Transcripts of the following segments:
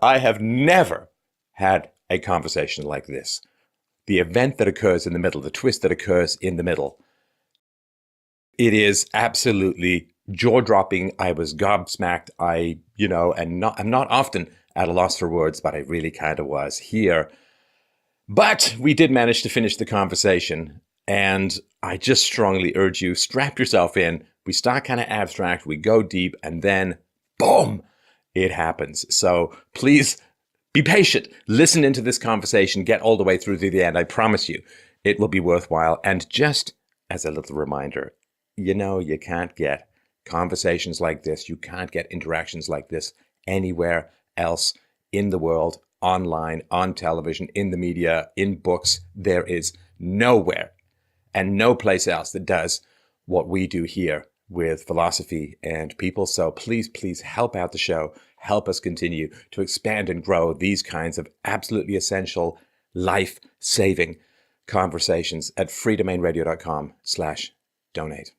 I have never had a conversation like this. The event that occurs in the middle, the twist that occurs in the middle, it is absolutely jaw-dropping. I was gobsmacked. I'm not often at a loss for words, but I really kind of was here. But we did manage to finish the conversation, and I just strongly urge you, strap yourself in. We start kind of abstract, we go deep, and then, boom, it happens. So please be patient. Listen into this conversation. Get all the way through to the end. I promise you, it will be worthwhile. And just as a little reminder, you can't get conversations like this. You can't get interactions like this anywhere else in the world, online, on television, in the media, in books. There is nowhere and no place else that does what we do here with philosophy and people. So please, please help out the show. Help us continue to expand and grow these kinds of absolutely essential, life-saving conversations at freedomainradio.com/donate.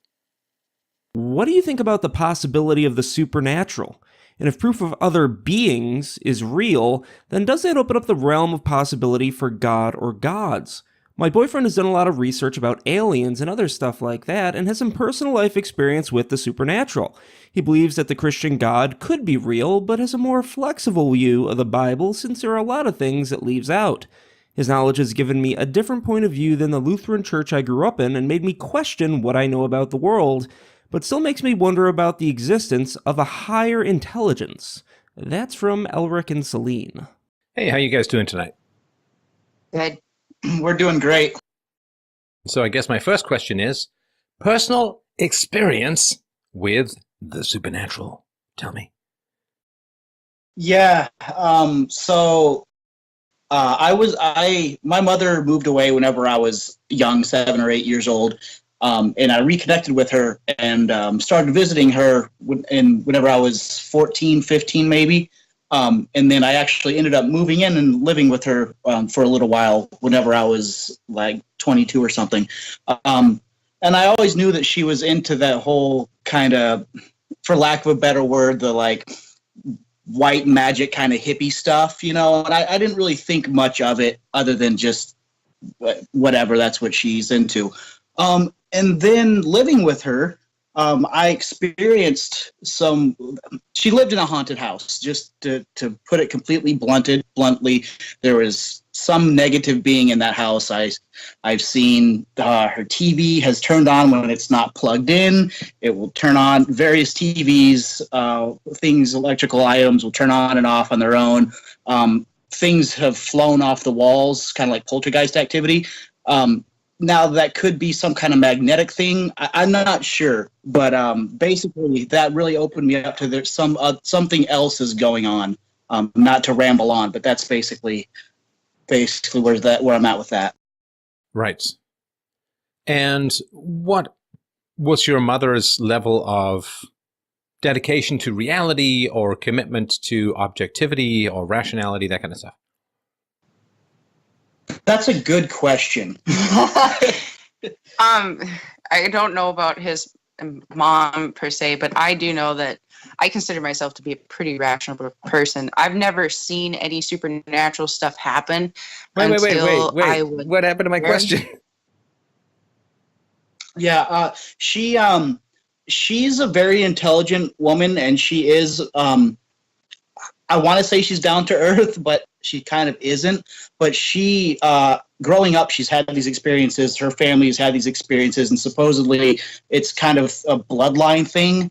What do you think about the possibility of the supernatural? And if proof of other beings is real, then does that open up the realm of possibility for God or gods? My boyfriend has done a lot of research about aliens and other stuff like that, and has some personal life experience with the supernatural. He believes that the Christian God could be real, but has a more flexible view of the Bible since there are a lot of things it leaves out. His knowledge has given me a different point of view than the Lutheran Church I grew up in, and made me question what I know about the world, but still makes me wonder about the existence of a higher intelligence. That's from Elric and Celine. Hey, how you guys doing tonight? Good. We're doing great. So I guess my first question is, personal experience with the supernatural. Tell me. Yeah. My mother moved away whenever I was young, 7 or 8 years old. And I reconnected with her and started visiting her whenever I was 14, 15 maybe. And then I actually ended up moving in and living with her for a little while whenever I was like 22 or something. And I always knew that she was into that whole kind of, for lack of a better word, the like white magic kind of hippie stuff, and I didn't really think much of it other than just whatever, that's what she's into. And then living with her, I experienced she lived in a haunted house, just to put it completely bluntly. There was some negative being in that house. I've seen her TV has turned on when it's not plugged in. It will turn on various TVs, electrical items will turn on and off on their own. Things have flown off the walls, kind of like poltergeist activity. Now, that could be some kind of magnetic thing. I'm not sure. But basically, that really opened me up to something else is going on. Not to ramble on, but that's basically where I'm at with that. Right. And what was your mother's level of dedication to reality or commitment to objectivity or rationality, that kind of stuff? That's a good question. I don't know about his mom per se, but I do know that I consider myself to be a pretty rational person. I've never seen any supernatural stuff happen. Wait. What happened to my question? Yeah, she's a very intelligent woman, and she is, I want to say she's down to earth, but she kind of isn't. But she, growing up, she's had these experiences. Her family's had these experiences, and supposedly it's kind of a bloodline thing.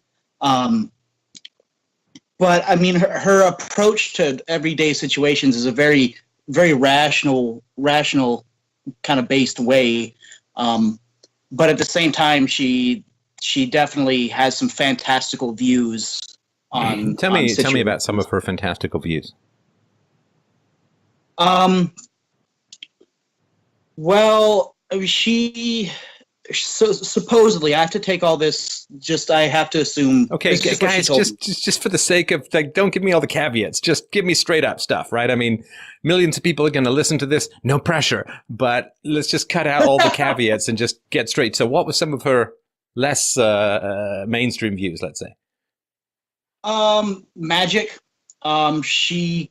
But I mean, her approach to everyday situations is a very, very rational kind of based way. But at the same time, she definitely has some fantastical views on. Tell me about some of her fantastical views. Well, supposedly, I have to take all this. I have to assume. Okay, guys, just for the sake of, like, don't give me all the caveats. Just give me straight up stuff, right? I mean, millions of people are going to listen to this. No pressure, but let's just cut out all the caveats and just get straight. So, what was some of her less mainstream views? Let's say. Magic. She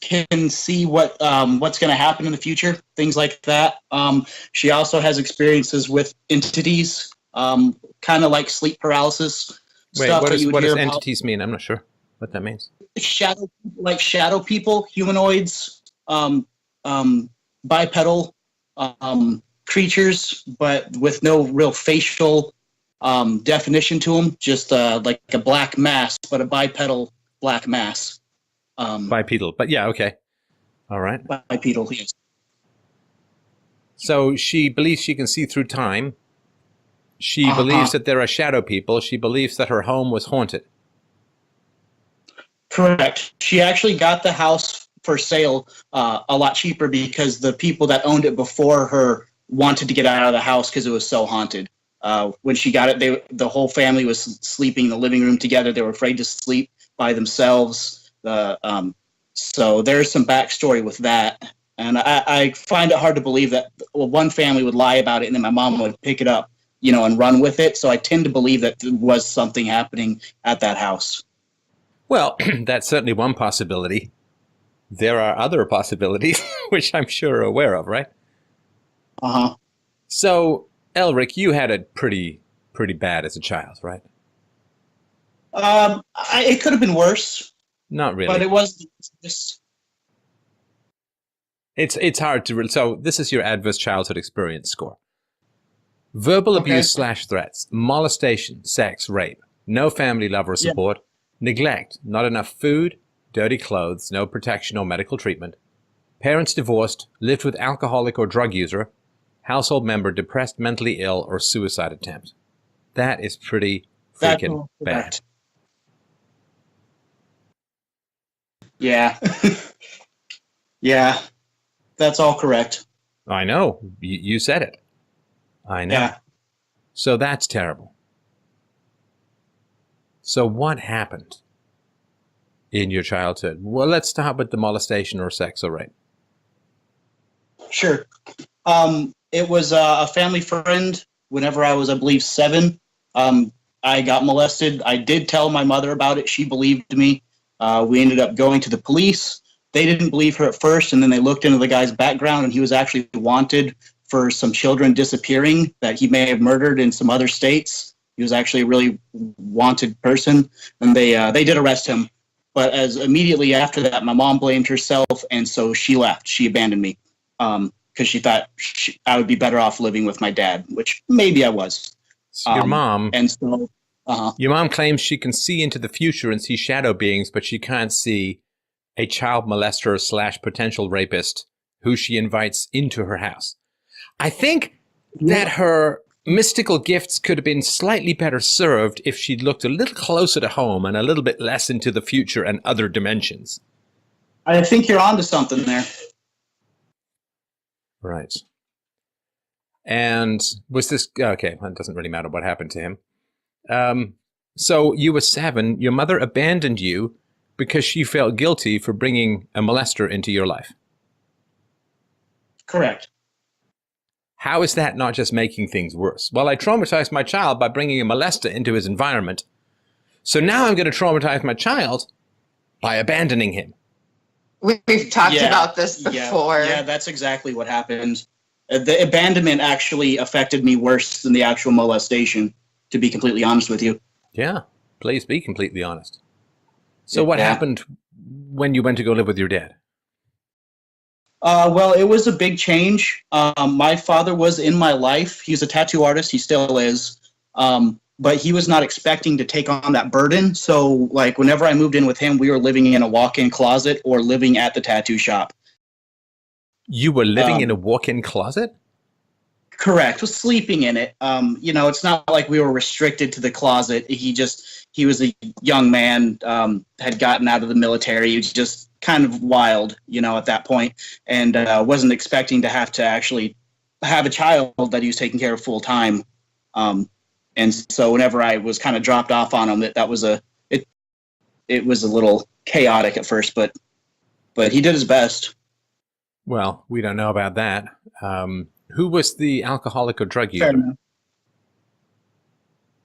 can see what's going to happen in the future, things like that. She also has experiences with entities, kind of like sleep paralysis. Wait, Stuff what that you would does hear about. entities mean? I'm not sure what that means. Shadow people, humanoids, bipedal creatures, but with no real facial definition to them. Just like a black mass, but a bipedal black mass. Bipedal, but yeah, okay. All right. Bipedal, yes. So she believes she can see through time. She believes that there are shadow people. She believes that her home was haunted. Correct. She actually got the house for sale a lot cheaper because the people that owned it before her wanted to get out of the house because it was so haunted. When she got it, the whole family was sleeping in the living room together. They were afraid to sleep by themselves. So there's some backstory with that. And I find it hard to believe that one family would lie about it and then my mom would pick it up, and run with it. So I tend to believe that there was something happening at that house. Well, that's certainly one possibility. There are other possibilities, which I'm sure you're aware of, right? Uh-huh. So, Elric, you had it pretty bad as a child, right? It could have been worse. Not really. But it was just... It's hard to... So, this is your adverse childhood experience score. Verbal abuse / threats, molestation, sex, rape, no family love or support, neglect, not enough food, dirty clothes, no protection or medical treatment, parents divorced, lived with alcoholic or drug user, household member depressed, mentally ill, or suicide attempt. That is pretty freaking bad. Yeah. Yeah. That's all correct. I know. You said it. I know. Yeah. So that's terrible. So what happened in your childhood? Well, let's start with the molestation or sex or rape. Sure. It was a family friend. Whenever I was, I believe, 7, I got molested. I did tell my mother about it. She believed me. We ended up going to the police. They didn't believe her at first, and then they looked into the guy's background, and he was actually wanted for some children disappearing that he may have murdered in some other states. He was actually a really wanted person, and they did arrest him. But as immediately after that, my mom blamed herself, and so she left. She abandoned me because she thought I would be better off living with my dad, which maybe I was. So your mom, and so your mom claims she can see into the future and see shadow beings, but she can't see a child molester / potential rapist who she invites into her house. I think that her mystical gifts could have been slightly better served if she'd looked a little closer to home and a little bit less into the future and other dimensions. I think you're onto something there. Right. And was this... Okay, well, it doesn't really matter what happened to him. So you were 7. Your mother abandoned you because she felt guilty for bringing a molester into your life. Correct. How is that not just making things worse? Well, I traumatized my child by bringing a molester into his environment. So now I'm going to traumatize my child by abandoning him. We've talked about this before. Yeah, that's exactly what happened. The abandonment actually affected me worse than the actual molestation, to be completely honest with you. Yeah, please be completely honest. So what happened when you went to go live with your dad? Well, it was a big change. My father was in my life. He's a tattoo artist. He still is. But he was not expecting to take on that burden. So, like, whenever I moved in with him, we were living in a walk-in closet or living at the tattoo shop. You were living in a walk-in closet? Correct. Was sleeping in it. It's not like we were restricted to the closet. He was a young man, had gotten out of the military. He was just kind of wild, at that point, and wasn't expecting to have to actually have a child that he was taking care of full time. And so whenever I was kind of dropped off on him, it was a little chaotic at first, but he did his best. Well, we don't know about that. Who was the alcoholic or drug user?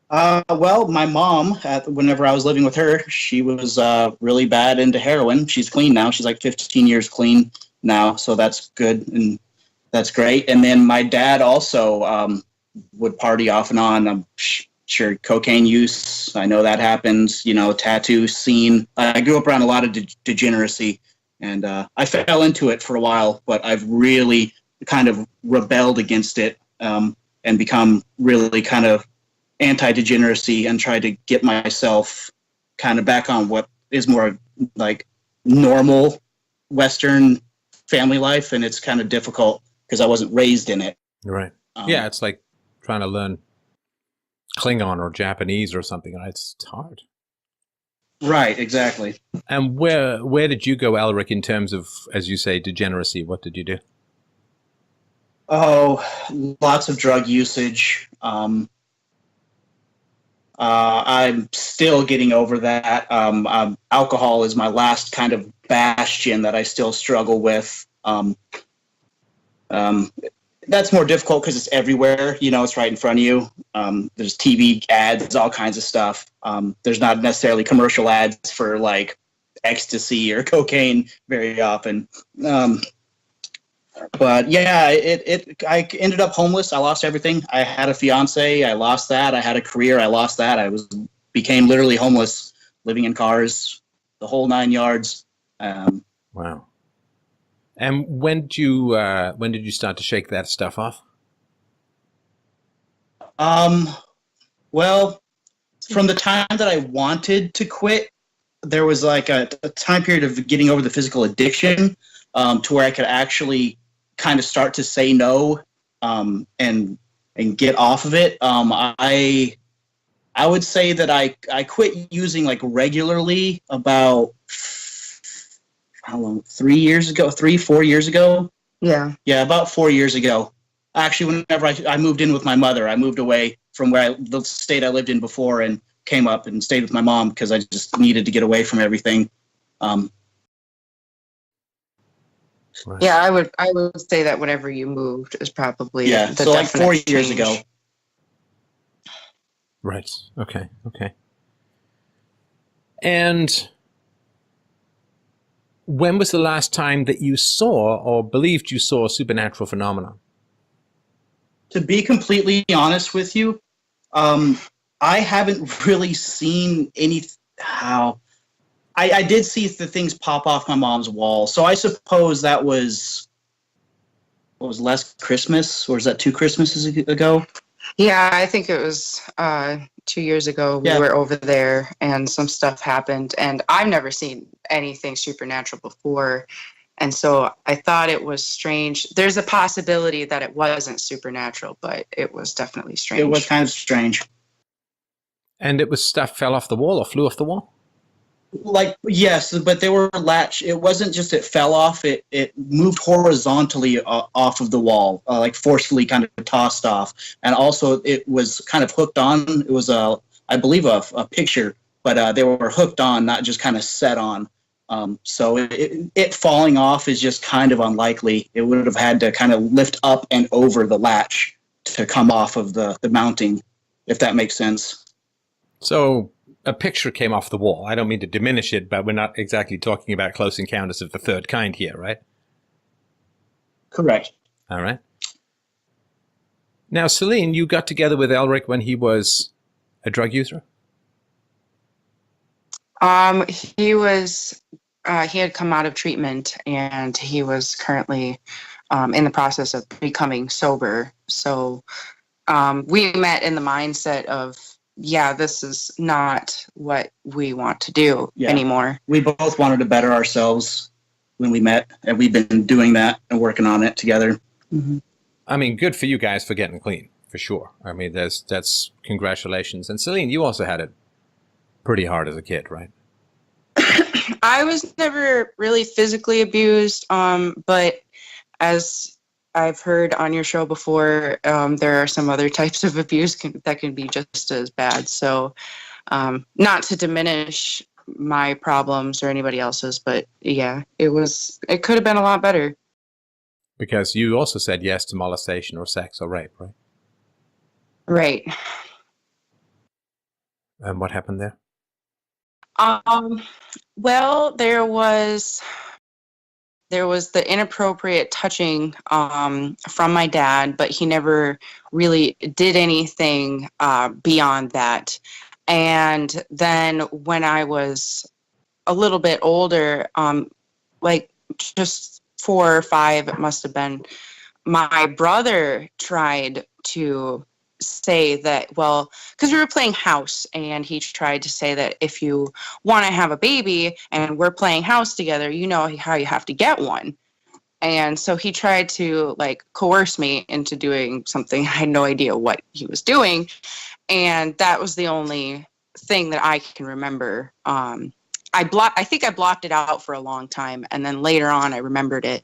Well, my mom, whenever I was living with her, she was really bad into heroin. She's clean now. She's like 15 years clean now, so that's good and that's great. And then my dad also would party off and on. I'm sure cocaine use. I know that happens. Tattoo scene. I grew up around a lot of degeneracy, and I fell into it for a while, but I've really kind of rebelled against it and become really kind of anti-degeneracy and try to get myself kind of back on what is more like normal Western family life, and it's kind of difficult because I wasn't raised in it. Right. Yeah, it's like trying to learn Klingon or Japanese or something. Right? It's hard. Right, exactly. And where did you go, Elric, in terms of, as you say, degeneracy? What did you do? Oh, lots of drug usage. I'm still getting over that. Alcohol is my last kind of bastion that I still struggle with. That's more difficult because it's everywhere. It's right in front of you. There's TV ads, all kinds of stuff. There's not necessarily commercial ads for like ecstasy or cocaine very often. But yeah, I ended up homeless. I lost everything. I had a fiance. I lost that. I had a career. I lost that. Became literally homeless, living in cars, the whole 9 yards. Wow. And when did you start to shake that stuff off? Well, from the time that I wanted to quit, there was like a time period of getting over the physical addiction to where I could actually kind of start to say no and get off of it. I would say that I quit using like regularly about how long? 4 years ago. Yeah. Yeah, about 4 years ago. Actually, whenever I moved in with my mother, I moved away from the state I lived in before and came up and stayed with my mom because I just needed to get away from everything. Right. Yeah, I would say that whenever you moved is probably the so like 4 years ago. Right. Okay. And when was the last time that you saw or believed you saw a supernatural phenomenon? To be completely honest with you, I haven't really seen I did see the things pop off my mom's wall. So I suppose that was last Christmas, or is that 2 Christmases ago? Yeah, I think it was 2 years ago. We were over there and some stuff happened, and I've never seen anything supernatural before. And so I thought it was strange. There's a possibility that it wasn't supernatural, but it was definitely strange. It was kind of strange. And it was stuff fell off the wall or flew off the wall? Like, yes, but they were latched. It wasn't just it fell off. It moved horizontally off of the wall, like forcefully kind of tossed off. And also it was kind of hooked on. It was, I believe, a picture, but they were hooked on, not just kind of set on. So it falling off is just kind of unlikely. It would have had to kind of lift up and over the latch to come off of the mounting, if that makes sense. So a picture came off the wall. I don't mean to diminish it, but we're not exactly talking about Close Encounters of the Third Kind here, right? Correct. All right. Now, Celine, you got together with Elric when he was a drug user? He was, he had come out of treatment and he was currently in the process of becoming sober. So we met in the mindset of, this is not what we want to do anymore. We both wanted to better ourselves when we met, and we've been doing that and working on it together. Mm-hmm. I mean, good for you guys for getting clean, for sure. I mean, that's congratulations. And Celine, you also had it pretty hard as a kid, right? I was never really physically abused, but as I've heard on your show before, there are some other types of abuse that can be just as bad. So not to diminish my problems or anybody else's, but yeah, it could have been a lot better. Because you also said yes to molestation or sex or rape, right? Right. And what happened there? Well, there was the inappropriate touching from my dad, but he never really did anything beyond that. And then when I was a little bit older, like just 4 or 5, it must have been, my brother tried to say that, well, because we were playing house, and he tried to say that if you want to have a baby and we're playing house together, you know how you have to get one. And so he tried to like coerce me into doing something. I had no idea what he was doing. And that was the only thing that I can remember. I think I blocked it out for a long time, and then later on I remembered it.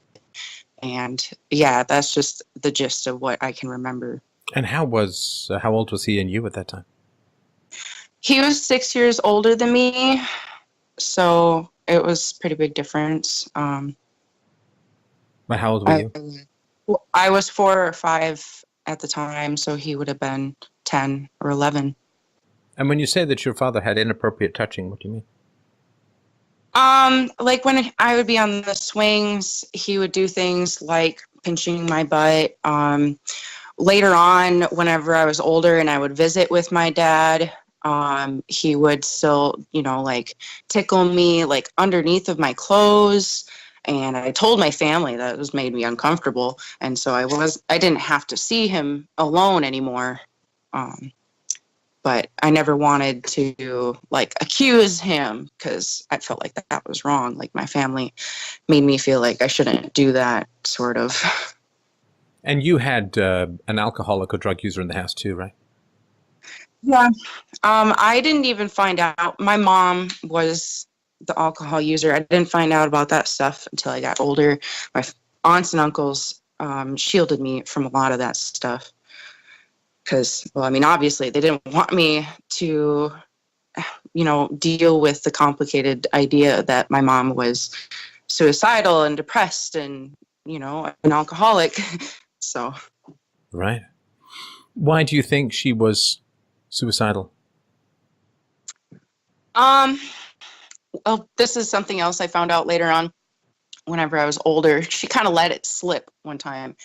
And yeah, that's just the gist of what I can remember. And how old was he and you at that time? He was 6 years older than me, so it was pretty big difference. But how old were you? I was 4 or 5 at the time, so he would have been 10 or 11. And when you say that your father had inappropriate touching, what do you mean? Like when I would be on the swings, he would do things like pinching my butt. Later on, whenever I was older and I would visit with my dad, he would still, like tickle me like underneath of my clothes. And I told my family that it was made me uncomfortable. And so I didn't have to see him alone anymore. But I never wanted to like accuse him, because I felt like that was wrong. Like my family made me feel like I shouldn't do that, sort of. And you had an alcoholic or drug user in the house too, right? Yeah. I didn't even find out. My mom was the alcohol user. I didn't find out about that stuff until I got older. My aunts and uncles shielded me from a lot of that stuff. Because, well, I mean, obviously they didn't want me to, deal with the complicated idea that my mom was suicidal and depressed and, an alcoholic. So. Right. Why do you think she was suicidal? Well, this is something else I found out later on whenever I was older. She kind of let it slip one time.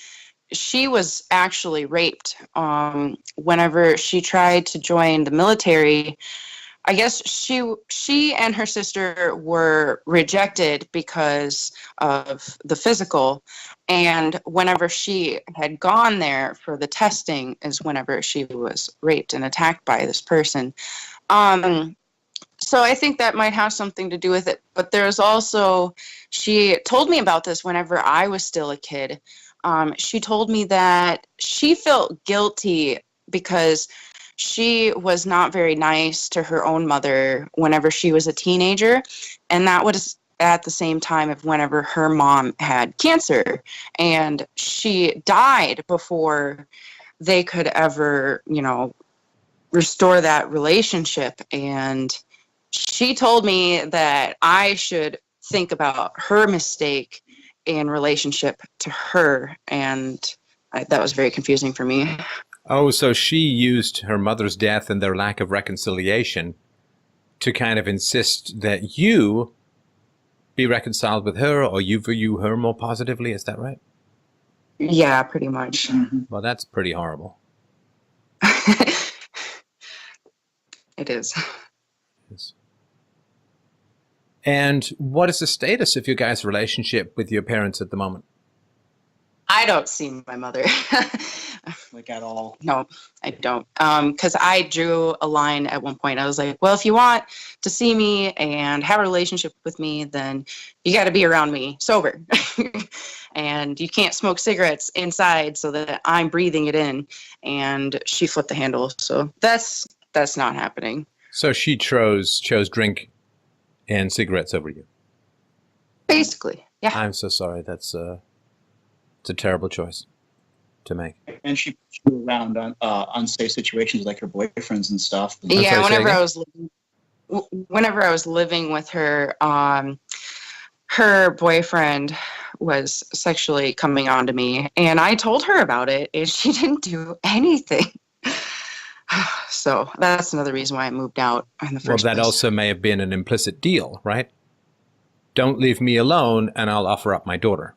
She was actually raped whenever she tried to join the military. I guess she and her sister were rejected because of the physical. And whenever she had gone there for the testing is whenever she was raped and attacked by this person. So I think that might have something to do with it. But there's also, she told me about this whenever I was still a kid. She told me that she felt guilty because she was not very nice to her own mother whenever she was a teenager. And that was at the same time of whenever her mom had cancer. And she died before they could ever, restore that relationship. And she told me that I should think about her mistake in relationship to her, and that was very confusing for me. Oh, so she used her mother's death and their lack of reconciliation to kind of insist that you be reconciled with her, or you view her more positively, is that right? Yeah, pretty much. Mm-hmm. Well, that's pretty horrible. It is. Yes. And what is the status of your guys' relationship with your parents at the moment? I don't see my mother. Like at all? No, I don't. Because I drew a line at one point. I was like, well, if you want to see me and have a relationship with me, then you got to be around me sober. And you can't smoke cigarettes inside so that I'm breathing it in. And she flipped the handle. So that's not happening. So she chose drink and cigarettes over you? Basically, yeah. I'm so sorry. It's a terrible choice to make. And she put you around on unsafe situations like her boyfriends and stuff. Yeah, whenever I was living with her, her boyfriend was sexually coming on to me, and I told her about it, and she didn't do anything. So that's another reason why I moved out in the first Well, that place. also may have been an implicit deal, right? Don't leave me alone, and I'll offer up my daughter.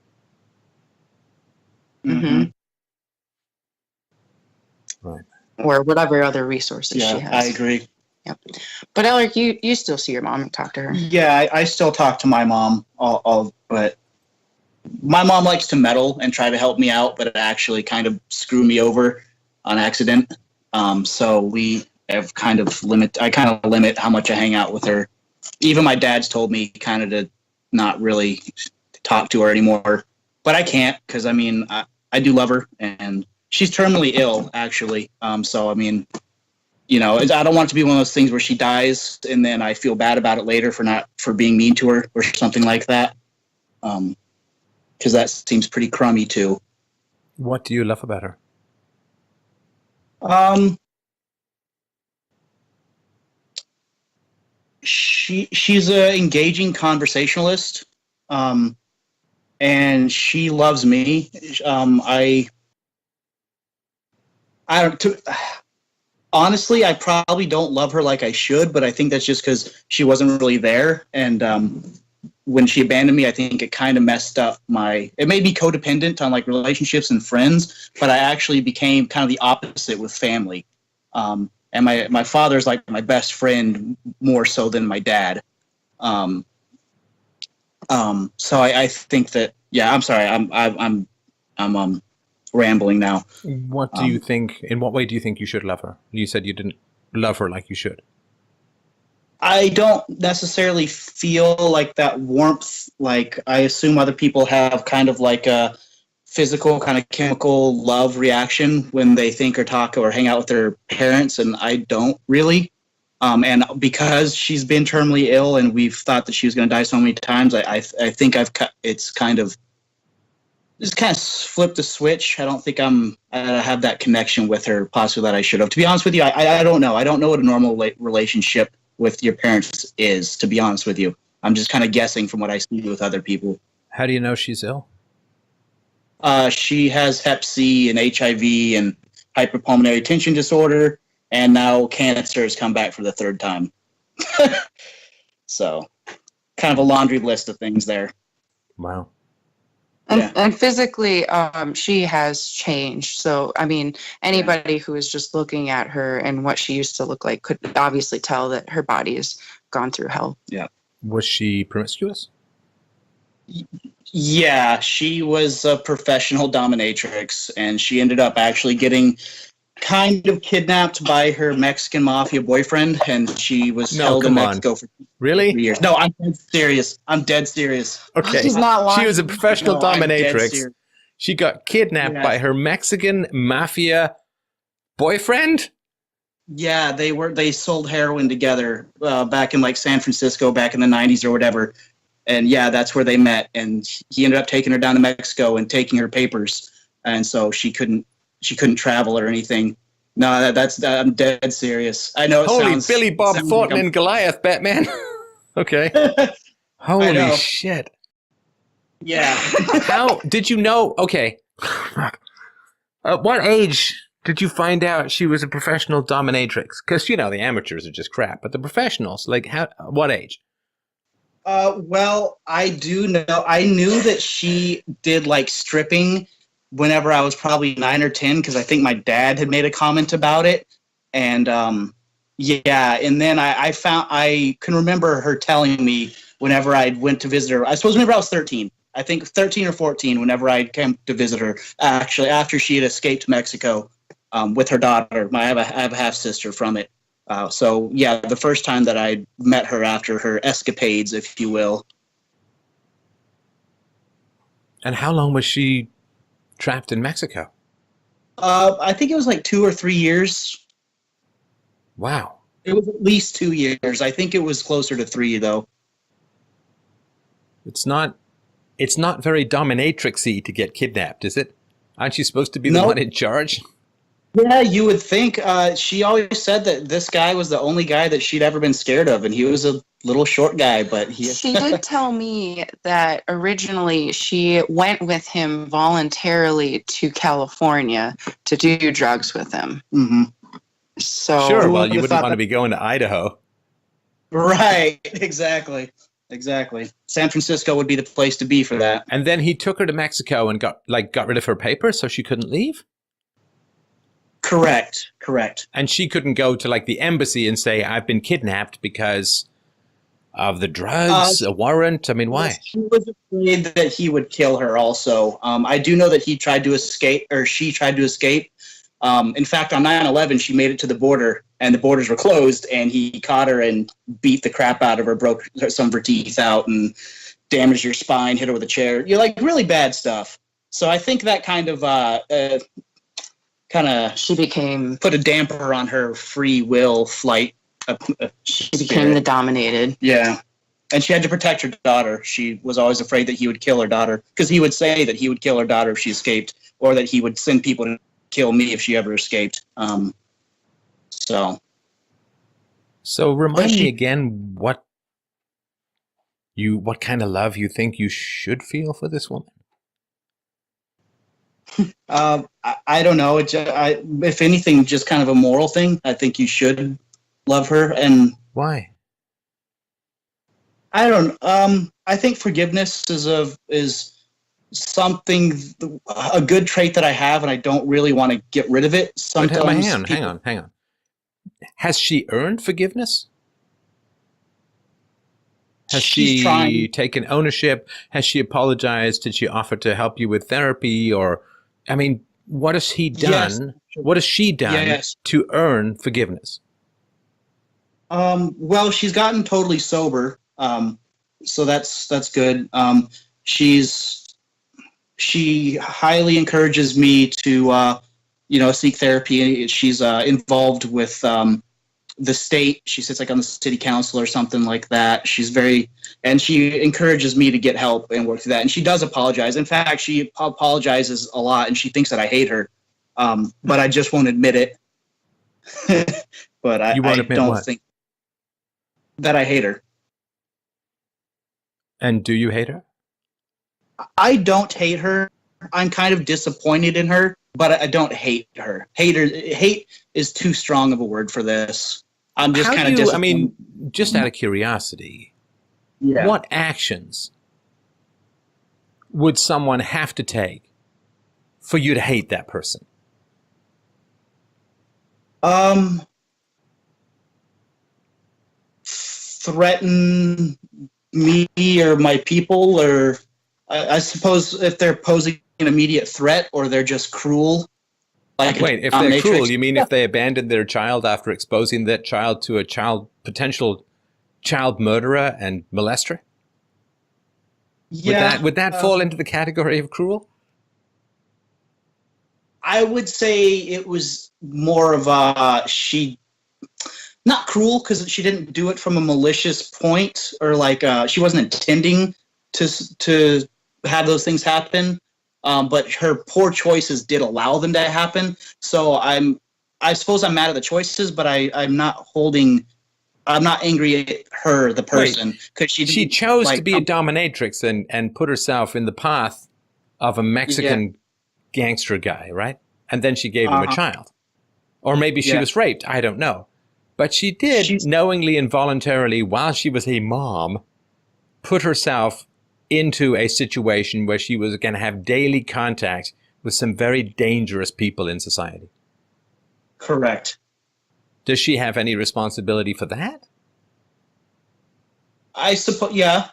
Mm-hmm. Right. Or whatever other resources she Yeah, has. I agree. Yep. But Alec, you still see your mom and talk to her. Yeah, I still talk to my mom, but my mom likes to meddle and try to help me out, but it actually kind of screw me over on accident. So we have I kind of limit how much I hang out with her. Even my dad's told me kind of to not really talk to her anymore, but I can't because I do love her, and she's terminally ill actually. So I mean, I don't want it to be one of those things where she dies and then I feel bad about it later for being mean to her or something like that. Because that seems pretty crummy too. What do you love about her? She's an engaging conversationalist, and she loves me. Honestly, I probably don't love her like I should, but I think that's just because she wasn't really there. And when she abandoned me, I think it kind of messed up it made me codependent on like relationships and friends, but I actually became kind of the opposite with family. And my father's like my best friend more so than my dad. So I think that, yeah, I'm sorry. I'm rambling now. What do you think? In what way do you think you should love her? You said you didn't love her like you should. I don't necessarily feel like that warmth. Like I assume other people have kind of like a physical kind of chemical love reaction when they think or talk or hang out with their parents, and I don't really. And because she's been terminally ill and we've thought that she was going to die so many times, I think it's kind of flipped the switch. I don't think I have that connection with her possibly that I should have. To be honest with you, I don't know. I don't know what a normal relationship with your parents is, to be honest with you. I'm just kind of guessing from what I see with other people. How do you know she's ill? She has Hep C and HIV and hyperpulmonary tension disorder, and now cancer has come back for the third time. So, kind of a laundry list of things there. Wow. And physically, she has changed. So, I mean, anybody who is just looking at her and what she used to look like could obviously tell that her body has gone through hell. Yeah. Was she promiscuous? Yeah, she was a professional dominatrix, and she ended up actually getting kind of kidnapped by her Mexican mafia boyfriend, and she was held in Mexico for 3 years. No, I'm dead serious. Okay. She's not lying. She was a professional dominatrix. serious. She got kidnapped by her Mexican mafia boyfriend? Yeah, they sold heroin together back in like San Francisco back in the 90s or whatever. And yeah, that's where they met, and he ended up taking her down to Mexico and taking her papers, and so she couldn't travel or anything. No, I'm dead serious. I know. Holy Billy Bob Thornton and Goliath, Batman. Okay. Holy shit. Yeah. How did you know? Okay. At what age did you find out she was a professional dominatrix? Because the amateurs are just crap, but the professionals, like what age? Well, I do know. I knew that she did like stripping whenever I was probably 9 or 10, because I think my dad had made a comment about it. And yeah, and then I can remember her telling me whenever I went to visit her. I suppose whenever I was 13. I think 13 or 14, whenever I came to visit her, actually after she had escaped Mexico with her daughter. I have a half sister from it. So yeah, the first time that I met her after her escapades, if you will. And how long was she trapped in Mexico? I think it was like 2 or 3 years. Wow. It was at least 2 years. I think it was closer to 3 though. It's not very dominatrixy to get kidnapped, is it? Aren't you supposed to be the one in charge? Yeah, you would think. She always said that this guy was the only guy that she'd ever been scared of, and he was a little short guy, but She did tell me that originally she went with him voluntarily to California to do drugs with him. Mm-hmm. So Sure, Who well, would've you wouldn't thought want to that- be going to Idaho. Right, exactly. San Francisco would be the place to be for that. And then he took her to Mexico and got rid of her papers so she couldn't leave? Correct. And she couldn't go to like the embassy and say, I've been kidnapped because of the drugs, a warrant? I mean, why? She was afraid that he would kill her also. I do know that he tried to escape, or she tried to escape. In fact, on 9/11, she made it to the border, and the borders were closed, and he caught her and beat the crap out of her, broke some of her teeth out, and damaged her spine, hit her with a chair. Really bad stuff. So I think that kind of she became put a damper on her free will flight. She became the dominated. Yeah. And she had to protect her daughter. She was always afraid that he would kill her daughter, because he would say that he would kill her daughter if she escaped, or that he would send people to kill me if she ever escaped. So remind me again what kind of love you think you should feel for this woman. I don't know. If anything, just kind of a moral thing. I think you should love her. And Why? I don't. I think forgiveness is something, a good trait that I have, and I don't really want to get rid of it. Sometimes. Hang on. Has she earned forgiveness? Has She's she trying. taken ownership? Has she apologized? Did she offer to help you with therapy? Or, I mean, what has he done? Yes. What has she done Yes. to earn forgiveness? Well, she's gotten totally sober, so that's good. She highly encourages me to seek therapy. She's involved with the state. She sits like on the city council or something like that. And she encourages me to get help and work through that. And she does apologize. In fact, she apologizes a lot, and she thinks that I hate her, but I just won't admit it. But I don't think that I hate her. And do you hate her? I don't hate her. I'm kind of disappointed in her, but I don't hate her. Hate is too strong of a word for this. I'm just kind of disappointed. I mean, just out of curiosity, what actions would someone have to take for you to hate that person? Threaten me or my people, or I suppose if they're posing an immediate threat, or they're just cruel. Wait, if they're cruel, you mean if they abandoned their child after exposing that child to a potential child murderer and molester? Yeah. Would that fall into the category of cruel? I would say it was more of not cruel, because she didn't do it from a malicious point, or she wasn't intending to have those things happen. But her poor choices did allow them to happen. So I suppose I'm mad at the choices, but I'm not angry at her, the person, because she chose to be a dominatrix and put herself in the path of a Mexican gangster guy, right? And then she gave him a child. Or maybe she was raped. I don't know. But she did knowingly and voluntarily, while she was a mom, put herself into a situation where she was going to have daily contact with some very dangerous people in society. Correct. Does she have any responsibility for that? I suppose, yeah.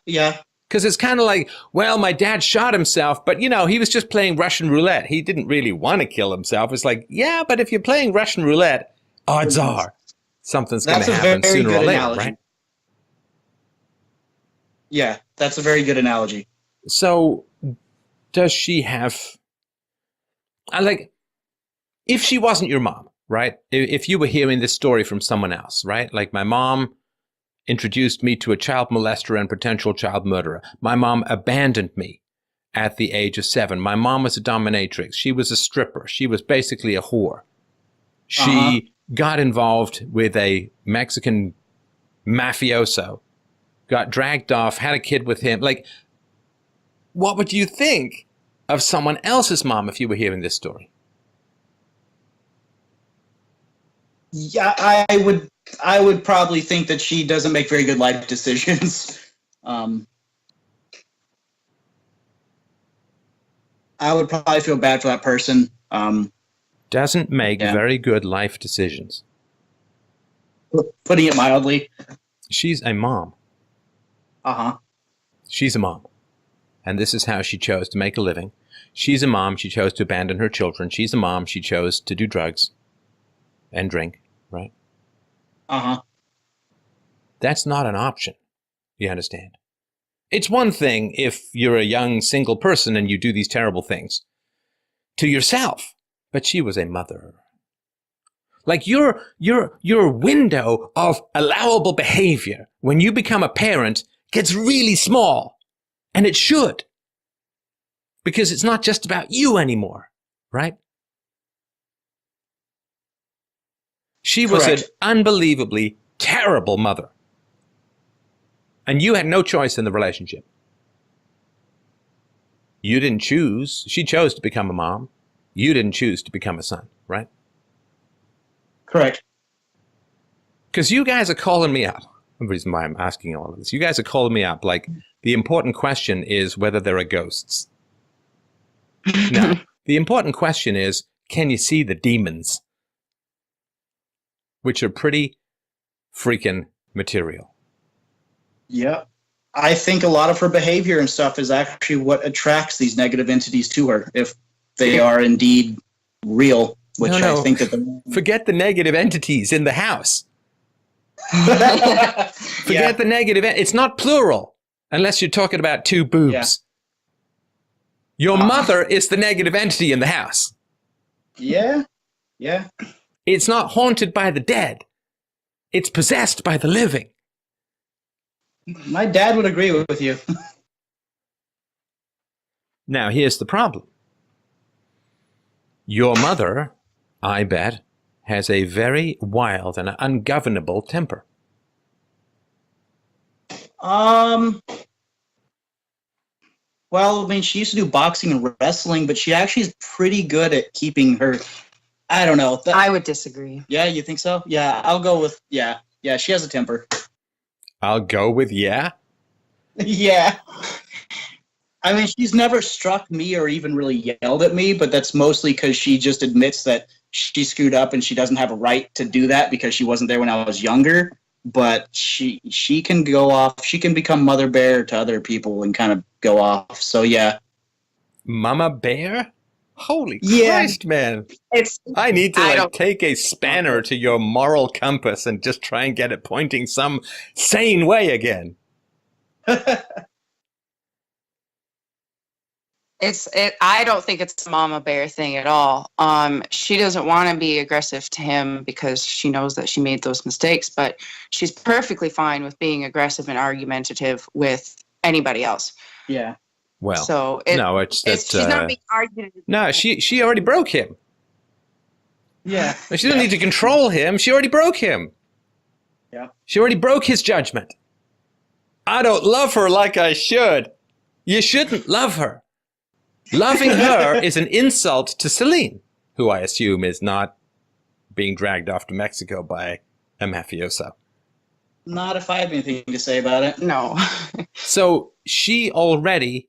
Because it's kind of like, well, my dad shot himself, but, he was just playing Russian roulette. He didn't really want to kill himself. It's like, yeah, but if you're playing Russian roulette, odds are something's going to happen sooner or later, right? Yeah, that's a very good analogy. So does she have, if she wasn't your mom, right? If you were hearing this story from someone else, right? Like my mom introduced me to a child molester and potential child murderer. My mom abandoned me at the age of 7. My mom was a dominatrix. She was a stripper. She was basically a whore. She got involved with a Mexican mafioso, got dragged off, had a kid with him. What would you think of someone else's mom if you were hearing this story? Yeah, I would probably think that she doesn't make very good life decisions. I would probably feel bad for that person. Doesn't make Yeah. very good life decisions. Putting it mildly. She's a mom. Uh-huh. She's a mom. And this is how she chose to make a living. She's a mom. She chose to abandon her children. She's a mom. She chose to do drugs and drink, right? Uh-huh. That's not an option. You understand? It's one thing if you're a young single person and you do these terrible things to yourself, but she was a mother. Like your window of allowable behavior when you become a parent gets really small, and it should, because it's not just about you anymore, right? She was an Correct. unbelievably terrible mother. And you had no choice in the relationship. You didn't choose. She chose to become a mom. You didn't choose to become a son, right? Correct. Because you guys are calling me up. The reason why I'm asking all of this. You guys are calling me up like the important question is whether there are ghosts. No. The important question is, can you see the demons? Which are pretty freaking material. Yeah. I think a lot of her behavior and stuff is actually what attracts these negative entities to her, if they are indeed real, which No. I think that Forget the negative entities in the house. yeah. Forget the negative. It's not plural unless you're talking about two boobs. Yeah. Your mother is the negative entity in the house. Yeah. Yeah. It's not haunted by the dead. It's possessed by the living. My dad would agree with you. Now, here's the problem. Your mother, I bet, has a very wild and ungovernable temper. Well, I mean, she used to do boxing and wrestling, but she actually is pretty good at keeping her. I don't know. I would disagree. Yeah, you think so? Yeah, I'll go with yeah. Yeah, she has a temper. I'll go with yeah. Yeah. I mean, she's never struck me or even really yelled at me, but that's mostly because she just admits that she screwed up and she doesn't have a right to do that because she wasn't there when I was younger. But she can go off. She can become mother bear to other people and kind of go off. So yeah. Mama bear? Holy Yeah. Christ, man. It's I need to I don't- take a spanner to your moral compass and just try and get it pointing some sane way again. I don't think it's a mama bear thing at all. She doesn't want to be aggressive to him because she knows that she made those mistakes, but she's perfectly fine with being aggressive and argumentative with anybody else. Yeah. Well, So no, it's that. she's not being argumentative. No, she already broke him. Yeah. She doesn't need to control him. She already broke him. Yeah. She already broke his judgment. I don't love her like I should. You shouldn't love her. Loving her is an insult to Celine, who I assume is not being dragged off to Mexico by a mafioso. Not if I have anything to say about it. No. So she already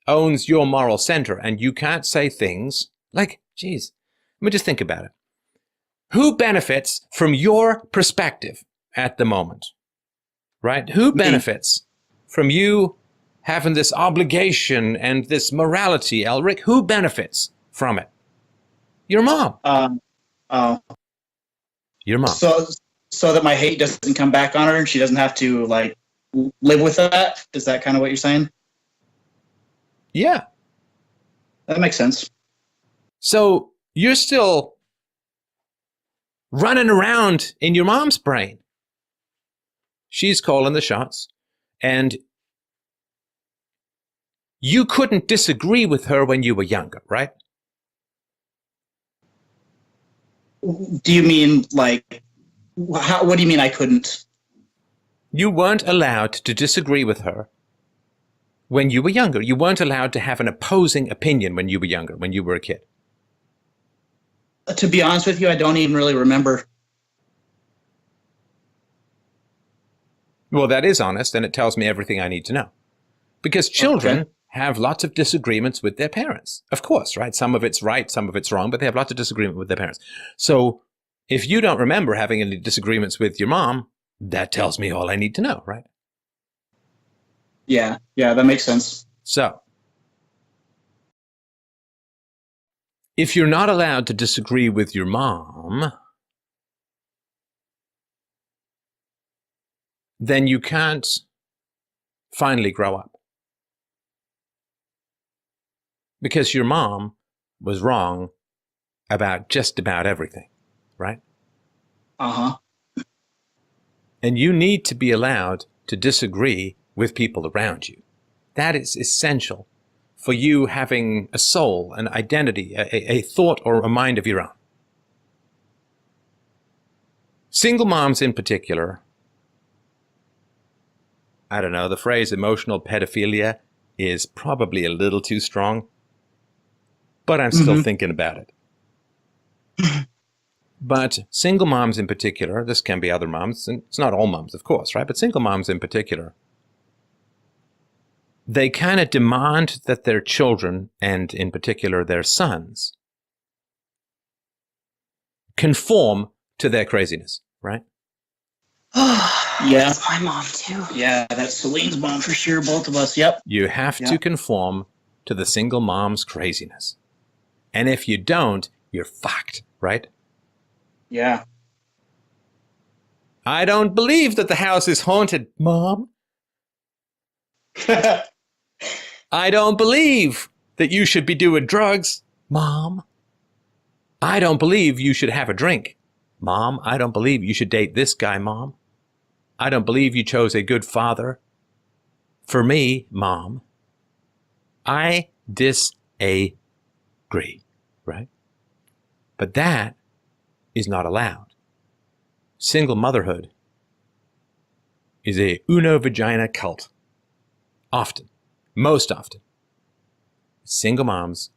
owns your moral center, and you can't say things like, geez, let me just think about it. Who benefits from your perspective at the moment? Right? Who benefits from you having this obligation and this morality, Elric? Who benefits from it? Your mom. Oh. Your mom. So that my hate doesn't come back on her and she doesn't have to like live with that. Is that kind of what you're saying? Yeah. That makes sense. So you're still running around in your mom's brain. She's calling the shots, and you couldn't disagree with her when you were younger, right? Do you mean like what do you mean I couldn't? You weren't allowed to disagree with her when you were younger. You weren't allowed to have an opposing opinion when you were younger, when you were a kid. To be honest with you, I don't even really remember. Well, that is honest, and it tells me everything I need to know. Because children have lots of disagreements with their parents. Of course, right? Some of it's right, some of it's wrong, but they have lots of disagreement with their parents. So if you don't remember having any disagreements with your mom, that tells me all I need to know, right? Yeah, that makes sense. So if you're not allowed to disagree with your mom, then you can't finally grow up. Because your mom was wrong about just about everything, right? Uh-huh. And you need to be allowed to disagree with people around you. That is essential for you having a soul, an identity, a thought or a mind of your own. Single moms in particular, I don't know, the phrase emotional pedophilia is probably a little too strong, but I'm still thinking about it. But single moms in particular, this can be other moms, and it's not all moms, of course, right? But single moms in particular, they kind of demand that their children, and in particular their sons, conform to their craziness, right? Yeah. That's my mom too. Yeah, that's Celine's mom for sure, both of us, yep. You have to conform to the single mom's craziness. And if you don't, you're fucked, right? Yeah. I don't believe that the house is haunted, Mom. I don't believe that you should be doing drugs, Mom. I don't believe you should have a drink, Mom. I don't believe you should date this guy, Mom. I don't believe you chose a good father for me, Mom. I disagree, right? But that is not allowed. Single motherhood is a uno vagina cult. Often, most often. Single moms,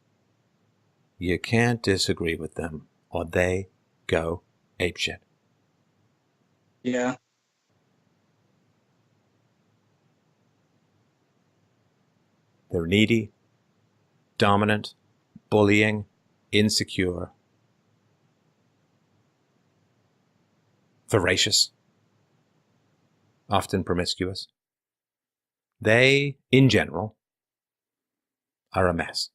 you can't disagree with them or they go apeshit. Yeah. They're needy, dominant, bullying, insecure, voracious, often promiscuous. They, in general, are a mess.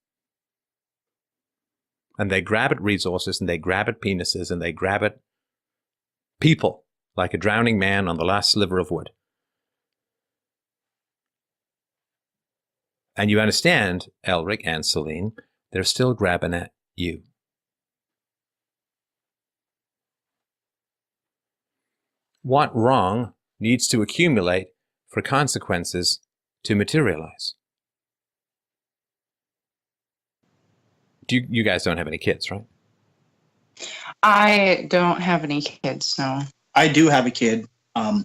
And they grab at resources, and they grab at penises, and they grab at people like a drowning man on the last sliver of wood. And you understand, Elric and Celine, they're still grabbing at you. What wrong needs to accumulate for consequences to materialize? You guys don't have any kids, right? I don't have any kids, no. I do have a kid. I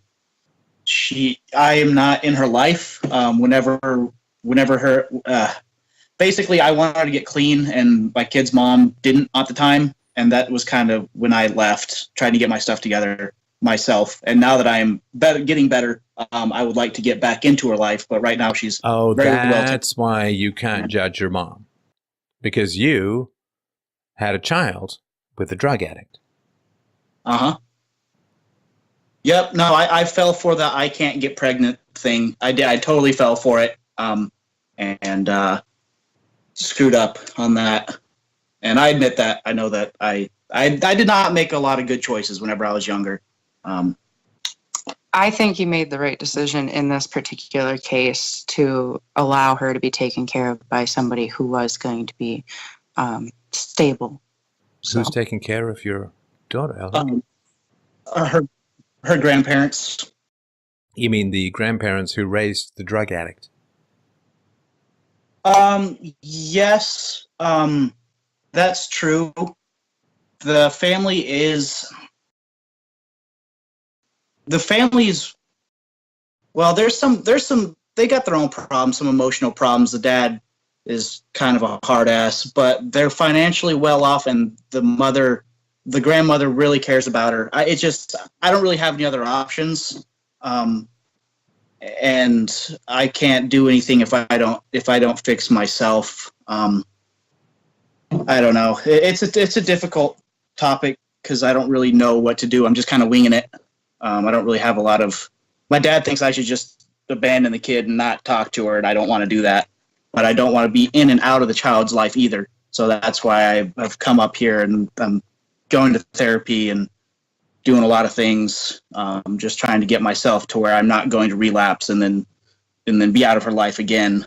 am not in her life. Whenever her, basically I wanted to get clean and my kid's mom didn't at the time. And that was kind of when I left, trying to get my stuff together myself. And now that I am getting better, I would like to get back into her life. But right now she's very well. That's why you can't judge your mom. Because you had a child with a drug addict. Uh-huh. Yep. No, I fell for the I can't get pregnant thing. I did. I totally fell for it. And screwed up on that. And I admit that. I know that I did not make a lot of good choices whenever I was younger. I think you made the right decision in this particular case to allow her to be taken care of by somebody who was going to be stable. Who's taking care of your daughter, Ellen? Her grandparents. You mean the grandparents who raised the drug addict? Yes, that's true. The family's, well, there's some, they got their own problems, some emotional problems. The dad is kind of a hard ass, but they're financially well off, and the grandmother really cares about her. I don't really have any other options. and I can't do anything if I don't fix myself. I don't know. It's a difficult topic because I don't really know what to do. I'm just kind of winging it. I don't really have a lot of. My dad thinks I should just abandon the kid and not talk to her, and I don't want to do that. But I don't want to be in and out of the child's life either. So that's why I've come up here, and I'm going to therapy and doing a lot of things, just trying to get myself to where I'm not going to relapse and then be out of her life again.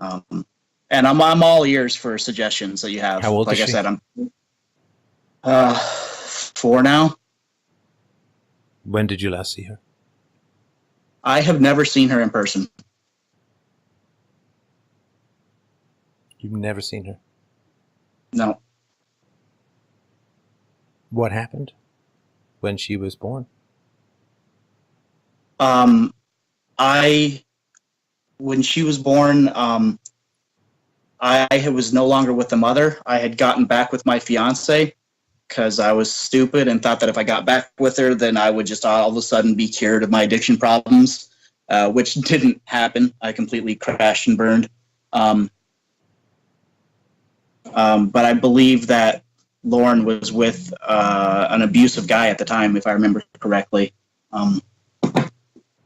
And I'm all ears for suggestions that you have. How old like is she? I said, I'm 4 now. When did you last see her? I have never seen her in person. You've never seen her? No. What happened when she was born? When she was born, I was no longer with the mother. I had gotten back with my fiance because I was stupid and thought that if I got back with her, then I would just all of a sudden be cured of my addiction problems, which didn't happen. I completely crashed and burned. But I believe that Lauren was with an abusive guy at the time, if I remember correctly.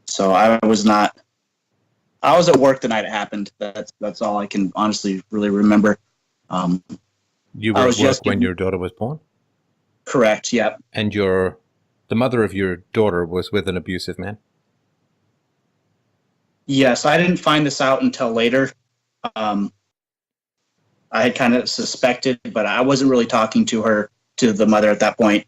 So I was not. I was at work the night it happened. That's all I can honestly really remember. You were at work when your daughter was born? Correct. Yep. And the mother of your daughter was with an abusive man? Yes, I didn't find this out until later. I had kind of suspected, but I wasn't really talking to the mother at that point,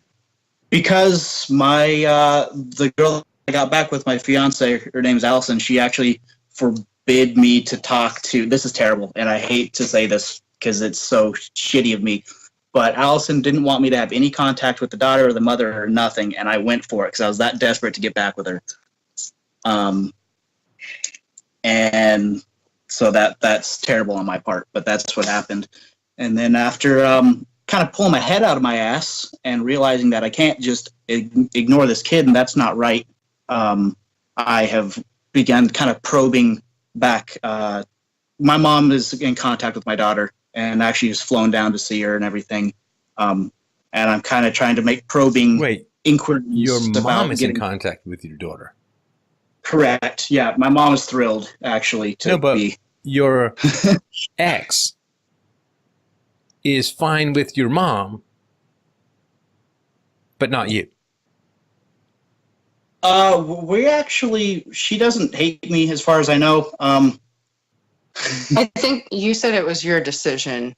because the girl I got back with, my fiance, her name's Allison. She actually forbid me to talk to. This is terrible, and I hate to say this because it's so shitty of me. But Allison didn't want me to have any contact with the daughter or the mother or nothing, and I went for it because I was that desperate to get back with her. And so that's terrible on my part, but that's what happened. And then after kind of pulling my head out of my ass and realizing that I can't just ignore this kid, and that's not right, I have begun kind of probing back. My mom is in contact with my daughter and actually has flown down to see her and everything. And I'm kind of trying to make probing inquiries. Your mom is in contact with your daughter? Correct. Yeah, my mom is thrilled, actually, to be. Your ex is fine with your mom, but not you. She doesn't hate me as far as I know. I think you said it was your decision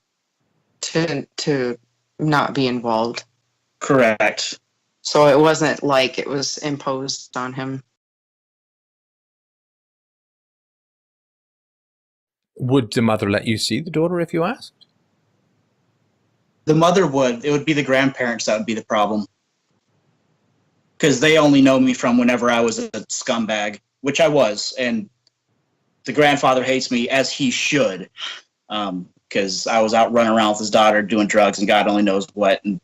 to not be involved. Correct. So it wasn't like it was imposed on him. Would the mother let you see the daughter if you asked? The mother would. It would be the grandparents that would be the problem. Because they only know me from whenever I was a scumbag, which I was. And the grandfather hates me, as he should, because I was out running around with his daughter doing drugs and God only knows what. And,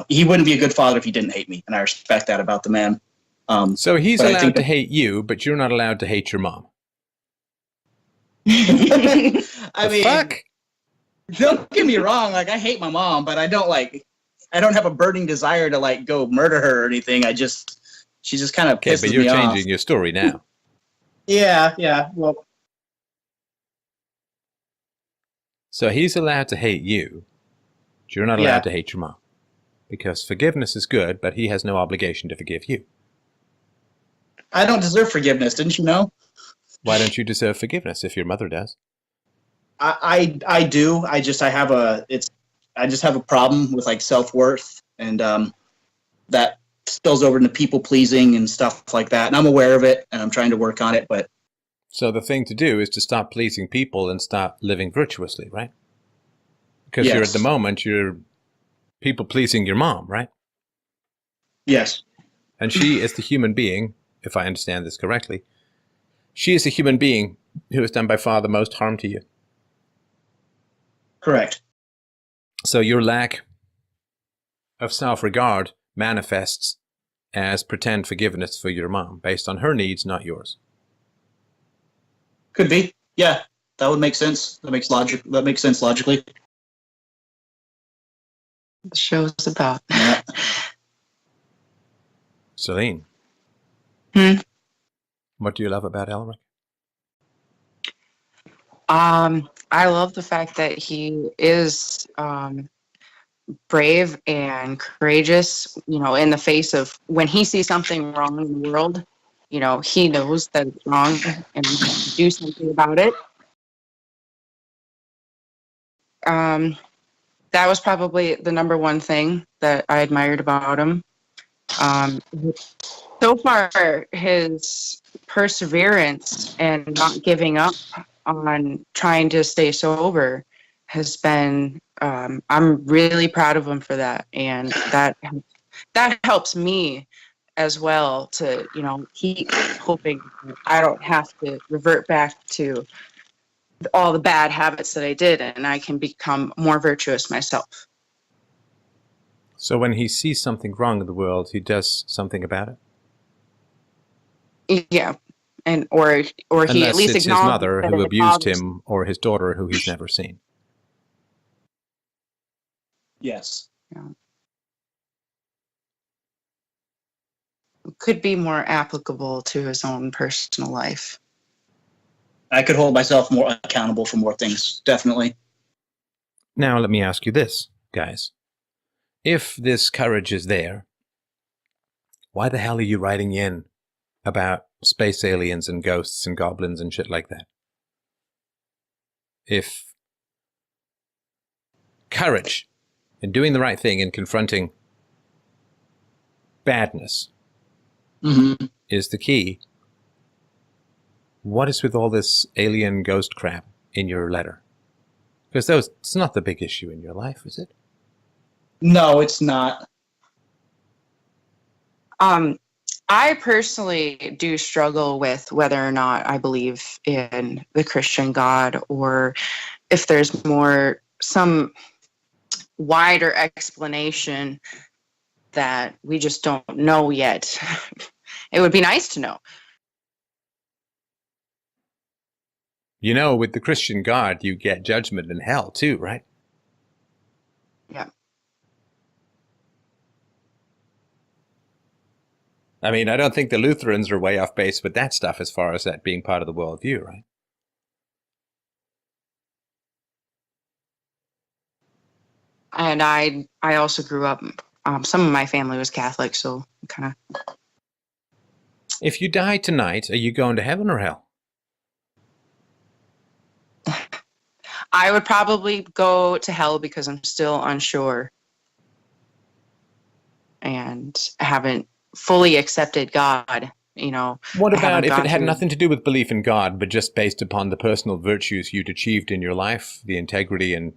he wouldn't be a good father if he didn't hate me. And I respect that about the man. So he's allowed to hate you, but you're not allowed to hate your mom. I mean, fuck? Don't get me wrong. Like, I hate my mom, but I don't have a burning desire to go murder her or anything. She just kind of pisses me off. But you're changing your story now. Yeah. Well, so he's allowed to hate you, but you're not allowed to hate your mom. Because forgiveness is good, but he has no obligation to forgive you. I don't deserve forgiveness, didn't you know? Why don't you deserve forgiveness if your mother does? I do. I just have a problem with self-worth, and that spills over into people pleasing and stuff like that. And I'm aware of it, and I'm trying to work on it. But so the thing to do is to stop pleasing people and start living virtuously, right? Because you're at the moment you're people pleasing your mom, right? Yes. And she is the human being, if I understand this correctly. She is the human being who has done by far the most harm to you. Correct. So your lack of self-regard manifests as pretend forgiveness for your mom based on her needs, not yours. Could be. Yeah, that would make sense. That makes sense logically. The show's about. Yeah. Celine. What do you love about Elric? I love the fact that he is brave and courageous, in the face of when he sees something wrong in the world, he knows that it's wrong and he has to do something about it. That was probably the number one thing that I admired about him. So far, his perseverance and not giving up on trying to stay sober has been, I'm really proud of him for that. And that helps me as well to, keep hoping I don't have to revert back to all the bad habits that I did and I can become more virtuous myself. So when he sees something wrong in the world, he does something about it? Yeah. And or he Unless at least it's his mother who abused him or his daughter who he's never seen. Yes. Yeah. Could be more applicable to his own personal life. I could hold myself more accountable for more things, definitely. Now let me ask you this, guys. If this courage is there, why the hell are you writing in about space aliens and ghosts and goblins and shit like that? If courage and doing the right thing and confronting badness is the key, what is with all this alien ghost crap in your letter? Because it's not the big issue in your life, is it? No, it's not. I personally do struggle with whether or not I believe in the Christian God or if there's some wider explanation that we just don't know yet. It would be nice to know. With the Christian God, you get judgment in hell too, right? Yeah. I mean, I don't think the Lutherans are way off base with that stuff as far as that being part of the worldview, right? And I also grew up, some of my family was Catholic, so kind of. If you die tonight, are you going to heaven or hell? I would probably go to hell because I'm still unsure and haven't fully accepted God, What about if it had nothing to do with belief in God, but just based upon the personal virtues you'd achieved in your life, the integrity and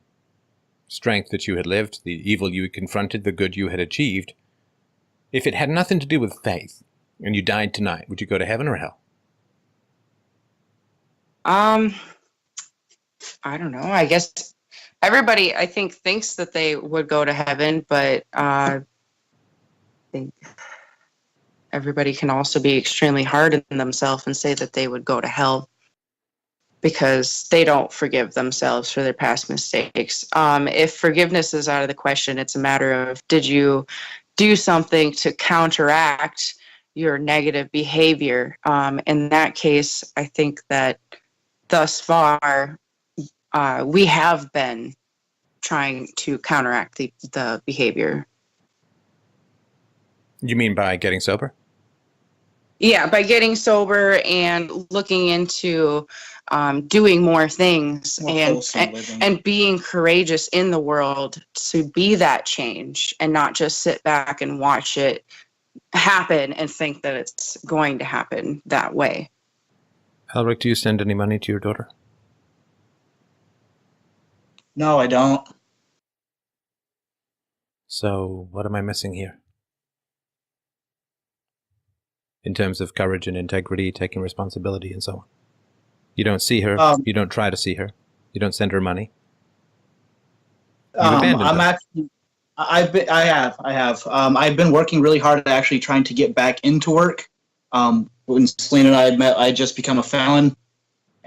strength that you had lived, the evil you had confronted, the good you had achieved? If it had nothing to do with faith and you died tonight, would you go to heaven or hell? I don't know. I guess everybody, I think, thinks that they would go to heaven, but I think everybody can also be extremely hard on themselves and say that they would go to hell because they don't forgive themselves for their past mistakes. If forgiveness is out of the question, it's a matter of, did you do something to counteract your negative behavior? In that case, I think that thus far, we have been trying to counteract the behavior. You mean by getting sober? Yeah, by getting sober and looking into doing more things and being courageous in the world to be that change and not just sit back and watch it happen and think that it's going to happen that way. Elric, do you send any money to your daughter? No, I don't. So, what am I missing here? In terms of courage and integrity, taking responsibility and so on. You don't see her. You don't try to see her. You don't send her money. I have. I've been working really hard at actually trying to get back into work. When Celine and I had met, I had just become a felon,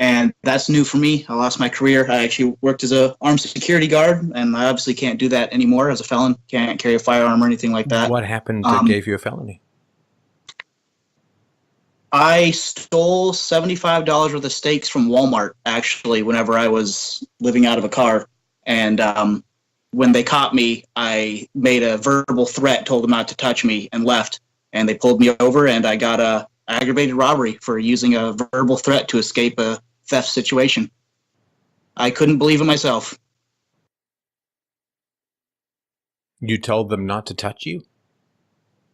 And that's new for me. I lost my career. I actually worked as a armed security guard, and I obviously can't do that anymore as a felon. Can't carry a firearm or anything like that. What happened that gave you a felony? I stole $75 worth of steaks from Walmart, actually, whenever I was living out of a car. And when they caught me, I made a verbal threat, told them not to touch me, and left. And they pulled me over, and I got a aggravated robbery for using a verbal threat to escape a theft situation. I couldn't believe it myself. You told them not to touch you?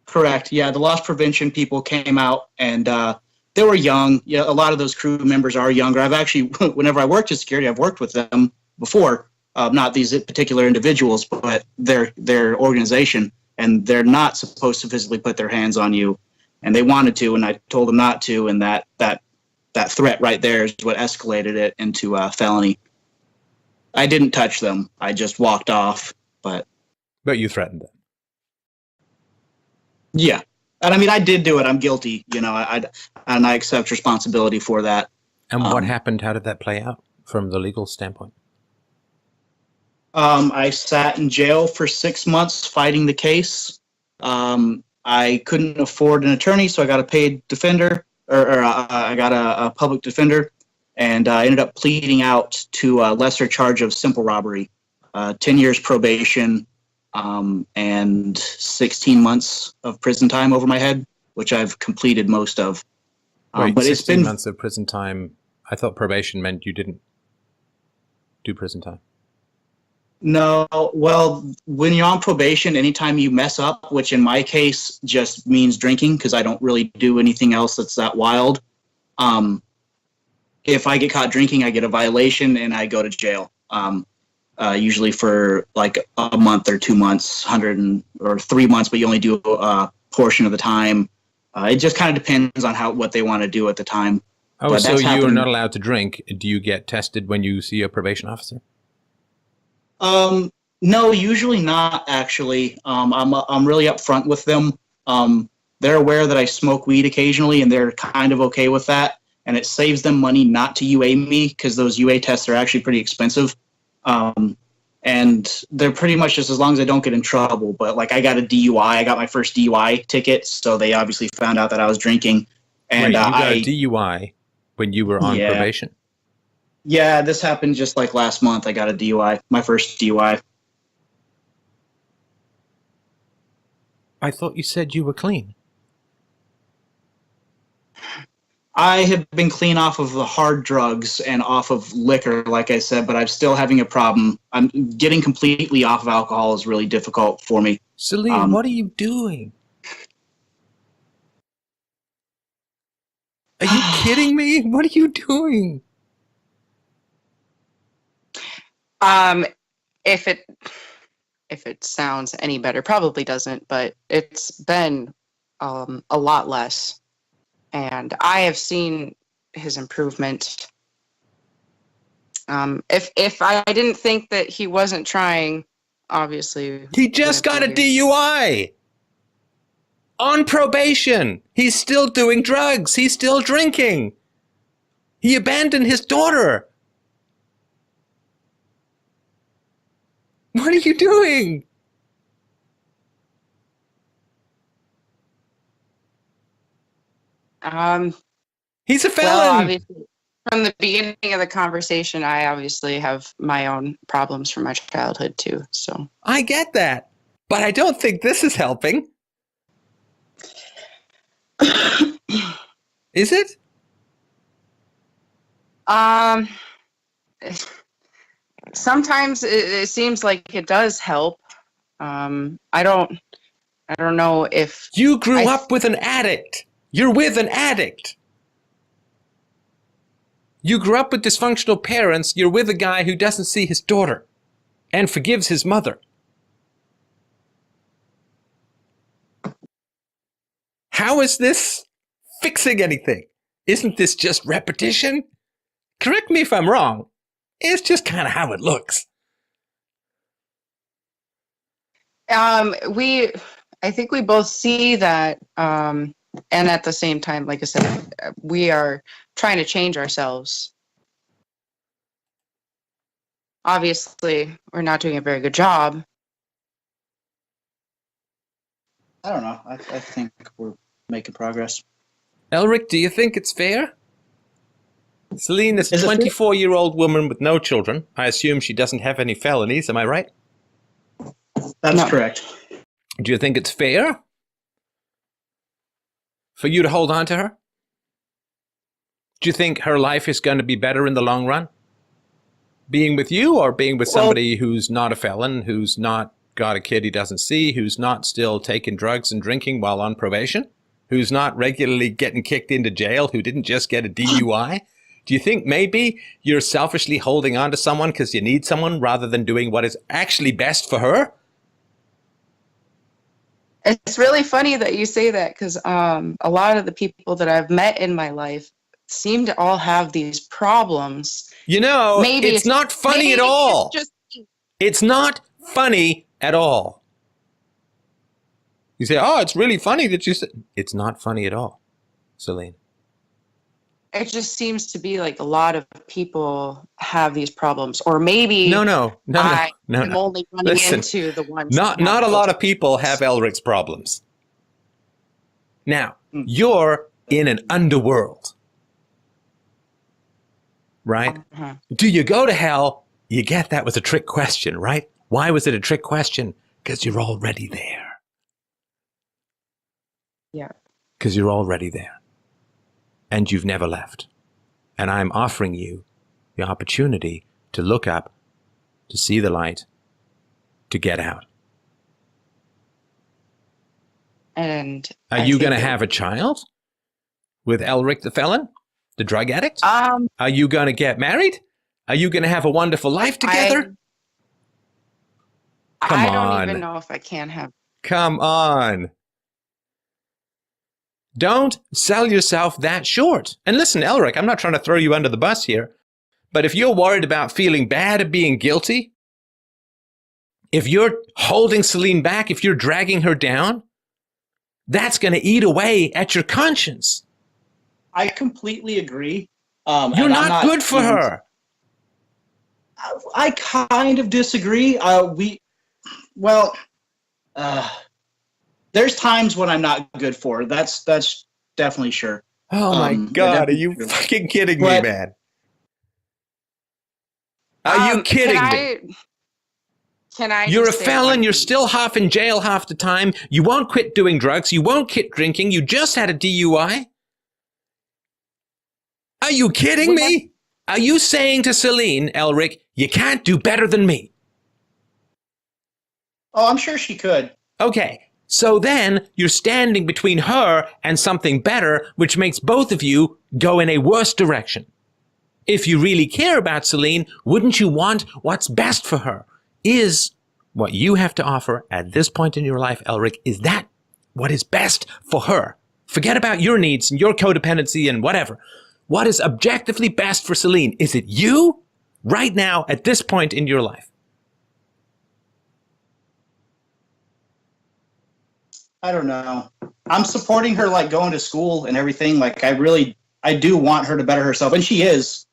Correct. Yeah, the loss prevention people came out, and they were young. Yeah, a lot of those crew members are younger. I've actually, whenever I worked in security, I've worked with them before. Not these particular individuals, but their organization, and they're not supposed to physically put their hands on you, and they wanted to, and I told them not to, and that threat right there is what escalated it into a felony. I didn't touch them. I just walked off, but you threatened them. Yeah. And I mean, I did do it. I'm guilty, and I accept responsibility for that. And what happened? How did that play out from the legal standpoint? I sat in jail for 6 months fighting the case. I couldn't afford an attorney, so I got a paid defender, or I got a public defender, and I ended up pleading out to a lesser charge of simple robbery, 10 years probation, and 16 months of prison time over my head, which I've completed most of. Wait, but 16 it's been months of prison time. I thought probation meant you didn't do prison time. No, well, when you're on probation, anytime you mess up, which in my case just means drinking because I don't really do anything else that's that wild. If I get caught drinking, I get a violation and I go to jail. Usually for like a month or 2 months, or 3 months, but you only do a portion of the time. It just kind of depends on what they want to do at the time. Oh, But so that's you are happened. not allowed to drink. Do you get tested when you see a probation officer? No, usually not. Actually, I'm really upfront with them. They're aware that I smoke weed occasionally, and they're kind of okay with that. And it saves them money not to UA me because those UA tests are actually pretty expensive. And they're pretty much just as long as I don't get in trouble. But like I got a DUI, I got my first DUI ticket, so they obviously found out that I was drinking. And Wait, you got a DUI when you were on Yeah. probation? Yeah, this happened just like last month. I got a DUI, my first DUI. I thought you said you were clean. I have been clean off of the hard drugs and off of liquor, like I said, but I'm still having a problem. I'm getting completely off of alcohol is really difficult for me. Celine, what are you doing? Are you kidding me? What are you doing? If it sounds any better, probably doesn't, but it's been a lot less. And I have seen his improvement. If I didn't think that he wasn't trying, obviously. He just got a DUI! On probation! He's still doing drugs! He's still drinking! He abandoned his daughter! What are you doing? He's a felon! Well, obviously, from the beginning of the conversation, I obviously have my own problems from my childhood too. So I get that, but I don't think this is helping. Is it? Sometimes it seems like it does help. I don't know if You grew up with an addict. You're with an addict. You grew up with dysfunctional parents. You're with a guy who doesn't see his daughter and forgives his mother. How is this fixing anything? Isn't this just repetition? Correct me if I'm wrong. It's just kind of how it looks. I think we both see that, and at the same time, like I said, we are trying to change ourselves. obviously we're not doing a very good job. I don't know. I think we're making progress. Elric, do you think it's fair? Celine is a 24-year-old woman with no children. I assume she doesn't have any felonies. Am I right? That's correct. Do you think it's fair for you to hold on to her? Do you think her life is going to be better in the long run? Being with you or being with somebody who's not a felon, who's not got a kid he doesn't see, who's not still taking drugs and drinking while on probation, who's not regularly getting kicked into jail, who didn't just get a DUI? Do you think maybe you're selfishly holding on to someone because you need someone rather than doing what is actually best for her? It's really funny that you say that, because a lot of the people that I've met in my life seem to all have these problems. You know, it's not funny at all. It's not funny at all. You say, oh, it's really funny that you said. It's not funny at all, Celine. It just seems to be like a lot of people have these problems, or maybe No. I'm only running into the ones. Not a lot of people have Elric's problems. Now, you're in an underworld, right? Uh-huh. Do you go to hell? You get that was a trick question, right? Why was it a trick question? Because you're already there. Yeah. Because you're already there. And you've never left. And I'm offering you the opportunity to look up, to see the light, to get out. And are you going to have a child with Elric the felon, the drug addict? Are you going to get married? Are you going to have a wonderful life together? Come on. I don't even know if I can have. Come on. Don't sell yourself that short. And listen, Elric, I'm not trying to throw you under the bus here, but if you're worried about feeling bad at being guilty, if you're holding Celine back, if you're dragging her down, that's going to eat away at your conscience. I completely agree. You're not good for her. I kind of disagree. There's times when I'm not good for her. That's definitely sure. Oh my God, are you fucking kidding me, man? Are you kidding me? Can I? You're a felon. You're still half in jail half the time. You won't quit doing drugs. You won't quit drinking. You just had a DUI. Are you kidding me? Are you saying to Celine, Elric, you can't do better than me? Oh, I'm sure she could. Okay. So then you're standing between her and something better, which makes both of you go in a worse direction. If you really care about Celine, wouldn't you want what's best for her? Is what you have to offer at this point in your life, Elric, is that what is best for her? Forget about your needs and your codependency and whatever. What is objectively best for Celine? Is it you right now at this point in your life? I don't know. I'm supporting her, like, going to school and everything. Like, I do want her to better herself, and she is.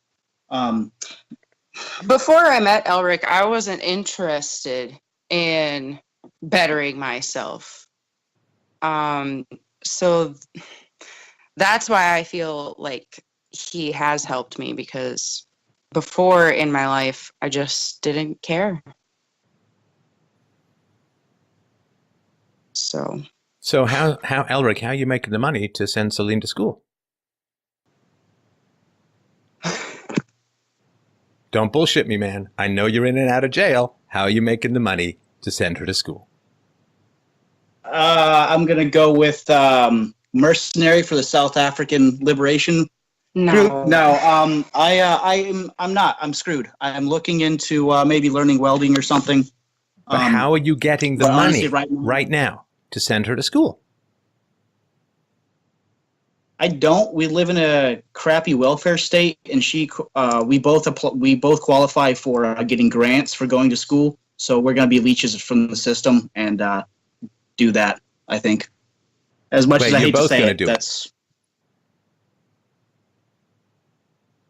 Before I met Elric, I wasn't interested in bettering myself. So that's why I feel like he has helped me, because before in my life, I just didn't care. So how Elric, how are you making the money to send Celine to school? Don't bullshit me, man. I know you're in and out of jail. How are you making the money to send her to school? I'm going to go with mercenary for the South African Liberation Group. No, I'm not. I'm screwed. I'm looking into maybe learning welding or something. But how are you getting the money honestly, right now to send her to school? I don't. We live in a crappy welfare state, and we both qualify for getting grants for going to school. So we're going to be leeches from the system and do that. I think, as much as I hate to say it, that's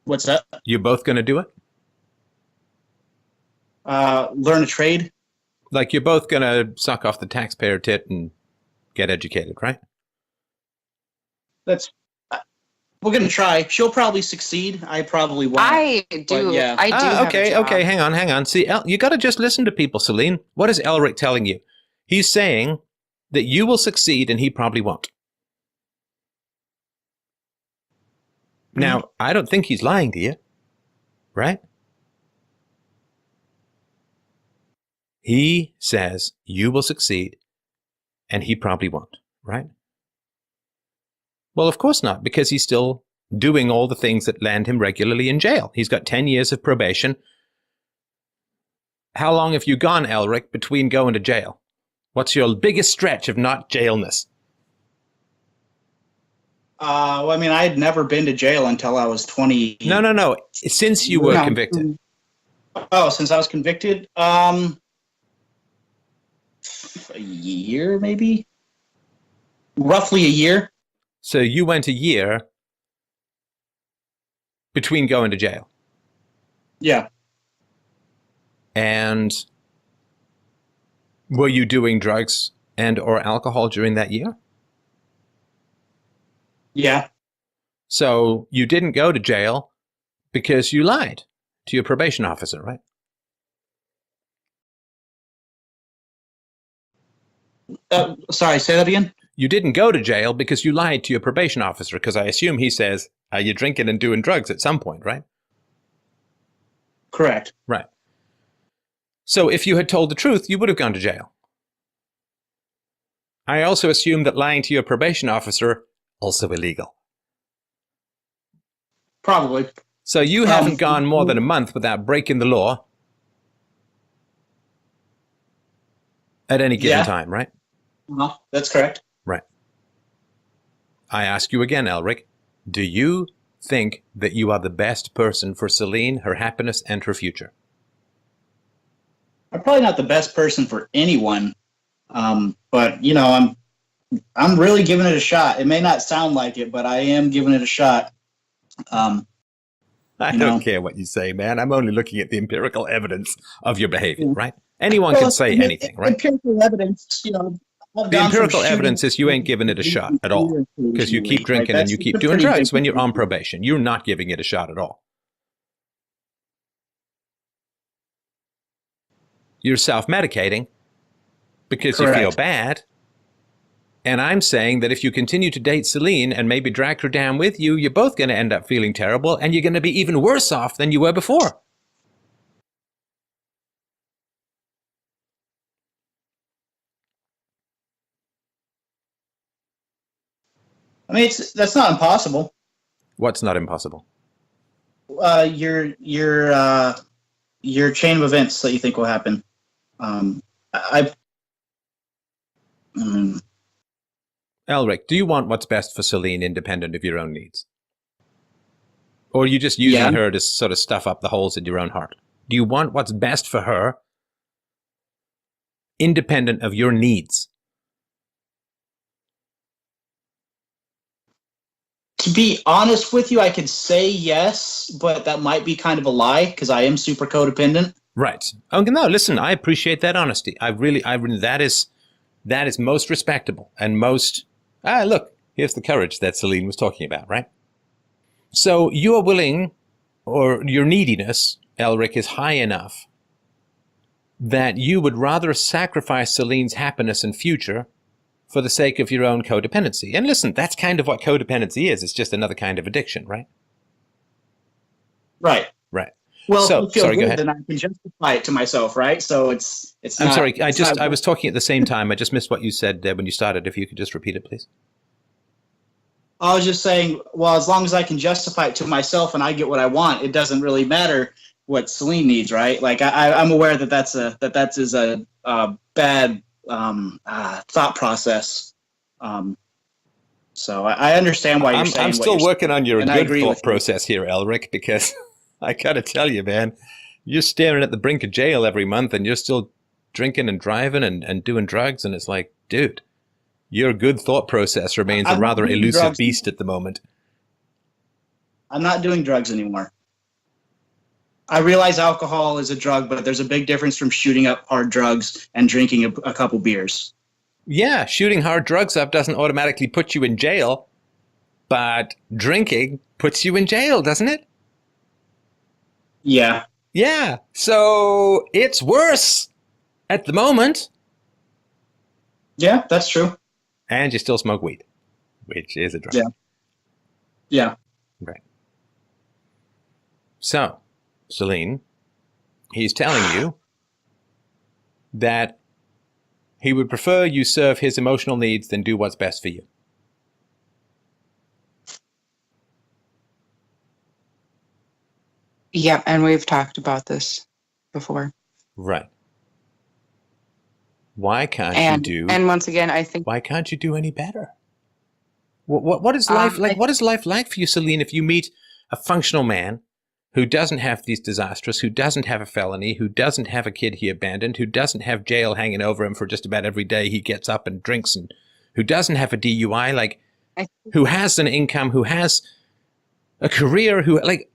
what's that? You're both going to do it? Learn a trade. Like you're both going to suck off the taxpayer tit and get educated, right? We're going to try. She'll probably succeed. I probably won't. I do. yeah. I do. Have Okay, a job. okay. Hang on. See, you got to just listen to people, Celine. What is Elric telling you? He's saying that you will succeed and he probably won't. Now, I don't think he's lying to you, right? He says you will succeed and he probably won't, right? Well, of course not, because he's still doing all the things that land him regularly in jail. He's got 10 years of probation. How long have you gone, Elric, between going to jail? What's your biggest stretch of not jailness? Well, I mean, I had never been to jail until I was 20. No. Since you were convicted. Oh, since I was convicted? A year, maybe? Roughly a year. So you went a year between going to jail. Yeah. And were you doing drugs and or alcohol during that year? Yeah. So you didn't go to jail because you lied to your probation officer, right? Sorry, say that again? You didn't go to jail because you lied to your probation officer, because I assume he says, are you drinking and doing drugs at some point, right? Correct. Right. So if you had told the truth, you would have gone to jail. I also assume that lying to your probation officer, also illegal. Probably. So you haven't gone more than a month without breaking the law at any given time, right? That's correct. Right. I ask you again, Elric, do you think that you are the best person for Celine, her happiness, and her future? I'm probably not the best person for anyone, but you know, I'm really giving it a shot. It may not sound like it, but I am giving it a shot. I don't care what you say, man. I'm only looking at the empirical evidence of your behavior, right? Anyone can say anything, right? Empirical evidence, you know. The empirical evidence is you ain't giving it a shot at all, because you keep drinking and you keep doing drugs when you're on probation. You're not giving it a shot at all. You're self-medicating because you feel bad. And I'm saying that if you continue to date Celine and maybe drag her down with you, you're both going to end up feeling terrible, and you're going to be even worse off than you were before. I mean, that's not impossible. What's not impossible? Your chain of events that you think will happen. Elric, do you want what's best for Celine independent of your own needs? Or are you just using her to sort of stuff up the holes in your own heart? Do you want what's best for her independent of your needs? To be honest with you, I could say yes, but that might be kind of a lie because I am super codependent. Right. Oh, no, listen, I appreciate that honesty. I really, that is most respectable and most, look, here's the courage that Celine was talking about, right? So you are willing, or your neediness, Elric, is high enough that you would rather sacrifice Celine's happiness and future for the sake of your own codependency. And listen, that's kind of what codependency is. It's just another kind of addiction, right? Right. Right. Well, so, if you feel sorry, good, go ahead. then I can justify it to myself, right? So it's I'm not, sorry, I was talking at the same time. I just missed what you said when you started. If you could just repeat it, please. I was just saying, well, as long as I can justify it to myself and I get what I want, it doesn't really matter what Celine needs, right? Like I'm aware that that is a bad thought process. So I understand why you're saying. I'm still working on your good thought you. process here, Elric, because I gotta tell you, man, you're staring at the brink of jail every month and you're still drinking and driving and doing drugs, and it's like, dude, your good thought process remains a rather elusive beast at the moment. I'm not doing drugs anymore. I realize alcohol is a drug, but there's a big difference from shooting up hard drugs and drinking a couple beers. Yeah, shooting hard drugs up doesn't automatically put you in jail, but drinking puts you in jail, doesn't it? Yeah. Yeah, so it's worse at the moment. Yeah, that's true. And you still smoke weed, which is a drug. Yeah. Yeah. Right. So, Celine, he's telling you that he would prefer you serve his emotional needs than do what's best for you. Yeah, and we've talked about this before. Right. Why can't you do? And once again, I think. Why can't you do any better? What is life like? What is life like for you, Celine, if you meet a functional man who doesn't have these disasters, who doesn't have a felony, who doesn't have a kid he abandoned, who doesn't have jail hanging over him for just about every day he gets up and drinks, and who doesn't have a DUI, like, who has an income, who has a career, who, like...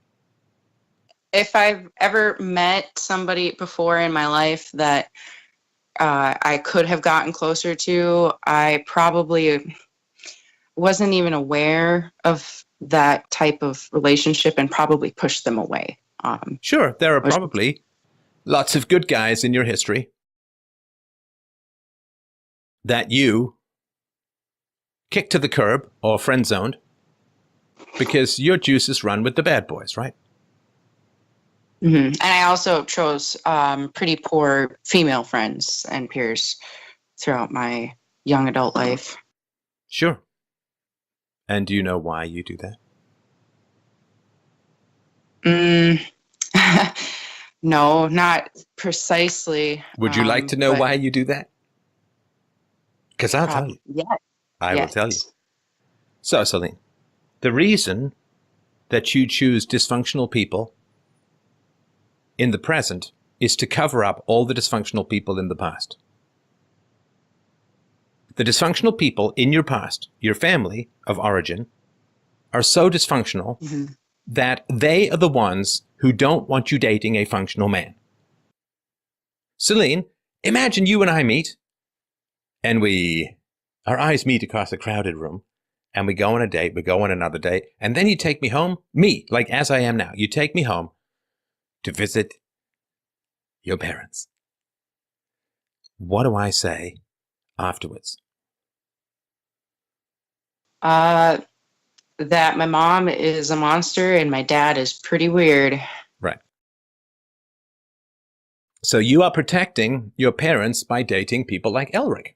If I've ever met somebody before in my life that I could have gotten closer to, I probably wasn't even aware of that type of relationship and probably pushed them away. Sure, there are probably lots of good guys in your history that you kicked to the curb or friend-zoned because your juices run with the bad boys, right? Mm-hmm. And I also chose pretty poor female friends and peers throughout my young adult life. Sure. And do you know why you do that? No, not precisely. Would you like to know why you do that? Because I'll tell you. Yes. I will tell you. So, Celine, the reason that you choose dysfunctional people in the present is to cover up all the dysfunctional people in the past. The dysfunctional people in your past, your family of origin, are so dysfunctional that they are the ones who don't want you dating a functional man. Celine, imagine you and I meet, and our eyes meet across a crowded room, and we go on a date, we go on another date, and then you take me home, like as I am now, you take me home to visit your parents. What do I say afterwards? That my mom is a monster and my dad is pretty weird. Right. So you are protecting your parents by dating people like Elric.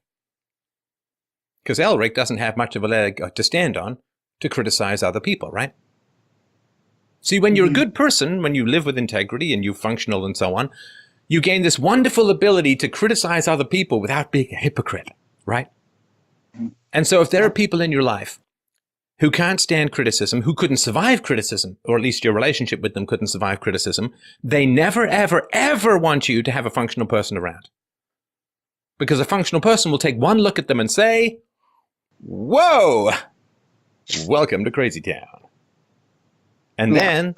Because Elric doesn't have much of a leg to stand on to criticize other people, right? See, when you're a good person, when you live with integrity and you're functional and so on, you gain this wonderful ability to criticize other people without being a hypocrite, right? And so if there are people in your life who can't stand criticism, who couldn't survive criticism, or at least your relationship with them couldn't survive criticism, they never, ever, ever want you to have a functional person around. Because a functional person will take one look at them and say, whoa, welcome to Crazy Town. And then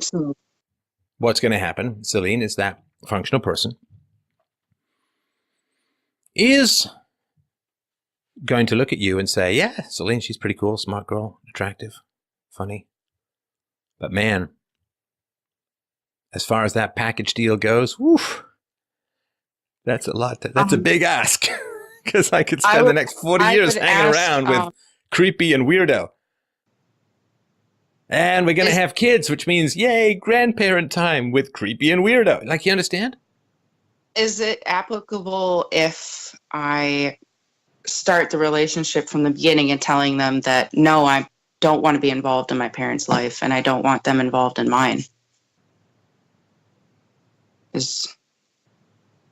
what's going to happen, Celine, is that functional person is going to look at you and say, yeah, Celine, she's pretty cool, smart girl, attractive, funny. But man, as far as that package deal goes, woof, that's a lot. That's a big ask. Because I could spend the next 40 years hanging around with creepy and weirdo. And we're going to have kids, which means, yay, grandparent time with creepy and weirdo. Like, you understand? Is it applicable if I start the relationship from the beginning and telling them that, no, I don't want to be involved in my parents' life and I don't want them involved in mine? Is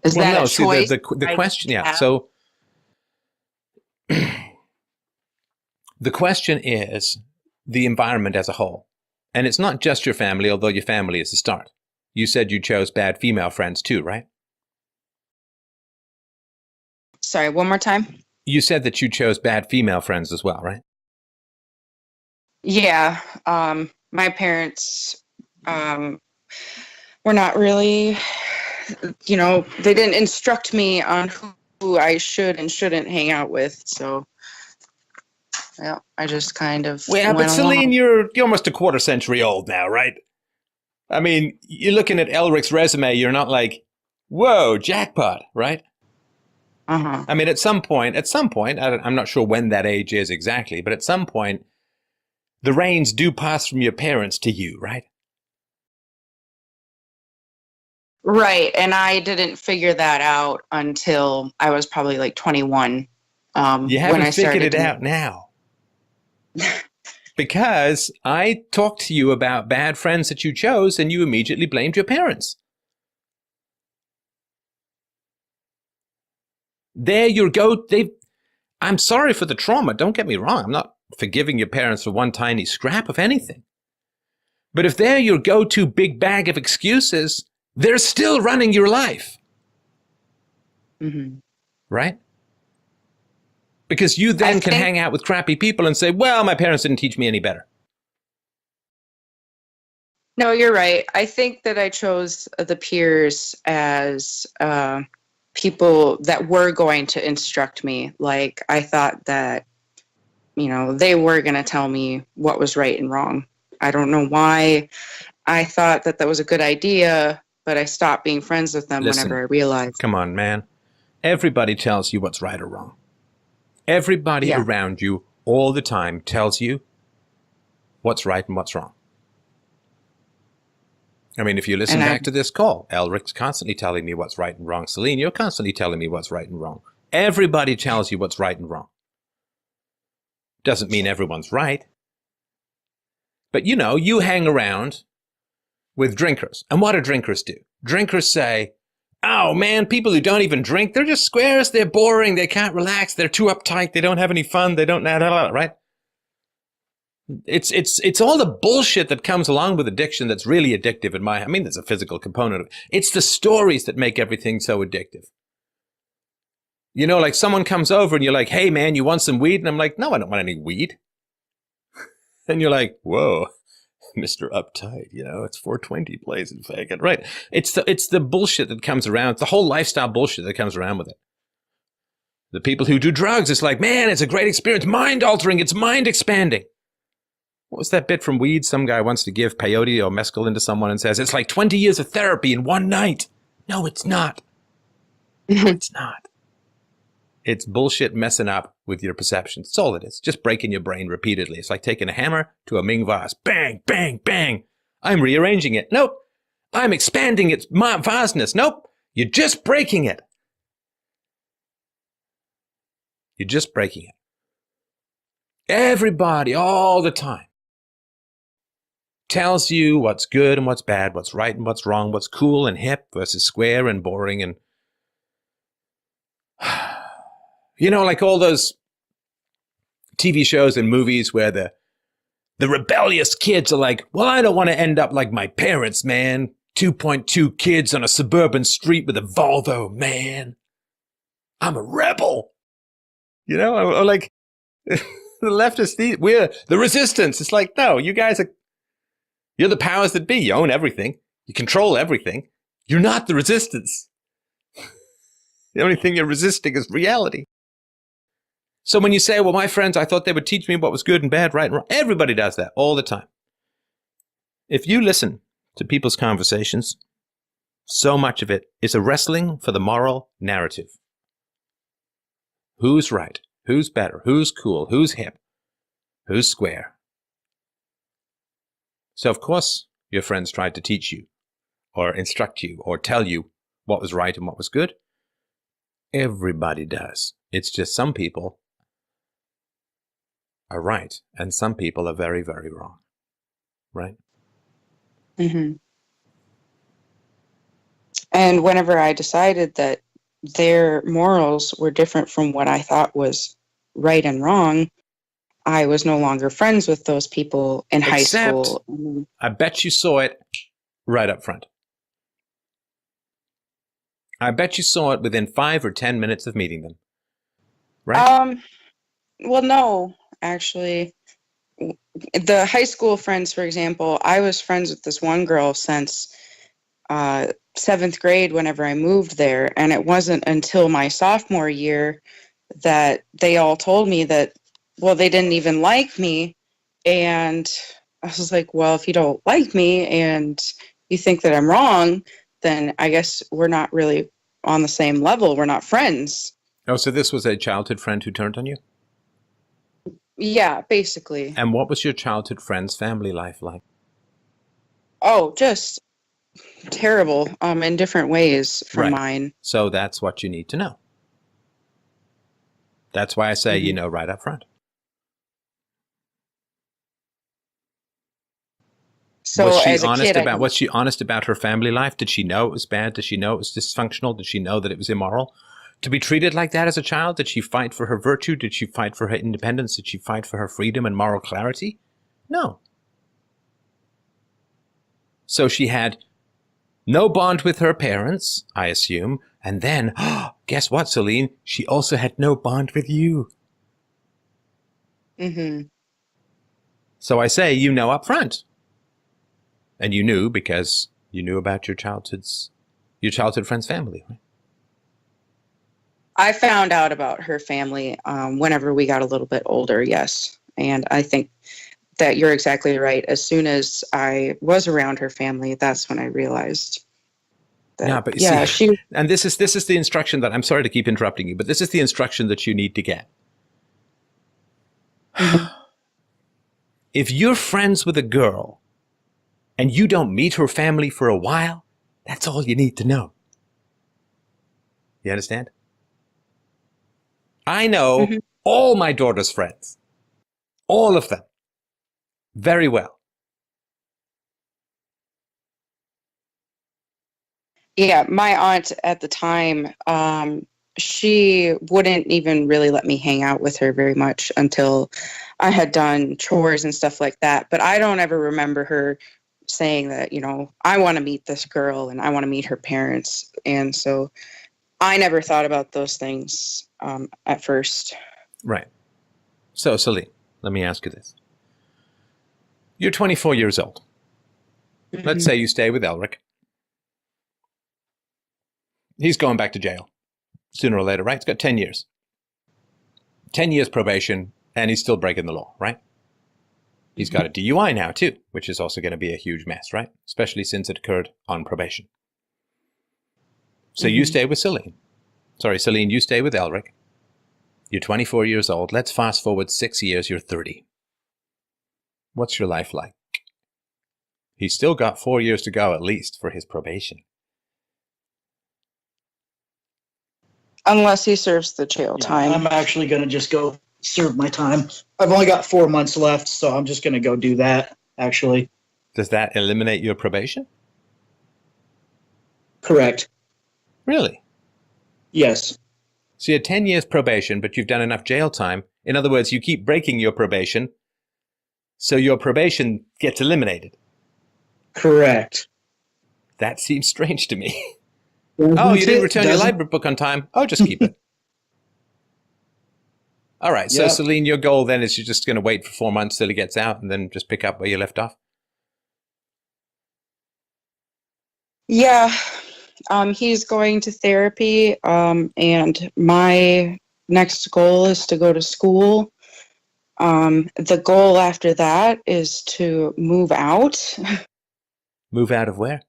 that a choice? The question, yeah. So the question is the environment as a whole. And it's not just your family, although your family is the start. You said you chose bad female friends too, right? Sorry, one more time? You said that you chose bad female friends as well, right? Yeah. My parents were not really, they didn't instruct me on who I should and shouldn't hang out with. So, yeah, I just kind of Well, but Celine, you're almost a quarter century old now, right? I mean, you're looking at Elric's resume, you're not like, whoa, jackpot, right? Uh-huh. I mean, at some point, I'm not sure when that age is exactly, but at some point, the reins do pass from your parents to you, right? Right, and I didn't figure that out until I was probably like 21. You haven't figured it out now. Because I talked to you about bad friends that you chose, and you immediately blamed your parents. There you go. I'm sorry for the trauma. Don't get me wrong. I'm not forgiving your parents for one tiny scrap of anything. But if they're your go-to big bag of excuses, they're still running your life. Mm-hmm. Right? Because you then can hang out with crappy people and say, well, my parents didn't teach me any better. No, you're right. I think that I chose the peers as people that were going to instruct me. Like, I thought that, they were going to tell me what was right and wrong. I don't know why I thought that was a good idea, but I stopped being friends with them whenever I realized. Come on, man. Everybody tells you what's right or wrong. Everybody around you all the time tells you what's right and what's wrong. I mean, if you listen back to this call, Elric's constantly telling me what's right and wrong. Celine, you're constantly telling me what's right and wrong. Everybody tells you what's right and wrong. Doesn't mean everyone's right. But, you hang around with drinkers. And what do drinkers do? Drinkers say, oh, man, people who don't even drink, they're just squares, they're boring, they can't relax, they're too uptight, they don't have any fun, they don't, right? It's all the bullshit that comes along with addiction that's really addictive there's a physical component of it. It's the stories that make everything so addictive. Like someone comes over and you're like, hey, man, you want some weed? And I'm like, no, I don't want any weed. And you're like, whoa. Mr. Uptight, it's 420 plays in Faggot. Right. It's the bullshit that comes around. It's the whole lifestyle bullshit that comes around with it. The people who do drugs, it's like, man, it's a great experience. Mind altering. It's mind expanding. What was that bit from Weed? Some guy wants to give peyote or mescaline to someone and says, it's like 20 years of therapy in one night. No, it's not. No, it's not. It's bullshit messing up with your perceptions. That's all it is. Just breaking your brain repeatedly. It's like taking a hammer to a Ming vase. Bang, bang, bang. I'm rearranging it. Nope. I'm expanding its vastness. Nope. You're just breaking it. You're just breaking it. Everybody, all the time, tells you what's good and what's bad, what's right and what's wrong, what's cool and hip versus square and boring and... like all those TV shows and movies where the rebellious kids are like, well, I don't want to end up like my parents, man. 2.2 kids on a suburban street with a Volvo, man. I'm a rebel. Or like the leftists, we're the resistance. It's like, no, you guys you're the powers that be. You own everything. You control everything. You're not the resistance. The only thing you're resisting is reality. So when you say, well, my friends, I thought they would teach me what was good and bad, right and wrong. Everybody does that all the time. If you listen to people's conversations, so much of it is a wrestling for the moral narrative. Who's right? Who's better? Who's cool? Who's hip? Who's square? So, of course, your friends tried to teach you or instruct you or tell you what was right and what was good. Everybody does. It's just some people are right, and some people are very, very wrong. Right? Mm-hmm. And whenever I decided that their morals were different from what I thought was right and wrong, I was no longer friends with those people in high school. I bet you saw it right up front. I bet you saw it within 5 or 10 minutes of meeting them. Right? Well, no, actually. The high school friends, for example, I was friends with this one girl since seventh grade whenever I moved there. And it wasn't until my sophomore year that they all told me that, well, they didn't even like me. And I was like, well, if you don't like me and you think that I'm wrong, then I guess we're not really on the same level. We're not friends. Oh, so this was a childhood friend who turned on you? Yeah, basically. And what was your childhood friend's family life like? Oh, just terrible in different ways from Right. mine. So that's what you need to know. That's why I say, you know, right up front. So was she as a honest kid, was she honest about her family life? Did she know it was bad? Did she know it was dysfunctional? Did she know that it was immoral to be treated like that as a child? Did she fight for her virtue? Did she fight for her independence? Did she fight for her freedom and moral clarity? No. So she had no bond with her parents, I assume. And then, guess what, Celine? She also had no bond with you. Mm-hmm. So I say, you know up front. And you knew because you knew about your childhood friend's family, right? I found out about her family whenever we got a little bit older, yes. And I think that you're exactly right. As soon as I was around her family, that's when I realized that, Yeah, but you see, she... And this is the instruction that, I'm sorry to keep interrupting you, but this is the instruction that you need to get. If you're friends with a girl and you don't meet her family for a while, that's all you need to know. You understand? I know all my daughter's friends. All of them. Very well. Yeah, my aunt at the time, she wouldn't even really let me hang out with her very much until I had done chores and stuff like that. But I don't ever remember her saying that, you know, I want to meet this girl and I want to meet her parents. And so I never thought about those things at first. Right. So, Celine, let me ask you this. You're 24 years old. Let's say you stay with Elric. He's going back to jail sooner or later, right? He's got 10 years. 10 years probation, and he's still breaking the law, right? He's got a DUI now, too, which is also going to be a huge mess, right? Especially since it occurred on probation. So you stay with Celine. Sorry, Celine, you stay with Elric. You're 24 years old. Let's fast forward 6 years, you're 30. What's your life like? He's still got 4 years to go, at least, for his probation. Unless he serves the jail time. I'm actually going to just go serve my time. I've only got 4 months left, so I'm just going to go do that, actually. Does that eliminate your probation? Correct. Really? Yes. So you had 10 years probation, but you've done enough jail time. In other words, you keep breaking your probation, so your probation gets eliminated. Correct. That seems strange to me. Oh, you didn't return your library book on time? Oh, just keep it. All right. So, Celine, your goal then is you're just going to wait for 4 months till he gets out and then just pick up where you left off? Yeah. He's going to therapy, and my next goal is to go to school. The goal after that is to move out. Move out of where?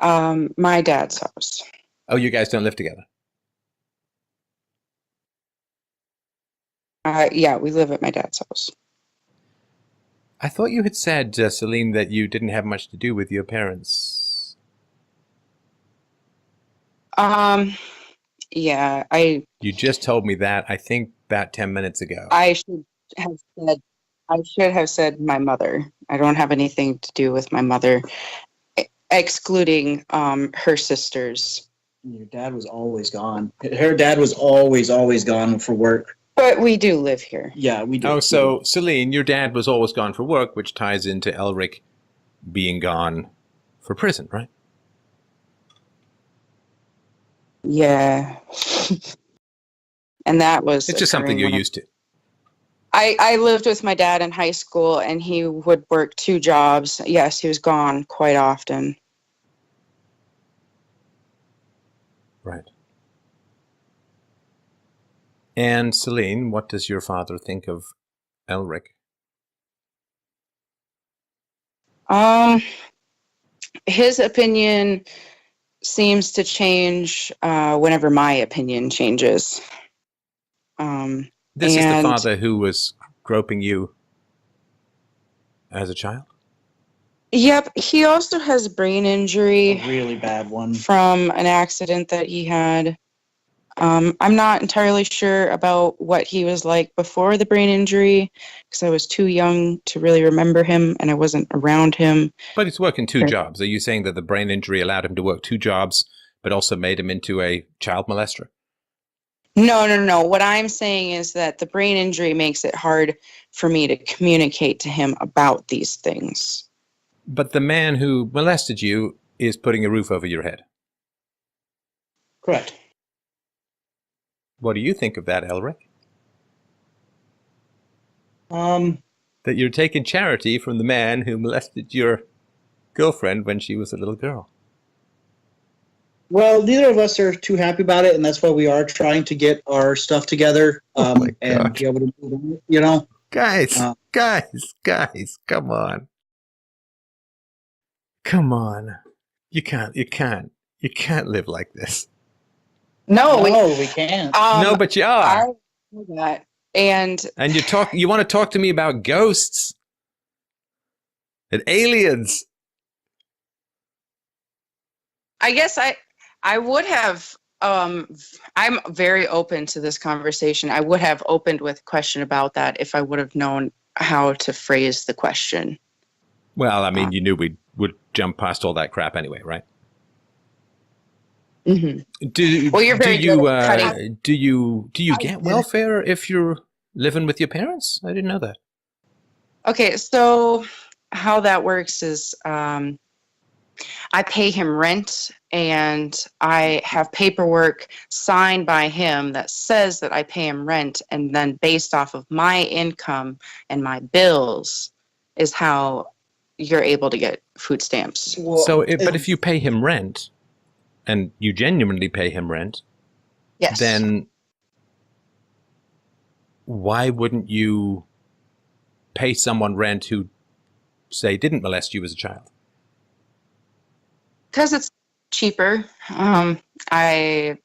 My dad's house. Oh, you guys don't live together? Yeah, we live at my dad's house. I thought you had said, Celine, that you didn't have much to do with your parents. Yeah, You just told me that, I think, about 10 minutes ago. I should have said my mother. I don't have anything to do with my mother, excluding her sisters. Your dad was always gone. Her dad was always gone for work. But we do live here. Yeah, we do. Oh, so Celine, your dad was always gone for work, which ties into Elric being gone for prison, right? Yeah. And that was... It's just something you're used to. I lived with my dad in high school, and he would work 2 jobs. Yes, he was gone quite often. Right. And Celine, what does your father think of Elric? His opinion seems to change whenever my opinion changes. This is the father who was groping you as a child? Yep, he also has a brain injury. A really bad one. From an accident that he had. I'm not entirely sure about what he was like before the brain injury because I was too young to really remember him and I wasn't around him. But he's working two jobs. Are you saying that the brain injury allowed him to work two jobs but also made him into a child molester? No. What I'm saying is that the brain injury makes it hard for me to communicate to him about these things. But the man who molested you is putting a roof over your head. Correct. What do you think of that, Elric? That you're taking charity from the man who molested your girlfriend when she was a little girl. Well, neither of us are too happy about it, and that's why we are trying to get our stuff together and be able to move on, you know? Guys, come on. Come on. You can't live like this. No, we can't. No, but you are. I know that. And you want to talk to me about ghosts and aliens. I guess I would have I'm very open to this conversation. I would have opened with a question about that if I would have known how to phrase the question. Well, I mean, you knew we would jump past all that crap anyway, right? Mm-hmm. Do you get welfare if you're living with your parents? I didn't know that. Okay, so how that works is I pay him rent and I have paperwork signed by him that says that I pay him rent, and then based off of my income and my bills is how you're able to get food stamps. But if you pay him rent and you genuinely pay him rent, yes, then why wouldn't you pay someone rent who, say, didn't molest you as a child? Because it's cheaper. The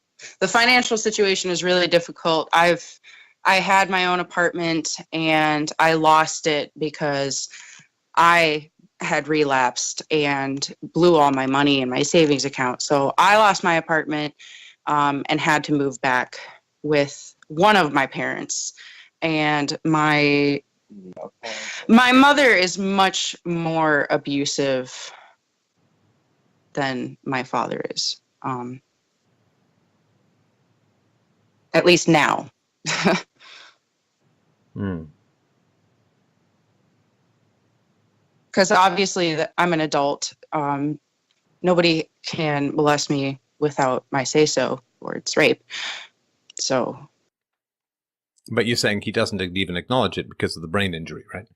financial situation is really difficult. I had my own apartment and I lost it because I had relapsed and blew all my money in my savings account. So I lost my apartment and had to move back with one of my parents. And my mother is much more abusive than my father is. At least now. Because obviously I'm an adult. Nobody can molest me without my say-so, or it's rape. So. But you're saying he doesn't even acknowledge it because of the brain injury, right?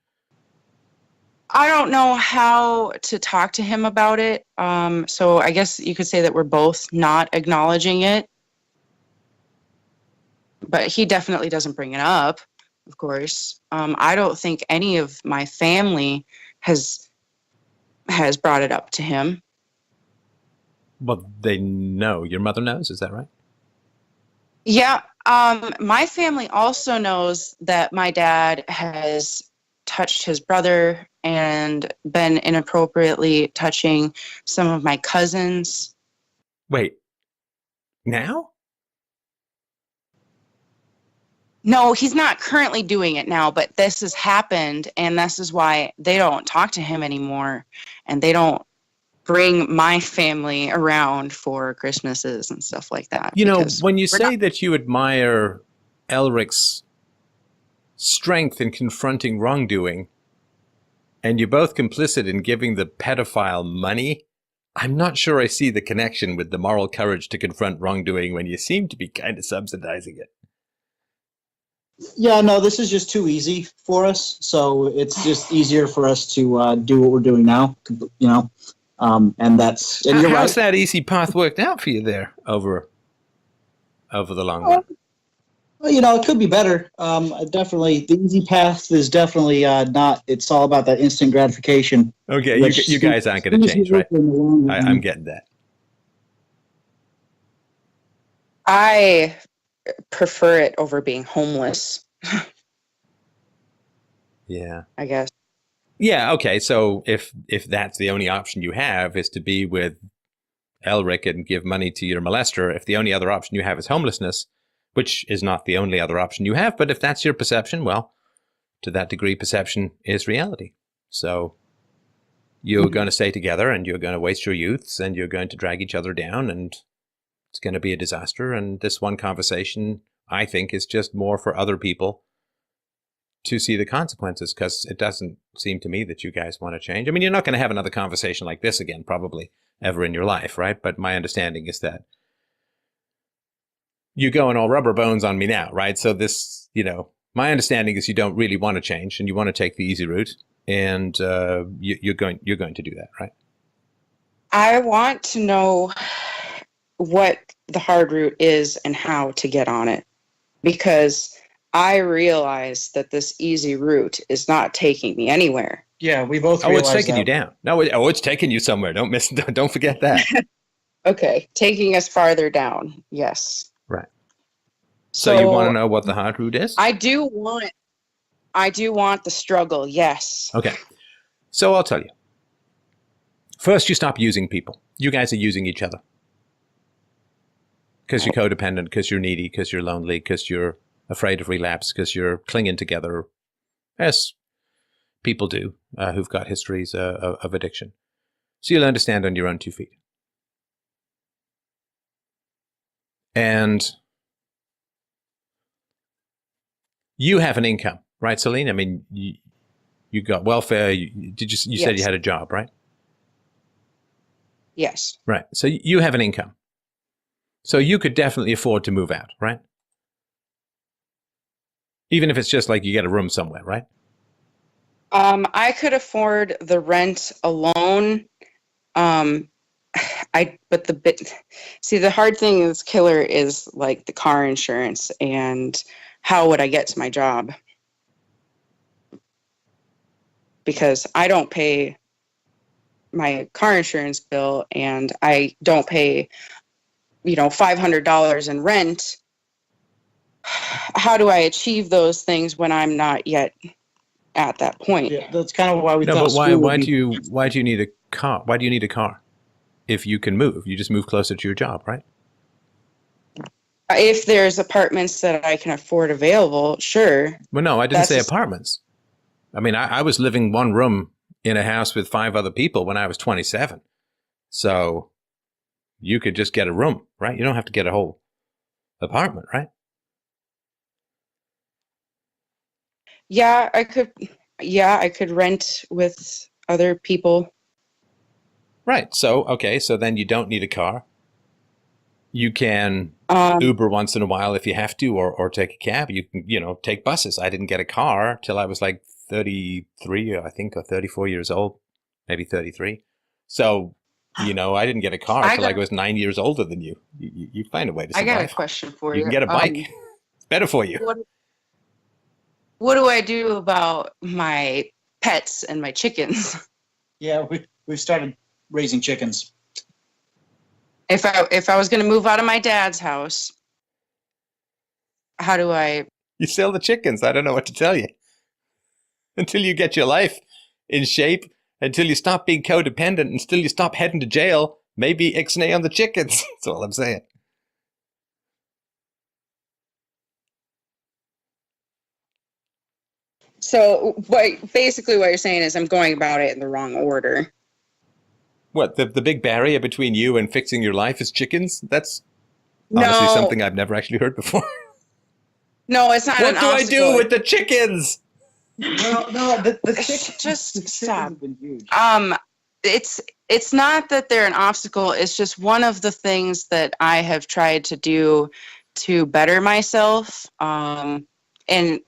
I don't know how to talk to him about it. So I guess you could say that we're both not acknowledging it. But he definitely doesn't bring it up, of course. I don't think any of my family has brought it up to him. Well, they know. Your mother knows, is that right? Yeah. My family also knows that my dad has touched his brother and been inappropriately touching some of my cousins. Wait. Now? No, he's not currently doing it now, but this has happened, and this is why they don't talk to him anymore, and they don't bring my family around for Christmases and stuff like that. You know, when you say that you admire Elric's strength in confronting wrongdoing, and you're both complicit in giving the pedophile money, I'm not sure I see the connection with the moral courage to confront wrongdoing when you seem to be kind of subsidizing it. Yeah, no, this is just too easy for us, so it's just easier for us to do what we're doing now, you know, and you're How's right. that easy path worked out for you there over over the long run? Well, it could be better. Definitely, the easy path is definitely not. It's all about that instant gratification. Okay, you guys aren't going to change, right? I'm getting that. I prefer it over being homeless. Yeah. I guess. Yeah, okay. So if that's the only option you have is to be with Elric and give money to your molester, if the only other option you have is homelessness, which is not the only other option you have, but if that's your perception, well, to that degree, perception is reality. So you're going to stay together and you're going to waste your youths and you're going to drag each other down and it's going to be a disaster. And this one conversation, I think, is just more for other people to see the consequences, because it doesn't seem to me that you guys want to change. I mean, you're not going to have another conversation like this again, probably ever in your life, right? But my understanding is that you're going all rubber bones on me now, right? So this, my understanding is you don't really want to change and you want to take the easy route, and you're going to do that, right? I want to know what the hard route is and how to get on it, because I realize that this easy route is not taking me anywhere. Yeah, we both realize it's taking that. you down. No, it's taking you somewhere. Don't forget that. Okay, taking us farther down. Yes. Right. So you want to know what the hard route is? I do want the struggle. Yes. Okay. So I'll tell you. First, you stop using people. You guys are using each other. Because you're codependent, because you're needy, because you're lonely, because you're afraid of relapse, because you're clinging together, as people do who've got histories of addiction. So you'll understand on your own 2 feet. And you have an income, right, Celine? I mean, you got welfare. You Yes. said you had a job, right? Yes. Right. So you have an income. So you could definitely afford to move out, right? Even if it's just like you get a room somewhere, right? I could afford the rent alone. The hard thing is killer is like the car insurance and how would I get to my job? Because I don't pay my car insurance bill and I don't pay, $500 in rent. How do I achieve those things when I'm not yet at that point? Yeah, that's kind of why we thought. No, but why do you need a car? Why do you need a car? If you can move, you just move closer to your job, right? If there's apartments that I can afford available, sure. Well, no, I didn't say apartments. I mean, I was living one room in a house with 5 other people when I was 27. So you could just get a room, right? You don't have to get a whole apartment, right? Yeah, I could rent with other people. Right. So, okay. So then you don't need a car. You can Uber once in a while if you have to, or take a cab. You can, take buses. I didn't get a car till I was like 33, I think, or 34 years old, maybe 33. So, I didn't get a car till I was 9 years older than you. You find a way to survive. I got a question for you. You can get a bike. It's better for you. What do I do about my pets and my chickens? Yeah, we've started raising chickens. If I was going to move out of my dad's house, how do I? You sell the chickens. I don't know what to tell you. Until you get your life in shape, until you stop being codependent, and until you stop heading to jail, maybe ixnay on the chickens. That's all I'm saying. So basically what you're saying is I'm going about it in the wrong order. What, the big barrier between you and fixing your life is chickens? That's honestly something I've never actually heard before. No, it's not. What do I do with the chickens? No, the chickens. Just stop. Have been huge. It's not that they're an obstacle. It's just one of the things that I have tried to do to better myself. And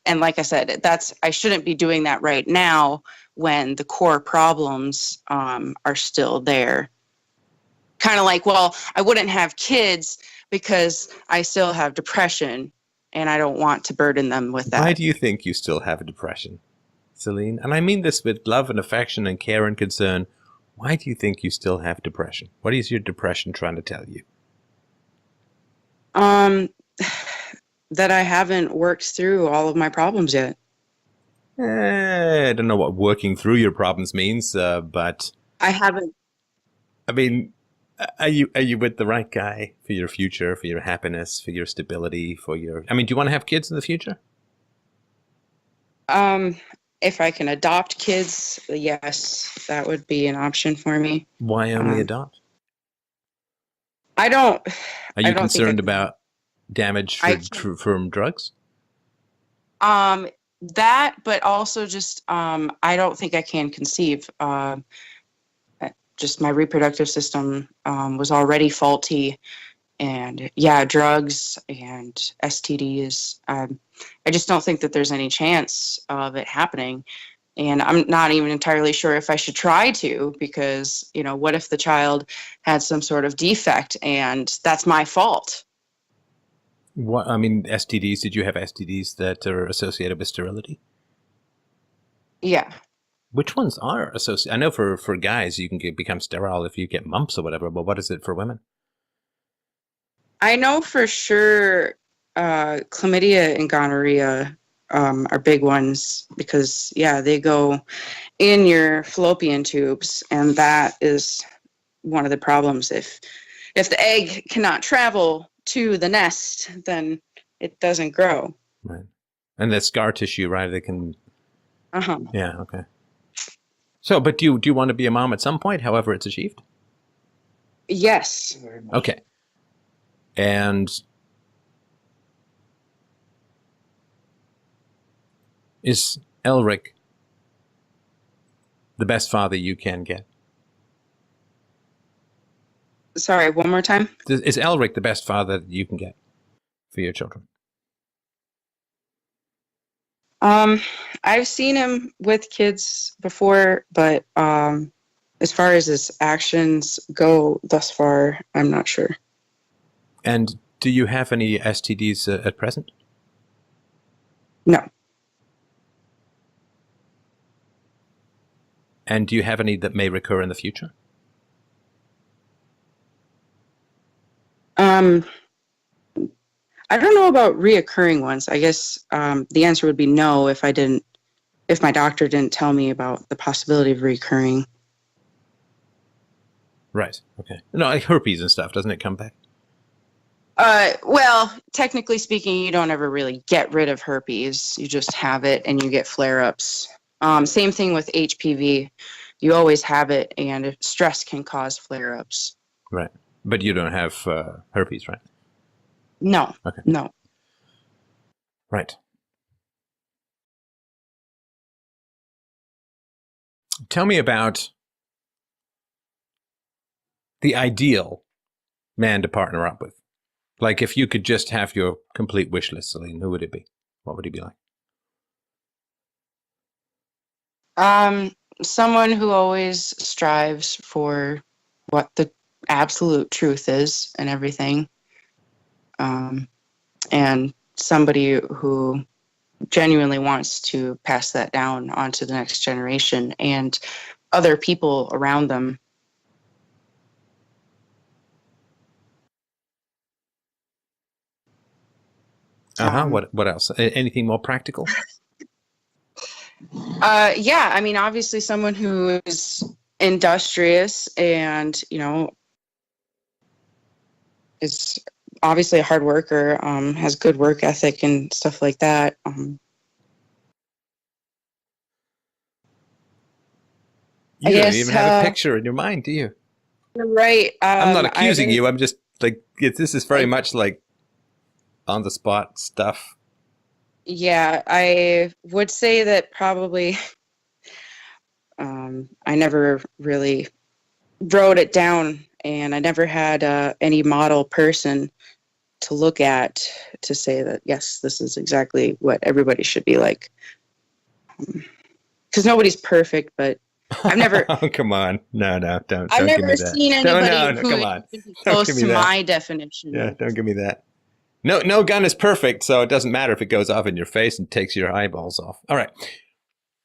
like I said, I shouldn't be doing that right now when the core problems are still there. Kind of like, well, I wouldn't have kids, because I still have depression and I don't want to burden them with that. Why do you think you still have a depression, Celine? And I mean this with love and affection and care and concern. Why do you think you still have depression? What is your depression trying to tell you? That I haven't worked through all of my problems yet. I don't know what working through your problems means, but I haven't. I mean, are you with the right guy for your future, for your happiness, for your stability, for your? I mean, do you want to have kids in the future? If I can adopt kids, yes, that would be an option for me. Why only adopt? I don't. Are you concerned about damage from drugs? That, but also just I don't think I can conceive. Just my reproductive system was already faulty, and drugs and STDs. I just don't think that there's any chance of it happening, and I'm not even entirely sure if I should try to, because what if the child had some sort of defect and that's my fault? What, I mean, STDs, did you have STDs that are associated with sterility? Yeah. Which ones are associated? I know for guys, you can become sterile if you get mumps or whatever, but what is it for women? I know for sure chlamydia and gonorrhea are big ones because, they go in your fallopian tubes, and that is one of the problems. If the egg cannot travel to the nest, then it doesn't grow. Right. And the scar tissue, right? They can. Yeah. Okay. So, but do you want to be a mom at some point? However, it's achieved. Yes. Okay. And is Elric the best father you can get? Sorry, one more time. Is Elric the best father that you can get for your children? I've seen him with kids before, but as far as his actions go thus far, I'm not sure. And do you have any STDs at present? No. And do you have any that may recur in the future? I don't know about reoccurring ones. I guess the answer would be no if my doctor didn't tell me about the possibility of recurring. Right. Okay. No, like herpes and stuff, doesn't it come back? Well, technically speaking, you don't ever really get rid of herpes. You just have it and you get flare-ups. Same thing with HPV. You always have it, and stress can cause flare-ups. Right. But you don't have herpes, right? No. Okay. No. Right. Tell me about the ideal man to partner up with. Like, if you could just have your complete wish list, Celine, who would it be? What would he be like? Someone who always strives for what the absolute truth is and everything. And somebody who genuinely wants to pass that down onto the next generation and other people around them. What else? Anything more practical? I mean, obviously someone who is industrious and, is obviously a hard worker, has good work ethic and stuff like that. You don't even have a picture in your mind, do you? You're right. I'm not accusing you. I'm just like, this is very much like on the spot stuff. Yeah, I would say that probably I never really wrote it down, and I never had any model person to look at to say that, yes, this is exactly what everybody should be like. Because nobody's perfect, but I've never. Oh, come on. No, don't I've give me never that. seen anybody No, who come would on. even be Don't close give me to that. my definition. Yeah, don't give me that. No gun is perfect, so it doesn't matter if it goes off in your face and takes your eyeballs off. All right.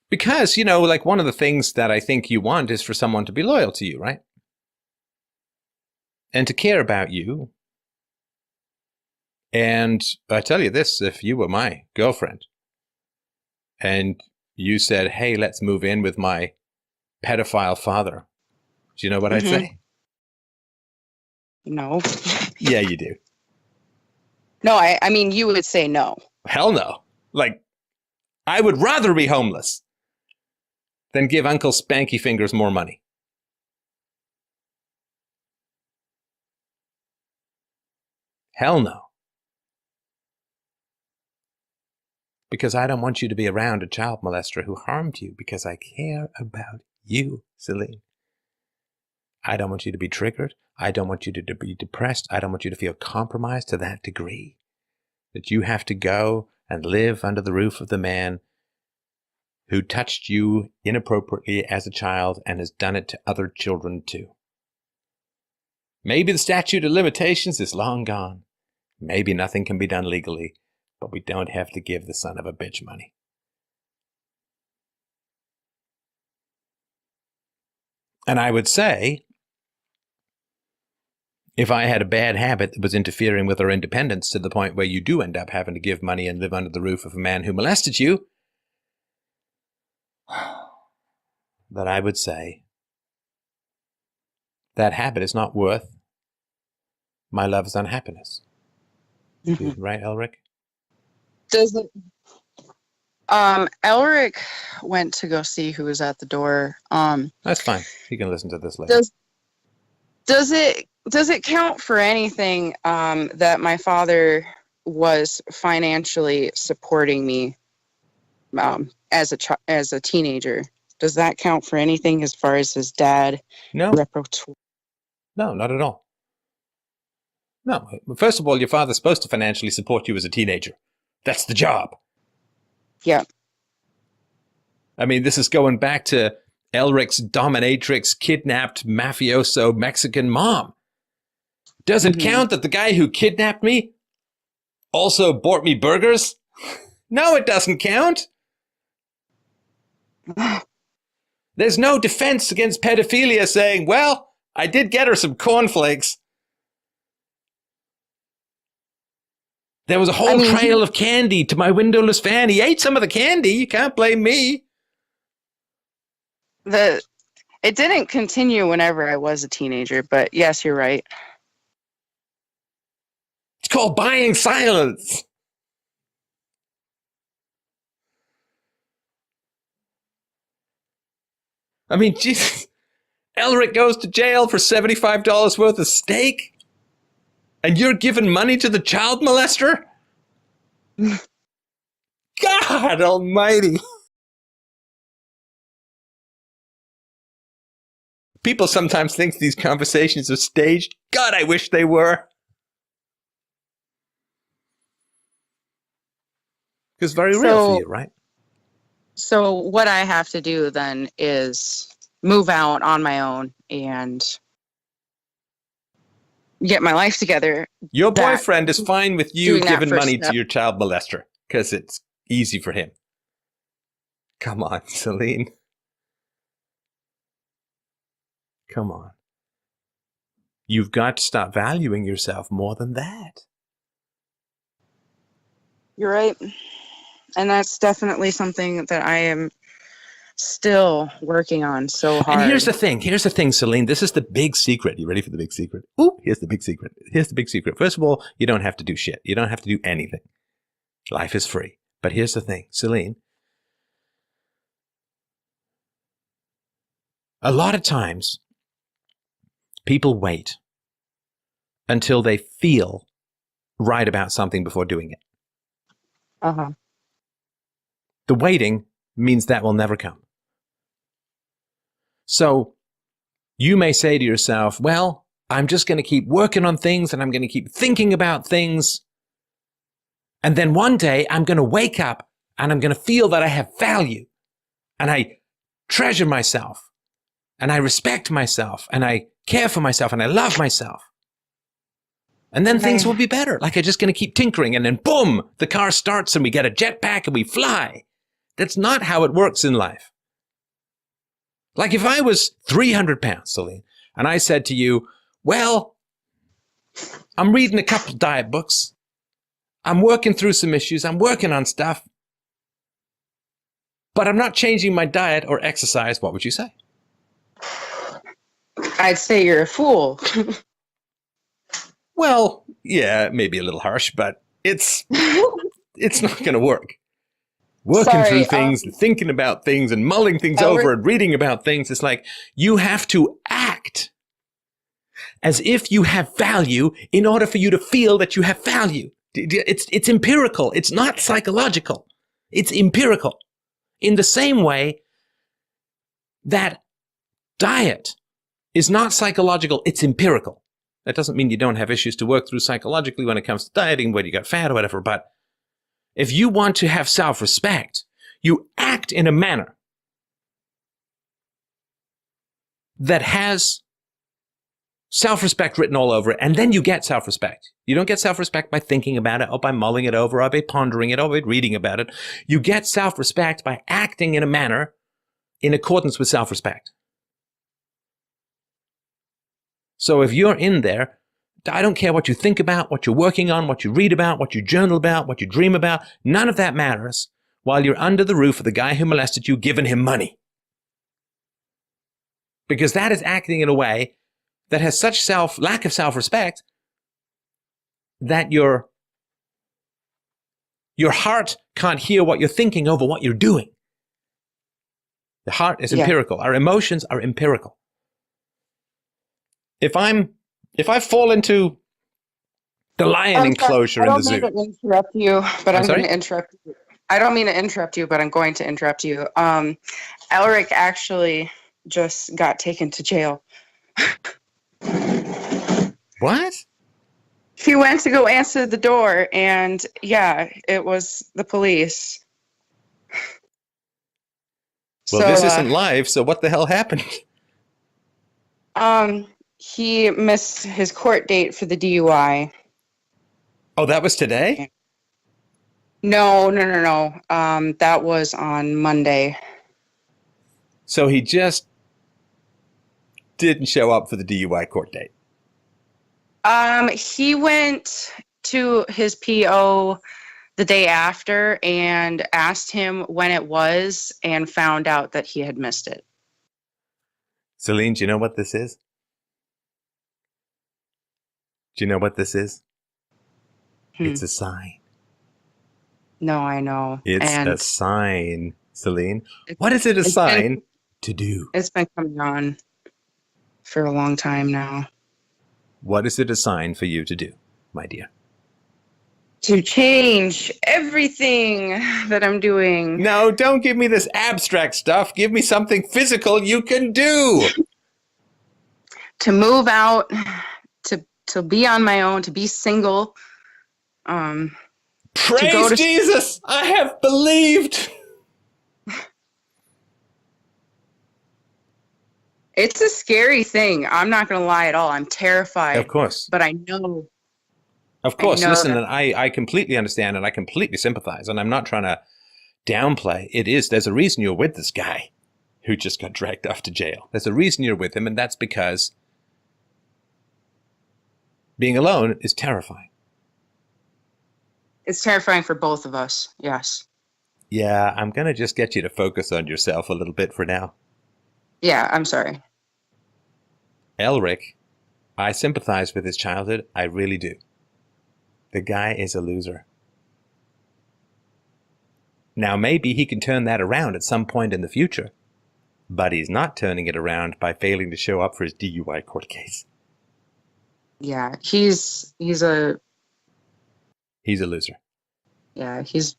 Because, like one of the things that I think you want is for someone to be loyal to you, right? And to care about you. And I tell you this, if you were my girlfriend and you said, hey, let's move in with my pedophile father, do you know what I'd say? No. Yeah, you do. No, I mean, you would say no. Hell no. Like, I would rather be homeless than give Uncle Spanky Fingers more money. Hell no. Because I don't want you to be around a child molester who harmed you, because I care about you, Celine. I don't want you to be triggered. I don't want you to be depressed. I don't want you to feel compromised to that degree that you have to go and live under the roof of the man who touched you inappropriately as a child and has done it to other children too. Maybe the statute of limitations is long gone. Maybe nothing can be done legally, but we don't have to give the son of a bitch money. And I would say, if I had a bad habit that was interfering with our independence to the point where you do end up having to give money and live under the roof of a man who molested you, that I would say that habit is not worth my love's unhappiness. Mm-hmm. Right, Elric? Does it? Elric went to go see who was at the door. That's fine. You can listen to this later. Does it count for anything that my father was financially supporting me as a teenager? Does that count for anything as far as his dad? No. Repertoire? No, not at all. No. First of all, your father's supposed to financially support you as a teenager. That's the job. Yeah. I mean, this is going back to Elric's dominatrix, kidnapped mafioso Mexican mom. Does it count that the guy who kidnapped me also bought me burgers? No, it doesn't count. There's no defense against pedophilia saying, well, I did get her some cornflakes. There was a whole trail of candy to my windowless fan. He ate some of the candy. You can't blame me. It didn't continue whenever I was a teenager, but yes, you're right. It's called buying silence. I mean, Jesus. Elric goes to jail for $75 worth of steak? And you're giving money to the child molester? God almighty. People sometimes think these conversations are staged. God, I wish they were. Because very real for you, right? So what I have to do then is move out on my own and get my life together. Your boyfriend is fine with you giving money step to your child molester because it's easy for him. Come on, Celine. Come on. You've got to stop valuing yourself more than that. You're right. And that's definitely something that I am still working on so hard. And here's the thing, Celine. This is the big secret. You ready for the big secret? Ooh, here's the big secret. First of all, you don't have to do shit. You don't have to do anything. Life is free. But here's the thing, Celine. A lot of times, people wait until they feel right about something before doing it. Uh-huh. The waiting means that will never come. So you may say to yourself, well, I'm just going to keep working on things and I'm going to keep thinking about things. And then one day I'm going to wake up and I'm going to feel that I have value and I treasure myself and I respect myself, and I care for myself, and I love myself. And then things will be better. Like I'm just going to keep tinkering, and then boom, the car starts and we get a jetpack and we fly. That's not how it works in life. Like if I was 300 pounds, Celine, and I said to you, well, I'm reading a couple diet books. I'm working through some issues. I'm working on stuff. But I'm not changing my diet or exercise. What would you say? I'd say you're a fool. Well, yeah, maybe a little harsh, but it's not going to work. Working through things, and thinking about things, and mulling things over and reading about things. It's like you have to act as if you have value in order for you to feel that you have value. It's empirical. It's not psychological. It's empirical. In the same way that diet is not psychological, it's empirical. That doesn't mean you don't have issues to work through psychologically when it comes to dieting, whether you got fat or whatever, but if you want to have self-respect, you act in a manner that has self-respect written all over it, and then you get self-respect. You don't get self-respect by thinking about it or by mulling it over or by pondering it or by reading about it. You get self-respect by acting in a manner in accordance with self-respect. So if you're in there, I don't care what you think about, what you're working on, what you read about, what you journal about, what you dream about. None of that matters while you're under the roof of the guy who molested you, giving him money. Because that is acting in a way that has such lack of self-respect that your heart can't hear what you're thinking over what you're doing. The heart is empirical. Our emotions are empirical. If I fall into the lion enclosure in the zoo. I don't mean to interrupt you, but I'm going to interrupt you. I don't mean to interrupt you, but I'm going to interrupt you. Elric actually just got taken to jail. What? He went to go answer the door, and it was the police. Well, this isn't live, so what the hell happened? He missed his court date for the DUI. Oh, that was today? No. That was on Monday. So he just didn't show up for the DUI court date. He went to his PO the day after and asked him when it was and found out that he had missed it. Celine, do you know what this is? Do you know what this is? It's a sign. No, I know. It's a sign, Celine. What is it a sign to do? It's been coming on for a long time now. What is it a sign for you to do, my dear? To change everything that I'm doing. No, don't give me this abstract stuff. Give me something physical you can do. To move out, to be on my own, to be single. Praise Jesus! I have believed. It's a scary thing. I'm not going to lie at all. I'm terrified. Of course. But I know. Of course. Listen, and I completely understand and I completely sympathize. And I'm not trying to downplay. There's a reason you're with this guy who just got dragged off to jail. There's a reason you're with him, and that's because being alone is terrifying. It's terrifying for both of us, yes. Yeah, I'm going to just get you to focus on yourself a little bit for now. Yeah, I'm sorry. Elric, I sympathize with his childhood. I really do. The guy is a loser. Now, maybe he can turn that around at some point in the future, but he's not turning it around by failing to show up for his DUI court case. Yeah, he's a loser. Yeah, he's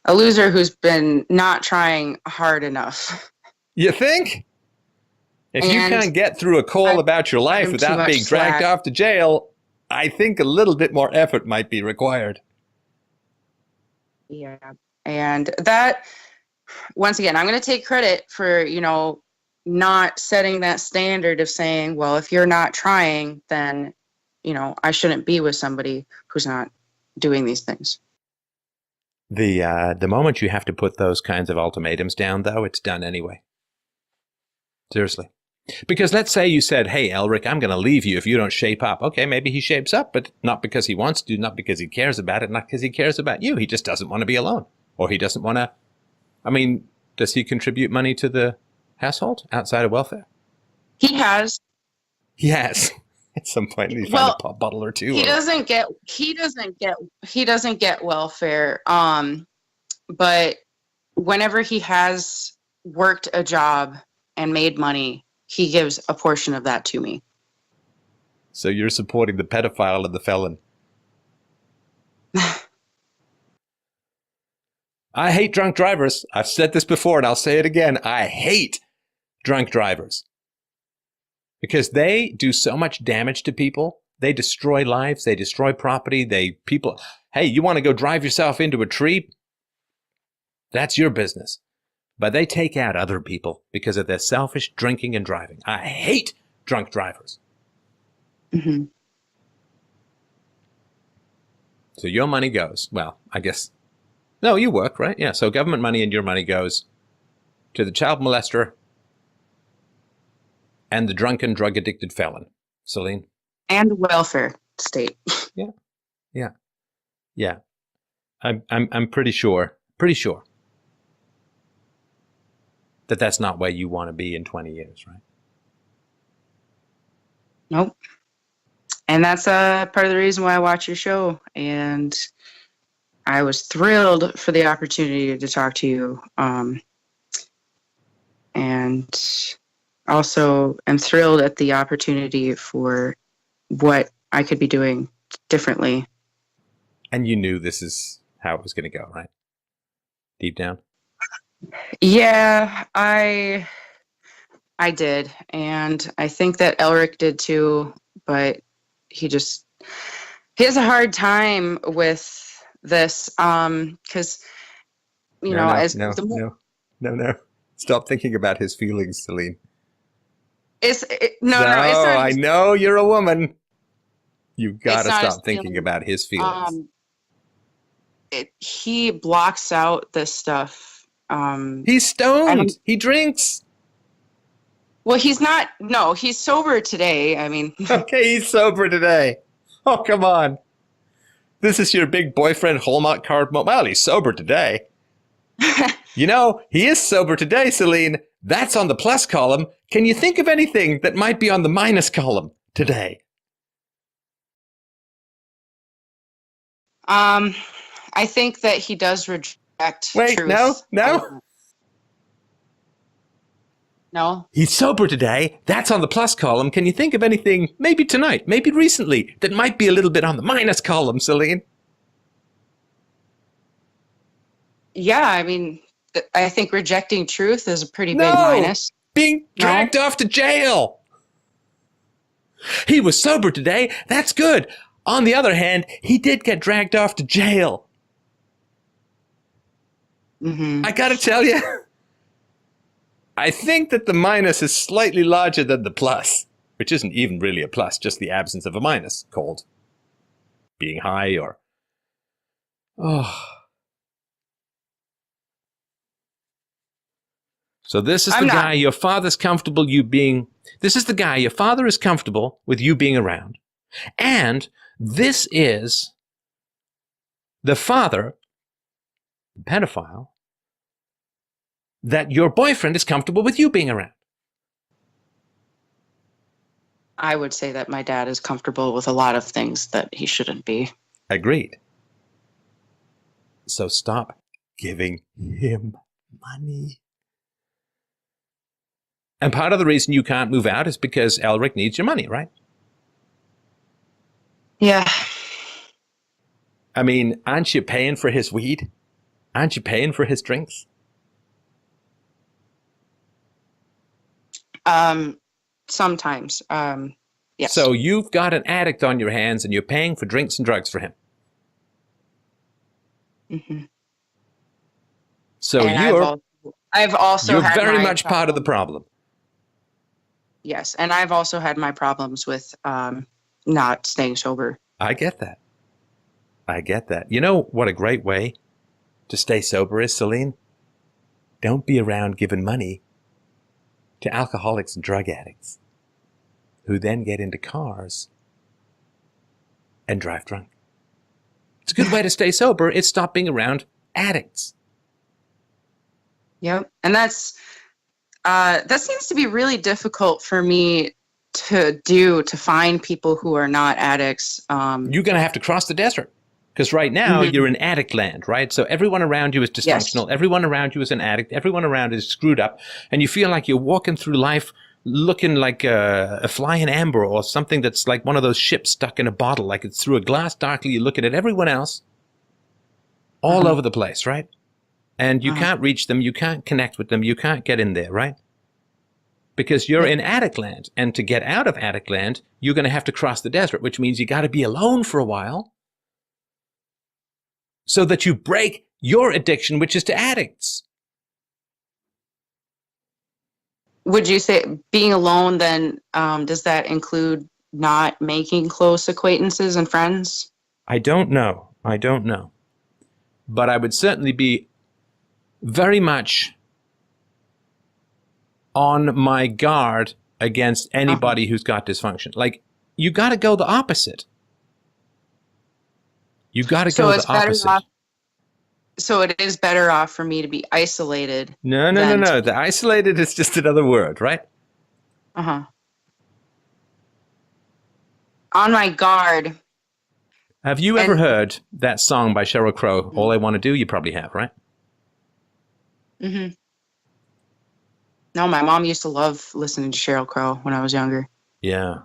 a loser who's been not trying hard enough. You think? If you can't get through a call about your life without being dragged off to jail, I think a little bit more effort might be required. Yeah, and that, once again, I'm going to take credit for, not setting that standard of saying, well, if you're not trying, then, I shouldn't be with somebody who's not doing these things. The moment you have to put those kinds of ultimatums down, though, it's done anyway. Seriously. Because let's say you said, hey, Elric, I'm going to leave you if you don't shape up. Okay, maybe he shapes up, but not because he wants to, not because he cares about it, not because he cares about you. He just doesn't want to be alone. Or he doesn't want to... I mean, does he contribute money to the household outside of welfare? He has. He has. At some point, he find a pop bottle or two. He doesn't get welfare. But whenever he has worked a job and made money, he gives a portion of that to me. So you're supporting the pedophile and the felon. I hate drunk drivers. I've said this before and I'll say it again. I hate drunk drivers. Because they do so much damage to people. They destroy lives. They destroy property. Hey, you want to go drive yourself into a tree? That's your business. But they take out other people because of their selfish drinking and driving. I hate drunk drivers. Mm-hmm. So your money goes, well, I guess, no, you work, right? Yeah, so government money and your money goes to the child molester and the drunken, drug-addicted felon. Celine? And welfare state. Yeah. I'm pretty sure that that's not where you want to be in 20 years, right? Nope. And that's part of the reason why I watch your show. And I was thrilled for the opportunity to talk to you. And also am thrilled at the opportunity for what I could be doing differently. And you knew this is how it was going to go, right? Deep down? Yeah, I did. And I think that Elric did too, but he has a hard time with this because, No. Stop thinking about his feelings, Celine. It's not. I know you're a woman. You've got to stop thinking about his feelings. He blocks out this stuff. He's stoned. He drinks. Well, he's not. No, he's sober today. I mean. Okay, he's sober today. Oh, come on. This is your big boyfriend Hallmark card moment. Well, he's sober today. He is sober today, Celine. That's on the plus column. Can you think of anything that might be on the minus column today? I think that he does reject truth. No. No? He's sober today. That's on the plus column. Can you think of anything, maybe tonight, maybe recently, that might be a little bit on the minus column, Celine? Yeah, I mean, I think rejecting truth is a pretty big minus. Being dragged off to jail. He was sober today. That's good. On the other hand, he did get dragged off to jail. Mm-hmm. I gotta tell you, I think that the minus is slightly larger than the plus, which isn't even really a plus, just the absence of a minus, called being high or... So this is the guy your father's comfortable you being... This is the guy your father is comfortable with you being around. And this is the father, the pedophile, that your boyfriend is comfortable with you being around. I would say that my dad is comfortable with a lot of things that he shouldn't be. Agreed. So stop giving him money. And part of the reason you can't move out is because Elric needs your money, right? Yeah. I mean, aren't you paying for his weed? Aren't you paying for his drinks? Sometimes. Yes. So you've got an addict on your hands and you're paying for drinks and drugs for him. Mm-hmm. So and you're very much part of the problem. Yes, and I've also had my problems with not staying sober. I get that. I get that. You know what a great way to stay sober is, Celine? Don't be around giving money to alcoholics and drug addicts who then get into cars and drive drunk. It's a good way to stay sober. It's stop being around addicts. Yep. And that seems to be really difficult for me to do, to find people who are not addicts. You're going to have to cross the desert. Because right now, you're in addict land, right? So everyone around you is dysfunctional. Yes. Everyone around you is an addict. Everyone around is screwed up. And you feel like you're walking through life looking like a fly in amber or something that's like one of those ships stuck in a bottle, like it's through a glass darkly. You're looking at everyone else all over the place, right? And you can't reach them. You can't connect with them. You can't get in there, right? Because you're in addict land. And to get out of addict land, you're going to have to cross the desert, which means you got to be alone for a while, so that you break your addiction, which is to addicts. Would you say being alone then, does that include not making close acquaintances and friends? I don't know. But I would certainly be very much on my guard against anybody who's got dysfunction. Like, you got to go the opposite. You got to go the opposite. So it is better off for me to be isolated. No. The isolated is just another word, right? On my guard. Have you ever heard that song by Sheryl Crow, All I Want to Do? You probably have, right? Mm-hmm. No, my mom used to love listening to Sheryl Crow when I was younger. Yeah.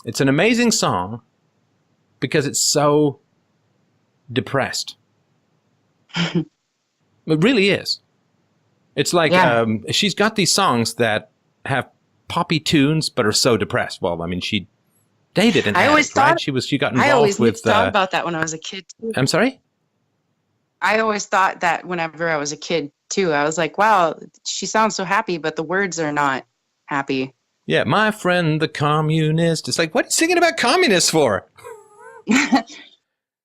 It's an amazing song, because it's so depressed. It really is. It's like she's got these songs that have poppy tunes but are so depressed. Well, I mean, she dated an addict, right? She got involved I always with. thought about that when I was a kid too. I'm sorry? I always thought that whenever I was a kid too. I was like, wow, she sounds so happy, but the words are not happy. Yeah, my friend, the communist. It's like, what are you singing about communists for?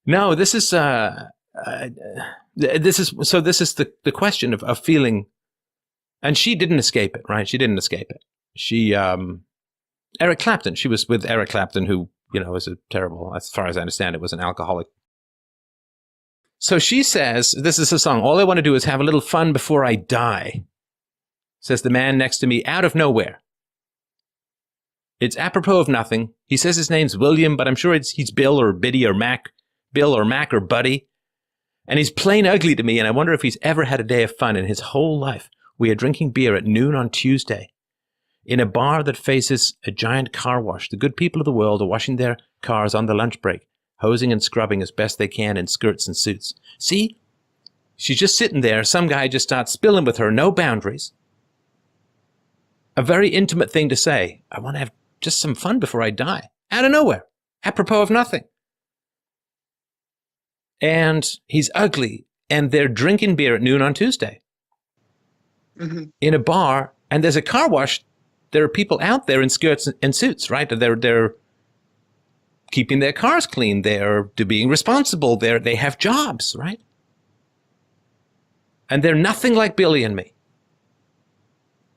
No, this is the question of feeling, and she didn't escape it, right? She didn't escape it. She, Eric Clapton, she was with Eric Clapton, who, was a terrible, as far as I understand it, was an alcoholic. So she says, this is a song, all I want to do is have a little fun before I die, says the man next to me out of nowhere. It's apropos of nothing. He says his name's William, but I'm sure he's Bill or Biddy or Mac, Bill or Mac or Buddy. And he's plain ugly to me, and I wonder if he's ever had a day of fun in his whole life. We are drinking beer at noon on Tuesday in a bar that faces a giant car wash. The good people of the world are washing their cars on their lunch break, hosing and scrubbing as best they can in skirts and suits. See? She's just sitting there. Some guy just starts spilling with her, no boundaries. A very intimate thing to say. I want to have just some fun before I die. Out of nowhere. Apropos of nothing. And he's ugly. And they're drinking beer at noon on Tuesday. Mm-hmm. In a bar. And there's a car wash. There are people out there in skirts and suits, right? They're keeping their cars clean. They're being responsible. They have jobs, right? And they're nothing like Billy and me.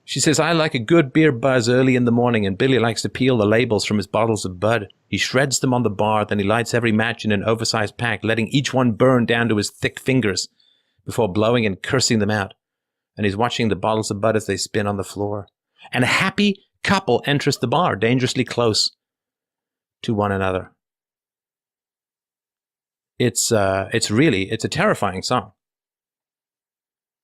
She says, I like a good beer buzz early in the morning, and Billy likes to peel the labels from his bottles of Bud. He shreds them on the bar, then he lights every match in an oversized pack, letting each one burn down to his thick fingers before blowing and cursing them out. And he's watching the bottles of Bud as they spin on the floor. And a happy couple enters the bar, dangerously close to one another. It's a terrifying song.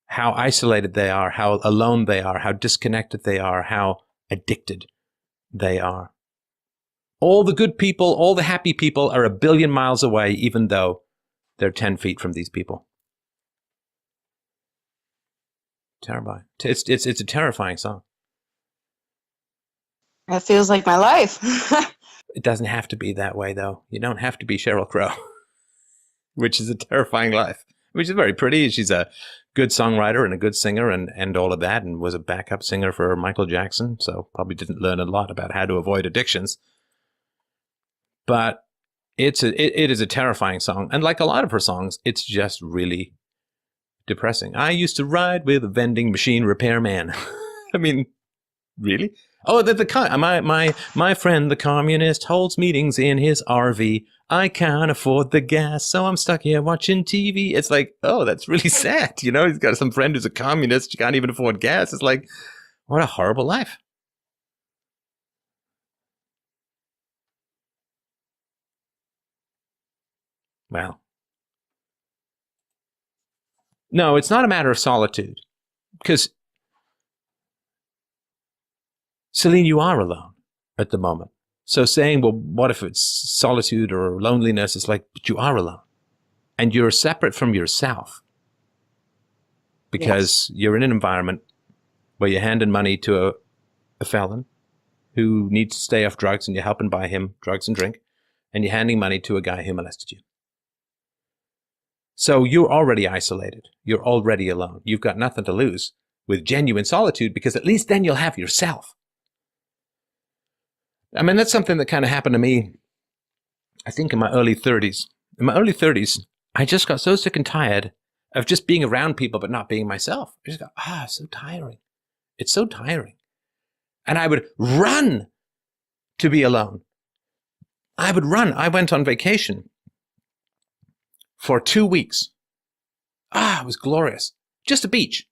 How isolated they are, how alone they are, how disconnected they are, how addicted they are. All the good people, all the happy people are 1 billion miles away, even though they're 10 feet from these people. Terrifying. It's a terrifying song. That feels like my life. It doesn't have to be that way, though. You don't have to be Sheryl Crow, which is a terrifying life. which is very pretty. She's a good songwriter and a good singer and all of that, and was a backup singer for Michael Jackson, so probably didn't learn a lot about how to avoid addictions. But it is a terrifying song. And like a lot of her songs, it's just really depressing. I used to ride with a vending machine repairman. I mean, really? Oh, my friend, the communist, holds meetings in his RV. I can't afford the gas, so I'm stuck here watching TV. It's like, oh, that's really sad. You know, he's got some friend who's a communist. You can't even afford gas. It's like, what a horrible life. Well, no, it's not a matter of solitude. Because, Celine, you are alone at the moment. So saying, well, what if it's solitude or loneliness? It's like, but you are alone. And you're separate from yourself. Because you're in an environment where you're handing money to a felon who needs to stay off drugs, and you're helping buy him drugs and drink. And you're handing money to a guy who molested you. So you're already isolated. You're already alone. You've got nothing to lose with genuine solitude, because at least then you'll have yourself. I mean, that's something that kind of happened to me, I think, in my early 30s. In my early 30s, I just got so sick and tired of just being around people but not being myself. I just got, so tiring. It's so tiring. And I would run to be alone. I would run. I went on vacation for 2 weeks. It was glorious. Just a beach.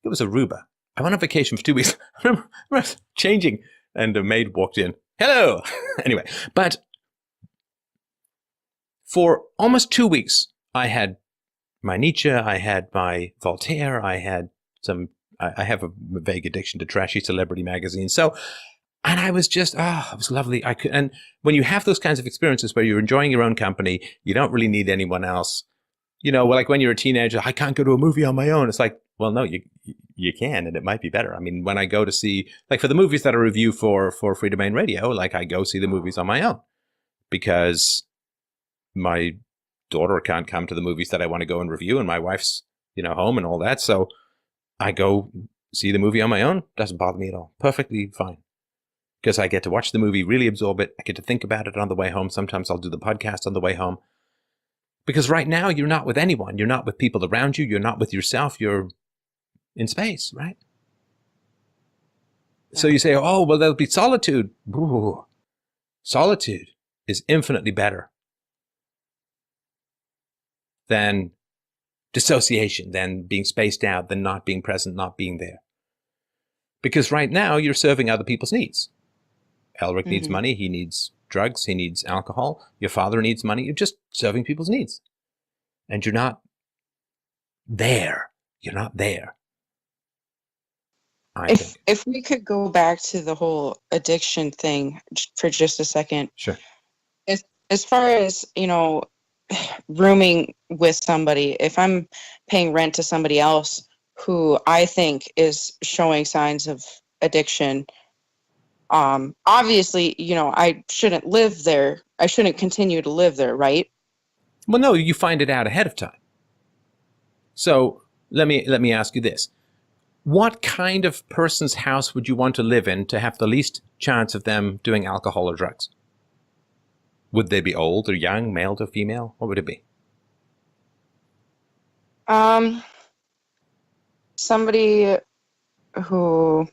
It was Aruba. I went on vacation for 2 weeks. I remember changing, and a maid walked in. Hello! Anyway, but for almost 2 weeks, I had my Nietzsche, I had my Voltaire, I have a vague addiction to trashy celebrity magazines. So, and I was just, it was lovely. And when you have those kinds of experiences where you're enjoying your own company, you don't really need anyone else. You know, like when you're a teenager, I can't go to a movie on my own. It's like, well, no, you can, and it might be better. I mean, when I go to see, like for the movies that I review for Freedomain Radio, like I go see the movies on my own because my daughter can't come to the movies that I want to go and review, and my wife's, home and all that. So I go see the movie on my own. Doesn't bother me at all. Perfectly fine. Because I get to watch the movie, really absorb it. I get to think about it on the way home. Sometimes I'll do the podcast on the way home. Because right now, you're not with anyone. You're not with people around you. You're not with yourself. You're in space, right? Yeah. So you say, oh, well, there'll be solitude. Ooh. Solitude is infinitely better than dissociation, than being spaced out, than not being present, not being there. Because right now, you're serving other people's needs. Elric needs money. He needs drugs. He needs alcohol. Your father needs money. You're just serving people's needs. And you're not there. You're not there. If we could go back to the whole addiction thing for just a second. Sure. As far as, rooming with somebody, if I'm paying rent to somebody else who I think is showing signs of addiction, obviously, I shouldn't live there. I shouldn't continue to live there, right? Well, no, you find it out ahead of time. So let me ask you this. What kind of person's house would you want to live in to have the least chance of them doing alcohol or drugs? Would they be old or young, male or female? What would it be? Somebody who,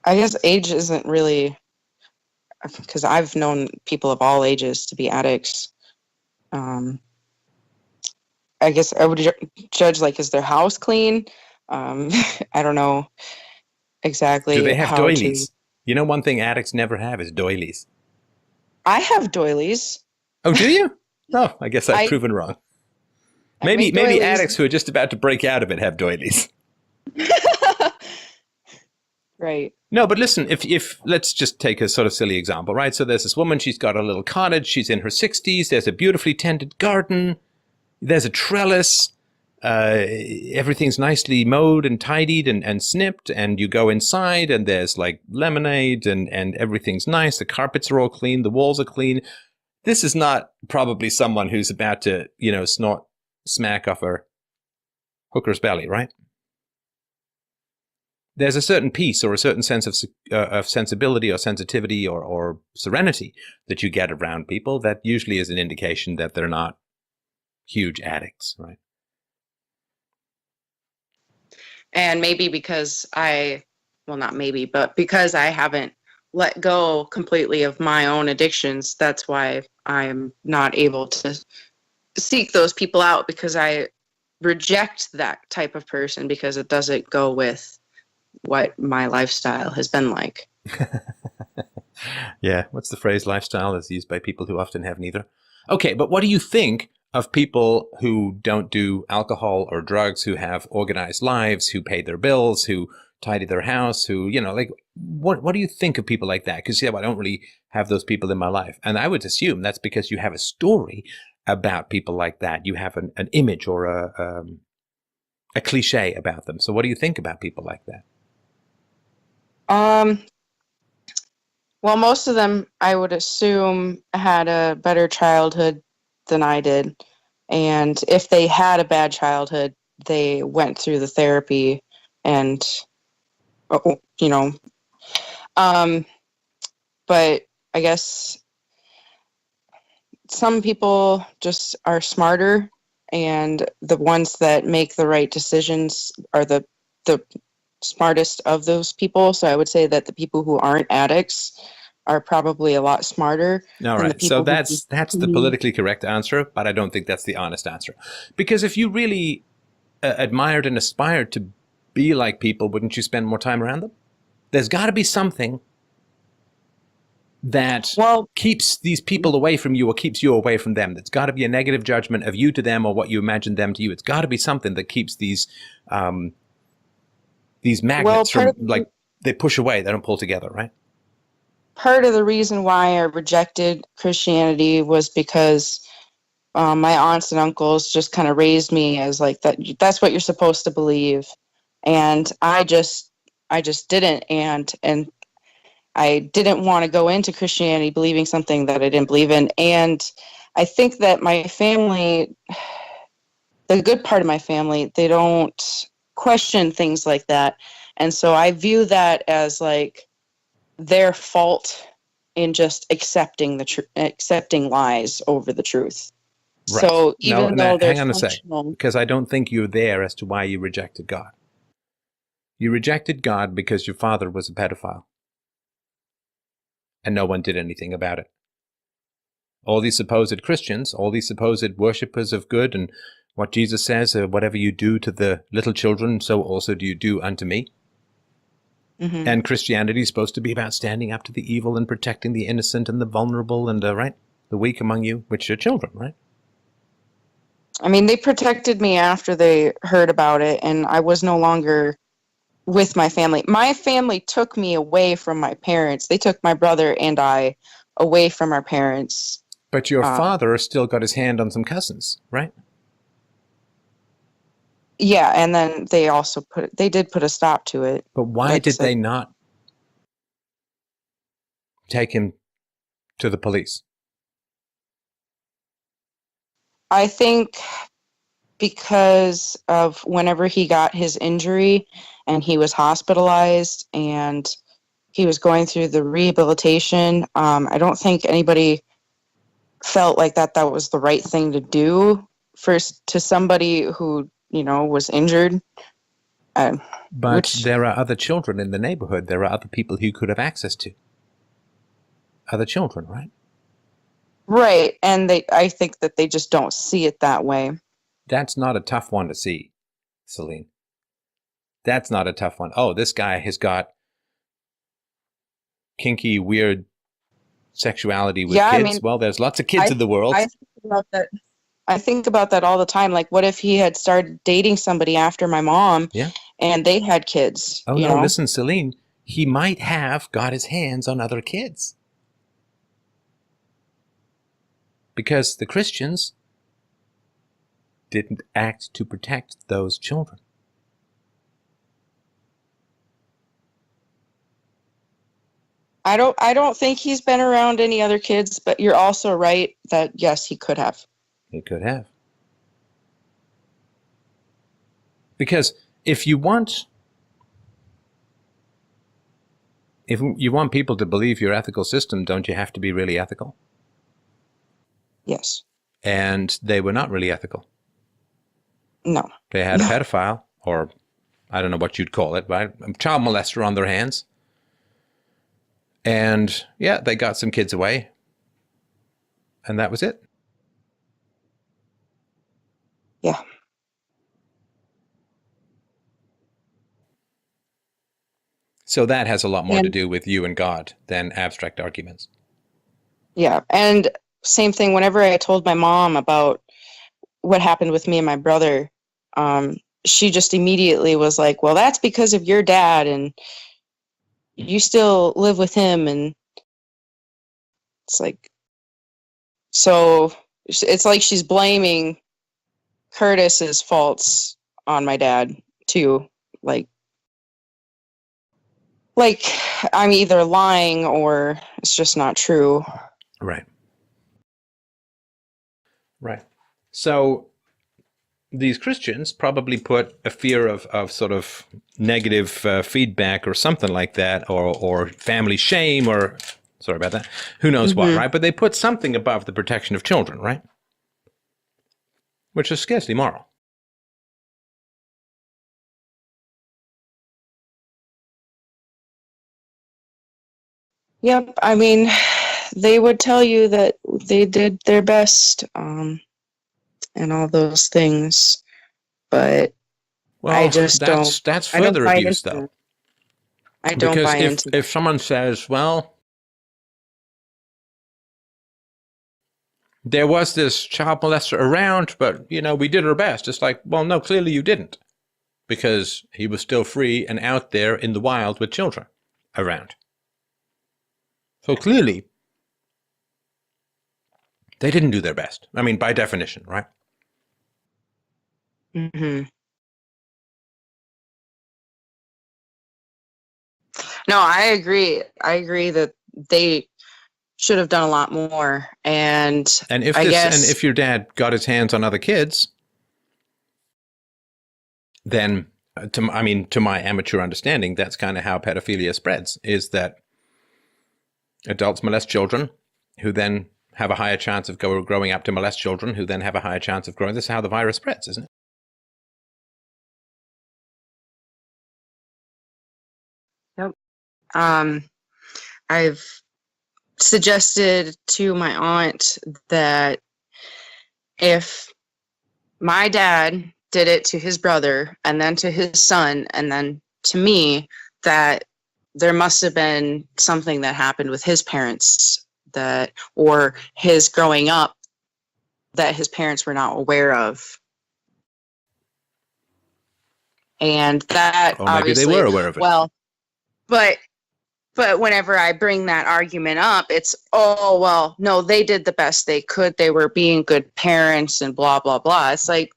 I guess age isn't really, because I've known people of all ages to be addicts. I guess I would judge, like, is their house clean? I don't know exactly. Do they have doilies? One thing addicts never have is doilies. I have doilies. Oh, do you? Oh, I guess I've proven wrong. Maybe addicts who are just about to break out of it have doilies. Right. No, but listen, if let's just take a sort of silly example, right? So there's this woman, she's got a little cottage, she's in her 60s, there's a beautifully tended garden, there's a trellis, everything's nicely mowed and tidied and snipped, and you go inside and there's like lemonade and everything's nice, the carpets are all clean, the walls are clean. This is not probably someone who's about to, snort smack off her hooker's belly, right? There's a certain peace or a certain sense of sensibility or sensitivity or serenity that you get around people that usually is an indication that they're not huge addicts, right? And maybe because not maybe, but because I haven't let go completely of my own addictions, that's why I'm not able to seek those people out, because I reject that type of person because it doesn't go with what my lifestyle has been like. Yeah, what's the phrase? Lifestyle is used by people who often have neither. Okay, but what do you think of people who don't do alcohol or drugs, who have organized lives, who pay their bills, who tidy their house, who, like, what do you think of people like that? Because, I don't really have those people in my life. And I would assume that's because you have a story about people like that. You have an image or a cliche about them. So what do you think about people like that? Well, most of them, I would assume, had a better childhood than I did. And if they had a bad childhood, they went through the therapy and, but I guess some people just are smarter, and the ones that make the right decisions are the smartest of those people. So I would say that the people who aren't addicts are probably a lot smarter. All right. So that's the politically correct answer, but I don't think that's the honest answer. Because if you really admired and aspired to be like people, wouldn't you spend more time around them? There's got to be something that keeps these people away from you or keeps you away from them. There's got to be a negative judgment of you to them or what you imagine them to you. It's got to be something that keeps these magnets from, like, they push away, they don't pull together, right? Part of the reason why I rejected Christianity was because my aunts and uncles just kind of raised me as like that's what you're supposed to believe, and I just didn't, and I didn't want to go into Christianity believing something that I didn't believe in. And I think that my family, the good part of my family, they don't question things like that, and so I view that as like their fault in just accepting accepting lies over the truth. Right. So even though they're hang on a sec, because I don't think you're there as to why you rejected God. You rejected God because your father was a pedophile, and no one did anything about it. All these supposed Christians, all these supposed worshippers of good, and what Jesus says, whatever you do to the little children, so also do you do unto me. Mm-hmm. And Christianity is supposed to be about standing up to the evil and protecting the innocent and the vulnerable and right, the weak among you, which are children, right? I mean, they protected me after they heard about it, and I was no longer with my family. My family took me away from my parents. They took my brother and I away from our parents. But your father still got his hand on some cousins, right? Yeah, and then they also did put a stop to it. But why did they not take him to the police? I think because of whenever he got his injury and he was hospitalized and he was going through the rehabilitation, I don't think anybody felt like that was the right thing to do to somebody who, was injured. But there are other children in the neighborhood. There are other people he could have access to. Other children, right? Right, and I think that they just don't see it that way. That's not a tough one to see, Celine. That's not a tough one. Oh, this guy has got kinky, weird sexuality with kids. I mean, well, there's lots of kids in the world. I think about that all the time. Like, what if he had started dating somebody after my mom and they had kids? Oh, no, listen, Celine, he might have got his hands on other kids. Because the Christians didn't act to protect those children. I don't think he's been around any other kids, but you're also right that yes, he could have. He could have. Because if you want people to believe your ethical system, don't you have to be really ethical? Yes. And they were not really ethical. No. They had a pedophile, or I don't know what you'd call it, but a child molester on their hands. And yeah, they got some kids away. And that was it. Yeah. So that has a lot more to do with you and God than abstract arguments. Yeah. And same thing, whenever I told my mom about what happened with me and my brother, she just immediately was like, well, that's because of your dad, and you still live with him. And it's like, so it's like she's blaming Curtis's faults on my dad too. Like I'm either lying or it's just not true. Right. Right. So these Christians probably put a fear of sort of negative feedback or something like that, or family shame, or sorry about that, who knows what, right? But they put something above the protection of children, right? Which is scarcely moral. Yep. I mean, they would tell you that they did their best, and all those things, but Well, I just that's I don't further buy abuse, into though. it. I don't Because buy into if someone says, well, there was this child molester around, but, we did our best. It's like, well, no, clearly you didn't, because he was still free and out there in the wild with children around. So clearly, they didn't do their best. I mean, by definition, right? Mm-hmm. No, I agree. I agree that they should have done a lot more. And if your dad got his hands on other kids, then to my amateur understanding, that's kind of how pedophilia spreads, is that adults molest children who then have a higher chance of growing up to molest children who then have a higher chance of growing. This is how the virus spreads, isn't it? Yep. I've suggested to my aunt that if my dad did it to his brother and then to his son and then to me, that there must have been something that happened with his parents or his growing up that his parents were not aware of. And that Or maybe obviously, they were aware of it. Well, but whenever I bring that argument up, it's, oh, well, no, they did the best they could. They were being good parents and blah, blah, blah. It's like,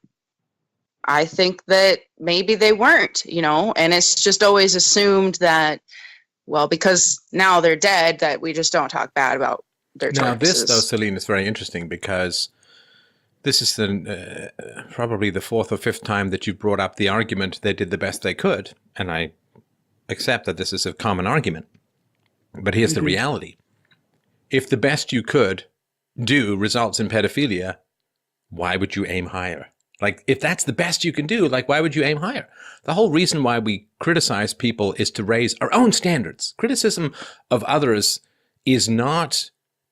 I think that maybe they weren't, and it's just always assumed that, well, because now they're dead, that we just don't talk bad about their choices. Now, this, though, Celine, is very interesting, because this is probably the fourth or fifth time that you've brought up the argument they did the best they could, and I accept that this is a common argument. But here's the reality. If the best you could do results in pedophilia, why would you aim higher? Like, if that's the best you can do, why would you aim higher? The whole reason why we criticize people is to raise our own standards. Criticism of others is not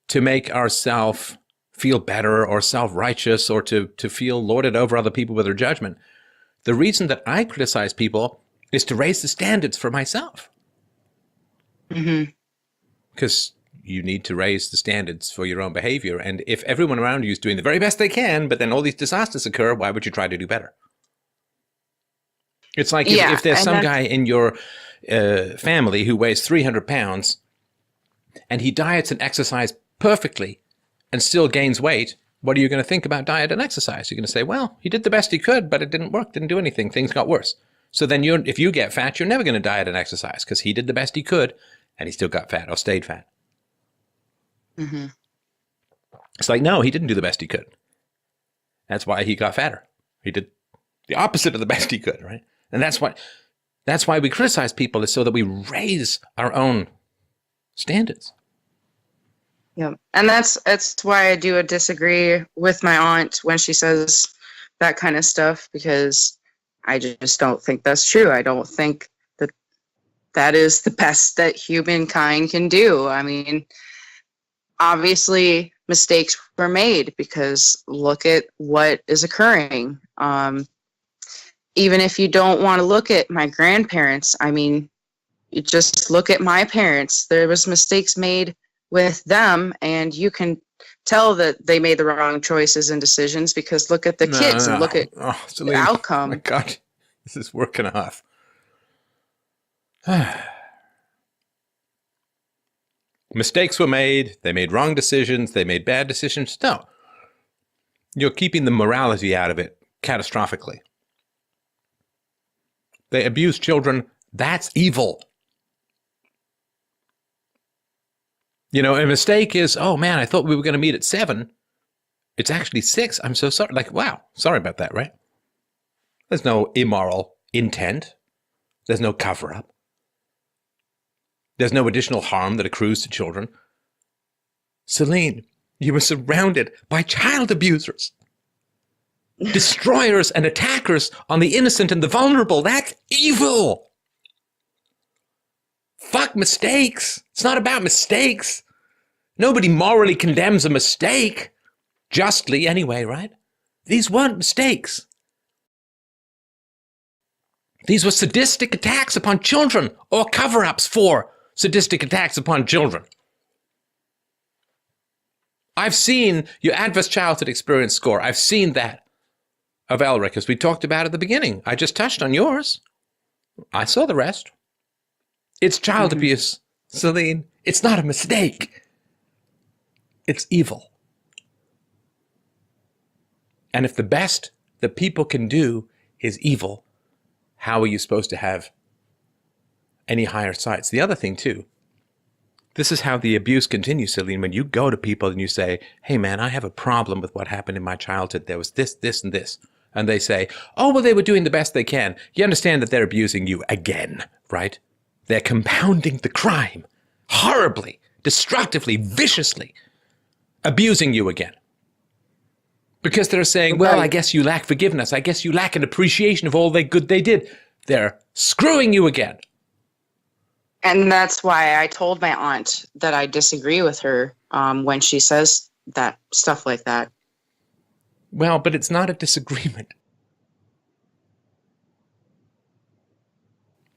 to make ourselves feel better or self-righteous or to feel lorded over other people with our judgment. The reason that I criticize people is to raise the standards for myself. Mm-hmm. Because you need to raise the standards for your own behavior. And if everyone around you is doing the very best they can, but then all these disasters occur, why would you try to do better? It's like if there's some guy in your family who weighs 300 pounds and he diets and exercises perfectly and still gains weight, what are you going to think about diet and exercise? You're going to say, well, he did the best he could, but it didn't work, didn't do anything. Things got worse. So then if you get fat, you're never going to diet and exercise because he did the best he could and he still got fat or stayed fat. Mm-hmm. It's like, no, he didn't do the best he could. That's why he got fatter. He did The opposite of the best he could, right? And that's why we criticize people, is so that we raise our own standards. Yeah, and that's why I do disagree with my aunt when she says that kind of stuff, because I just don't think that's true. I don't think that is the best that humankind can do. I mean, obviously mistakes were made, because look at what is occurring. Even if you don't want to look at my grandparents, I mean, you just look at my parents. There was mistakes made with them, and you can tell that they made the wrong choices and decisions, because look at the kids and look at the outcome. Oh my God, this is working off. Mistakes were made. They made wrong decisions. They made bad decisions. No. You're keeping the morality out of it catastrophically. They abuse children. That's evil. You know, a mistake is, oh man, I thought we were going to meet at 7. It's actually 6. I'm so sorry. Like, wow, sorry about that, right? There's no immoral intent. There's no cover-up. There's no additional harm that accrues to children. Celine, you were surrounded by child abusers, destroyers and attackers on the innocent and the vulnerable. That's evil. Fuck mistakes. It's not about mistakes. Nobody morally condemns a mistake. Justly, anyway, right? These weren't mistakes. These were sadistic attacks upon children, or cover-ups for sadistic attacks upon children. I've seen your adverse childhood experience score. I've seen that of Elric, as we talked about at the beginning. I just touched on yours. I saw the rest. It's child abuse, Celine. It's not a mistake. It's evil. And if the best that people can do is evil, how are you supposed to have any higher sights? The other thing, too, this is how the abuse continues, Celine. When you go to people and you say, hey, man, I have a problem with what happened in my childhood. There was this, this, and this. And they say, oh, well, they were doing the best they can. You understand that they're abusing you again, right? They're compounding the crime horribly, destructively, viciously, abusing you again. Because they're saying, well, I guess you lack forgiveness. I guess you lack an appreciation of all the good they did. They're screwing you again. And that's why I told my aunt that I disagree with her when she says that stuff like that. Well, but it's not a disagreement.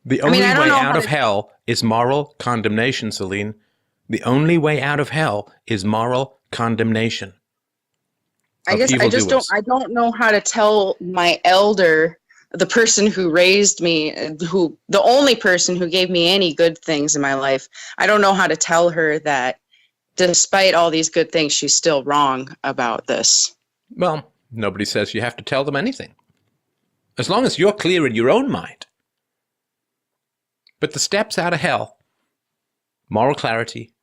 The only way out of hell is moral condemnation, Celine. The only way out of hell is moral condemnation. I guess I don't know how to tell my elder, the person who raised me, the only person who gave me any good things in my life. I don't know how to tell her that despite all these good things, she's still wrong about this. Well, nobody says you have to tell them anything. As long as you're clear in your own mind. But the steps out of hell: moral clarity,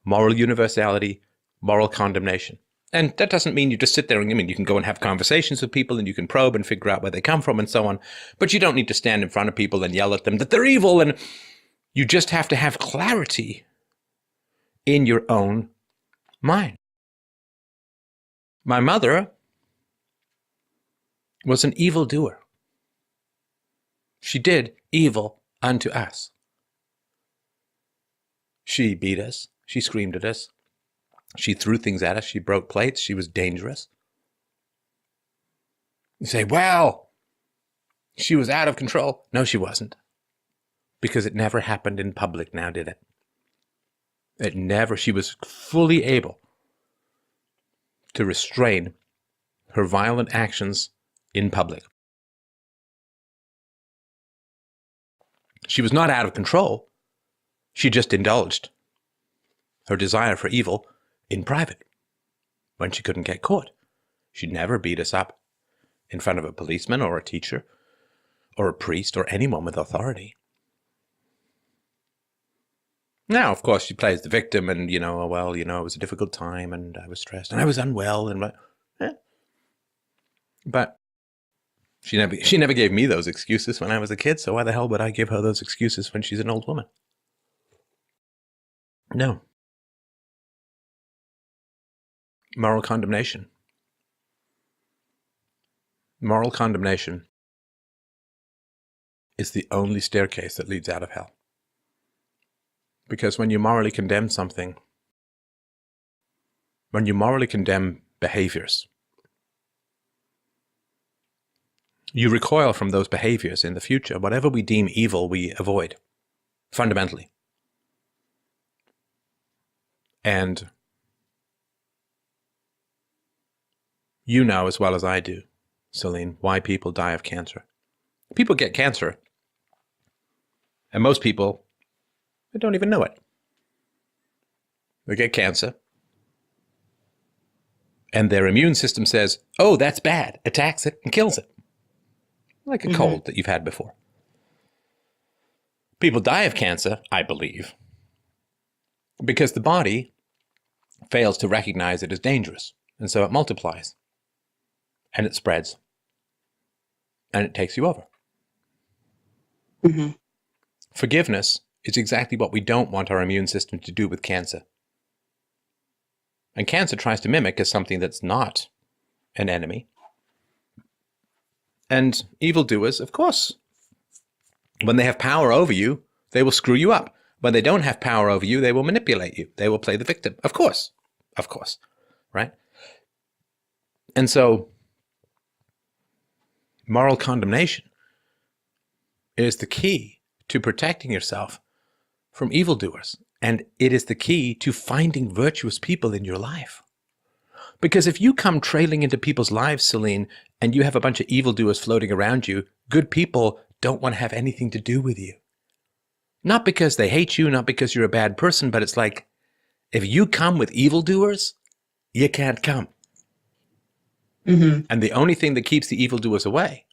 moral universality, moral condemnation. And that doesn't mean you just sit there and, you can go and have conversations with people and you can probe and figure out where they come from and so on. But you don't need to stand in front of people and yell at them that they're evil. And you just have to have clarity in your own mind. My mother was an evildoer. She did evil unto us. She beat us. She screamed at us. She threw things at us. She broke plates. She was dangerous. You say, well, she was out of control. No, she wasn't. Because it never happened in public now, did it? It never. She was fully able to restrain her violent actions in public. She was not out of control. She just indulged her desire for evil in private when she couldn't get caught. She never beat us up in front of a policeman or a teacher or a priest or anyone with authority. Now, of course, she plays the victim and, it was a difficult time and I was stressed and I was unwell. But She never gave me those excuses when I was a kid, so why the hell would I give her those excuses when she's an old woman? No. Moral condemnation. Moral condemnation is the only staircase that leads out of hell. Because when you morally condemn something, when you morally condemn behaviors, you recoil from those behaviors in the future. Whatever we deem evil, we avoid, fundamentally. And you know as well as I do, Celine, why people die of cancer. People get cancer, and most people, they don't even know it. They get cancer, and their immune system says, oh, that's bad, attacks it and kills it. Like a cold that you've had before. People die of cancer, I believe, because the body fails to recognize it as dangerous. And so it multiplies. And it spreads. And it takes you over. Mm-hmm. Forgiveness is exactly what we don't want our immune system to do with cancer. And cancer tries to mimic as something that's not an enemy. And evildoers, of course, when they have power over you, they will screw you up. When they don't have power over you, they will manipulate you. They will play the victim. Of course, right? And so, moral condemnation is the key to protecting yourself from evildoers. And it is the key to finding virtuous people in your life. Because if you come trailing into people's lives, Celine, and you have a bunch of evildoers floating around you, good people don't want to have anything to do with you. Not because they hate you, not because you're a bad person, but it's like, if you come with evildoers, you can't come. Mm-hmm. And the only thing that keeps the evildoers away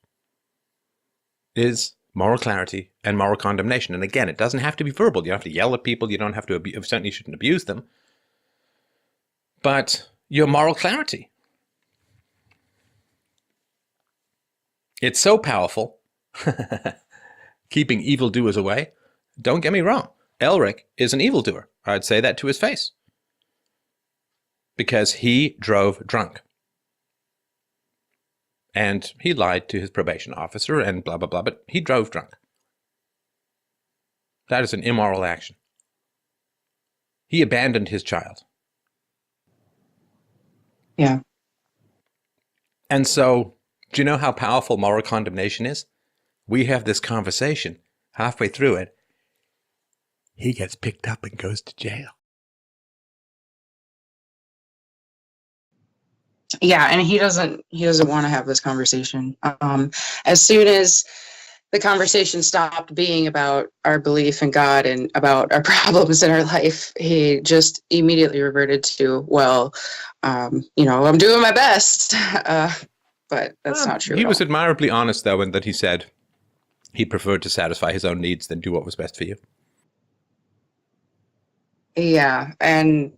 is moral clarity and moral condemnation. And again, it doesn't have to be verbal. You don't have to yell at people. You don't have to, certainly shouldn't abuse them. But your moral clarity. It's so powerful, keeping evildoers away. Don't get me wrong. Elric is an evildoer. I'd say that to his face. Because he drove drunk. And he lied to his probation officer and blah, blah, blah, but he drove drunk. That is an immoral action. He abandoned his child. Yeah. And so, do you know how powerful moral condemnation is? We have this conversation. Halfway through it, he gets picked up and goes to jail. Yeah, and he doesn't want to have this conversation. As soon as the conversation stopped being about our belief in God and about our problems in our life, he just immediately reverted to, well, I'm doing my best. But that's not true. He was admirably honest, though, in that he said he preferred to satisfy his own needs than do what was best for you. Yeah, and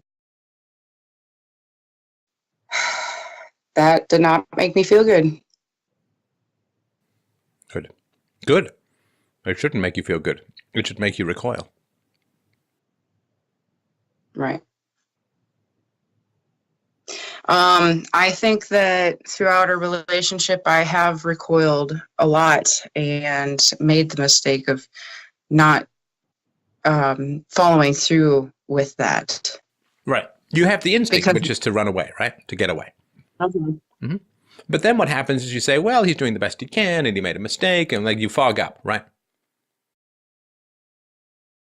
that did not make me feel good. Good. It shouldn't make you feel good. It should make you recoil. Right. I think that throughout our relationship, I have recoiled a lot and made the mistake of not following through with that. Right. You have the instinct, Because- which is to run away, right? To get away. Mm-hmm. But then what happens is you say, well, he's doing the best he can and he made a mistake, and like you fog up, right?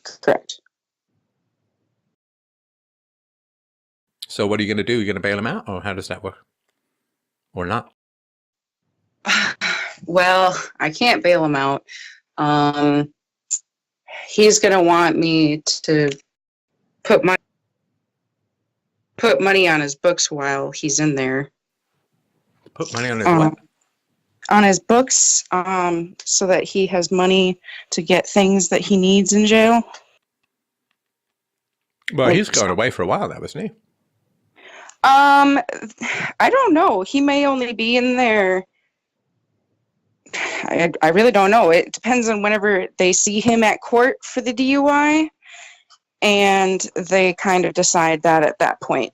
Correct. So what are you going to do? You're going to bail him out, or how does that work? Or not? Well, I can't bail him out. He's going to want me to put money on his books while he's in there. Put money on his what? On his books, so that he has money to get things that he needs in jail. Well, he's going away for a while now, isn't he? I don't know. He may only be in there I really don't know. It depends on whenever they see him at court for the DUI, and they kind of decide that at that point.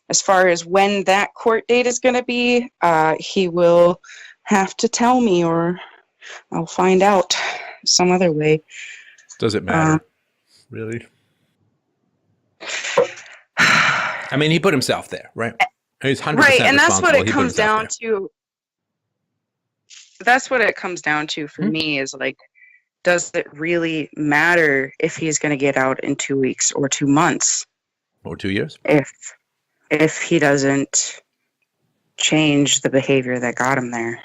As far as when that court date is going to be, he will have to tell me, or I'll find out some other way. Does it matter? Really? I mean, he put himself there, right? He's 100% right, and that's what it responsible. comes down to. That's what it comes down to for me, is like, does it really matter if he's going to get out in 2 weeks or 2 months? Or 2 years? If he doesn't change the behavior that got him there.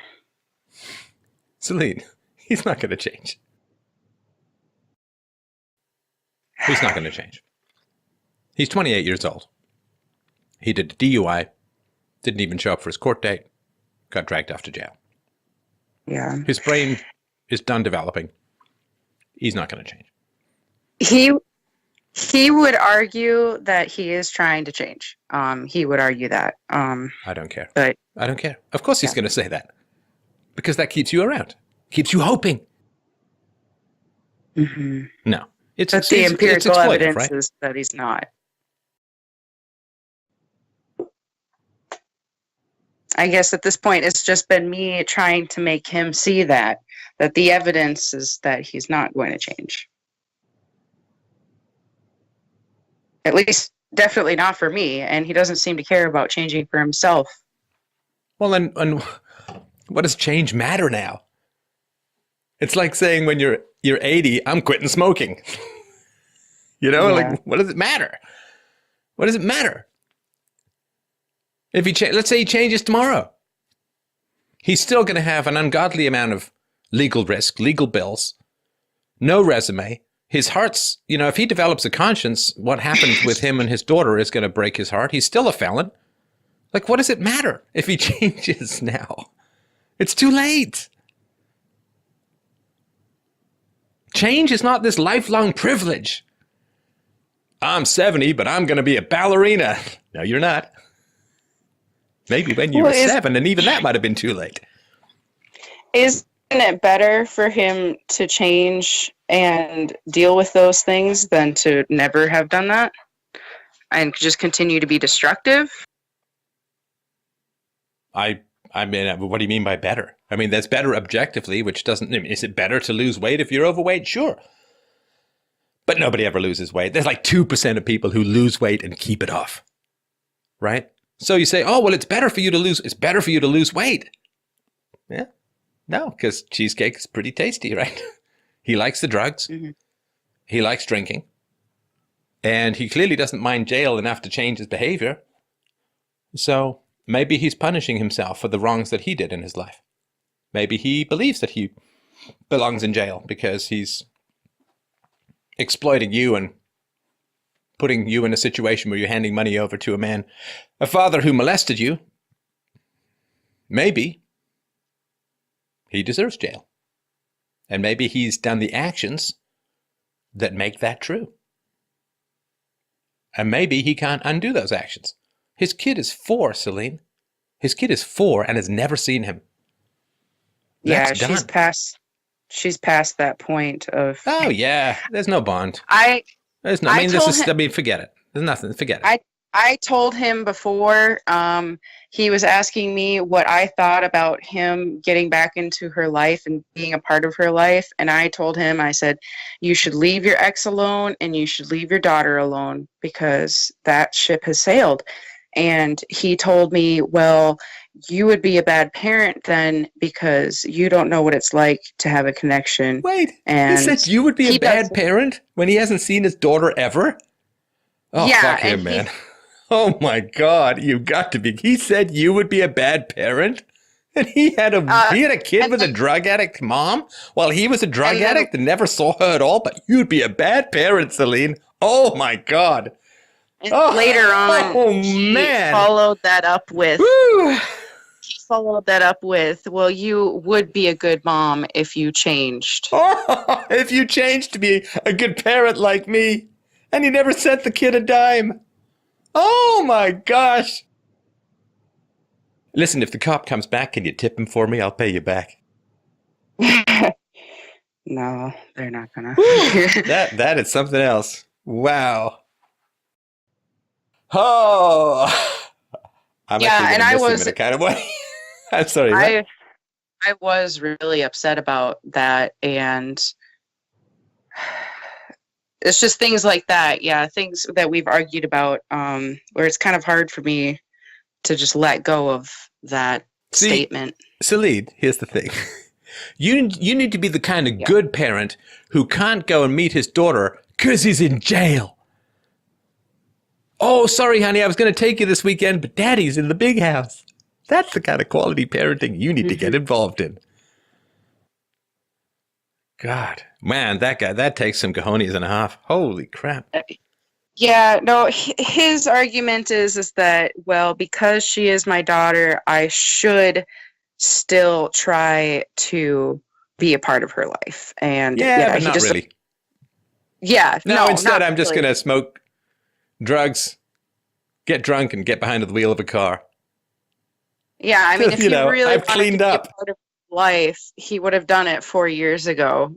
Celine, he's not going to change. He's not going to change. He's 28 years old. He did a DUI, didn't even show up for his court date, got dragged off to jail. Yeah. His brain is done developing. He's not going to change. He would argue that he is trying to change. He would argue that. I don't care. But I don't care. Of course he's going to say that. Because that keeps you around. Keeps you hoping. mm-hmm. No. It's the empirical evidence right? is that he's not. I guess at this point, it's just been me trying to make him see that the evidence is that he's not going to change. At least, definitely not for me, and he doesn't seem to care about changing for himself. Well, and what does change matter now? It's like saying when you're 80, I'm quitting smoking. You know, like, what does it matter? What does it matter? If he let's say he changes tomorrow, he's still going to have an ungodly amount of legal risk, legal bills, no resume. His heart's, you know, if he develops a conscience, what happens with him and his daughter is going to break his heart. He's still a felon. Like, what does it matter if he changes now? It's too late. Change is not this lifelong privilege. I'm 70, but I'm going to be a ballerina. No, you're not. Maybe when you were 7, and even that might have been too late. Isn't it better for him to change and deal with those things than to never have done that and just continue to be destructive? I mean, what do you mean by better? I mean, that's better objectively, which doesn't, I mean, is it better to lose weight if you're overweight? Sure. But nobody ever loses weight. There's like 2% of people who lose weight and keep it off. Right? So you say, oh, well, it's better for you to lose weight. Yeah. No, because cheesecake is pretty tasty, right? He likes the drugs. Mm-hmm. He likes drinking. And he clearly doesn't mind jail enough to change his behavior. So maybe he's punishing himself for the wrongs that he did in his life. Maybe he believes that he belongs in jail because he's exploiting you and putting you in a situation where you're handing money over to a father who molested you. Maybe he deserves jail. And maybe he's done the actions that make that true. And maybe he can't undo those actions. His kid is 4, Celine. His kid is 4 and has never seen him. That's yeah, done. She's past that point of. Oh yeah, there's no bond. There's no. Forget it. There's nothing. Forget it. I told him before. He was asking me what I thought about him getting back into her life and being a part of her life, and I told him, I said, you should leave your ex alone and you should leave your daughter alone because that ship has sailed. And he told me, well, you would be a bad parent then because you don't know what it's like to have a connection. Wait, and he said you would be a bad parent when he hasn't seen his daughter ever? Oh, yeah, fuck him, man. Oh my God, you got to be. He said you would be a bad parent? And he had a kid with a drug addict mom while he was a drug addict and never saw her at all, but you'd be a bad parent, Celine. Oh my God. Later on, he followed that up with, well, you would be a good mom if you changed. If you changed to be a good parent like me, and you never sent the kid a dime. Oh my gosh. Listen, if the cop comes back, can you tip him for me? I'll pay you back. No, they're not gonna. That is something else. Wow. Oh, I'm Yeah, actually and going to I miss him was in a kind of way. I'm sorry. What? I was really upset about that, and it's just things like that. Yeah, things that we've argued about, where it's kind of hard for me to just let go of that statement. Salid, here's the thing. You need to be the kind of Yeah. good parent who can't go and meet his daughter because he's in jail. Oh, sorry, honey, I was going to take you this weekend, but Daddy's in the big house. That's the kind of quality parenting you need to get involved in. God, man, that guy, that takes some cojones and a half. Holy crap. Yeah, no, his argument is that, well, because she is my daughter, I should still try to be a part of her life. And Yeah, but he not just, really. yeah, No, instead, I'm just really. going to smoke drugs, get drunk, and get behind the wheel of a car. Yeah, I mean, if You he know, really I've wanted cleaned to be up. a part of life, he would have done it 4 years ago.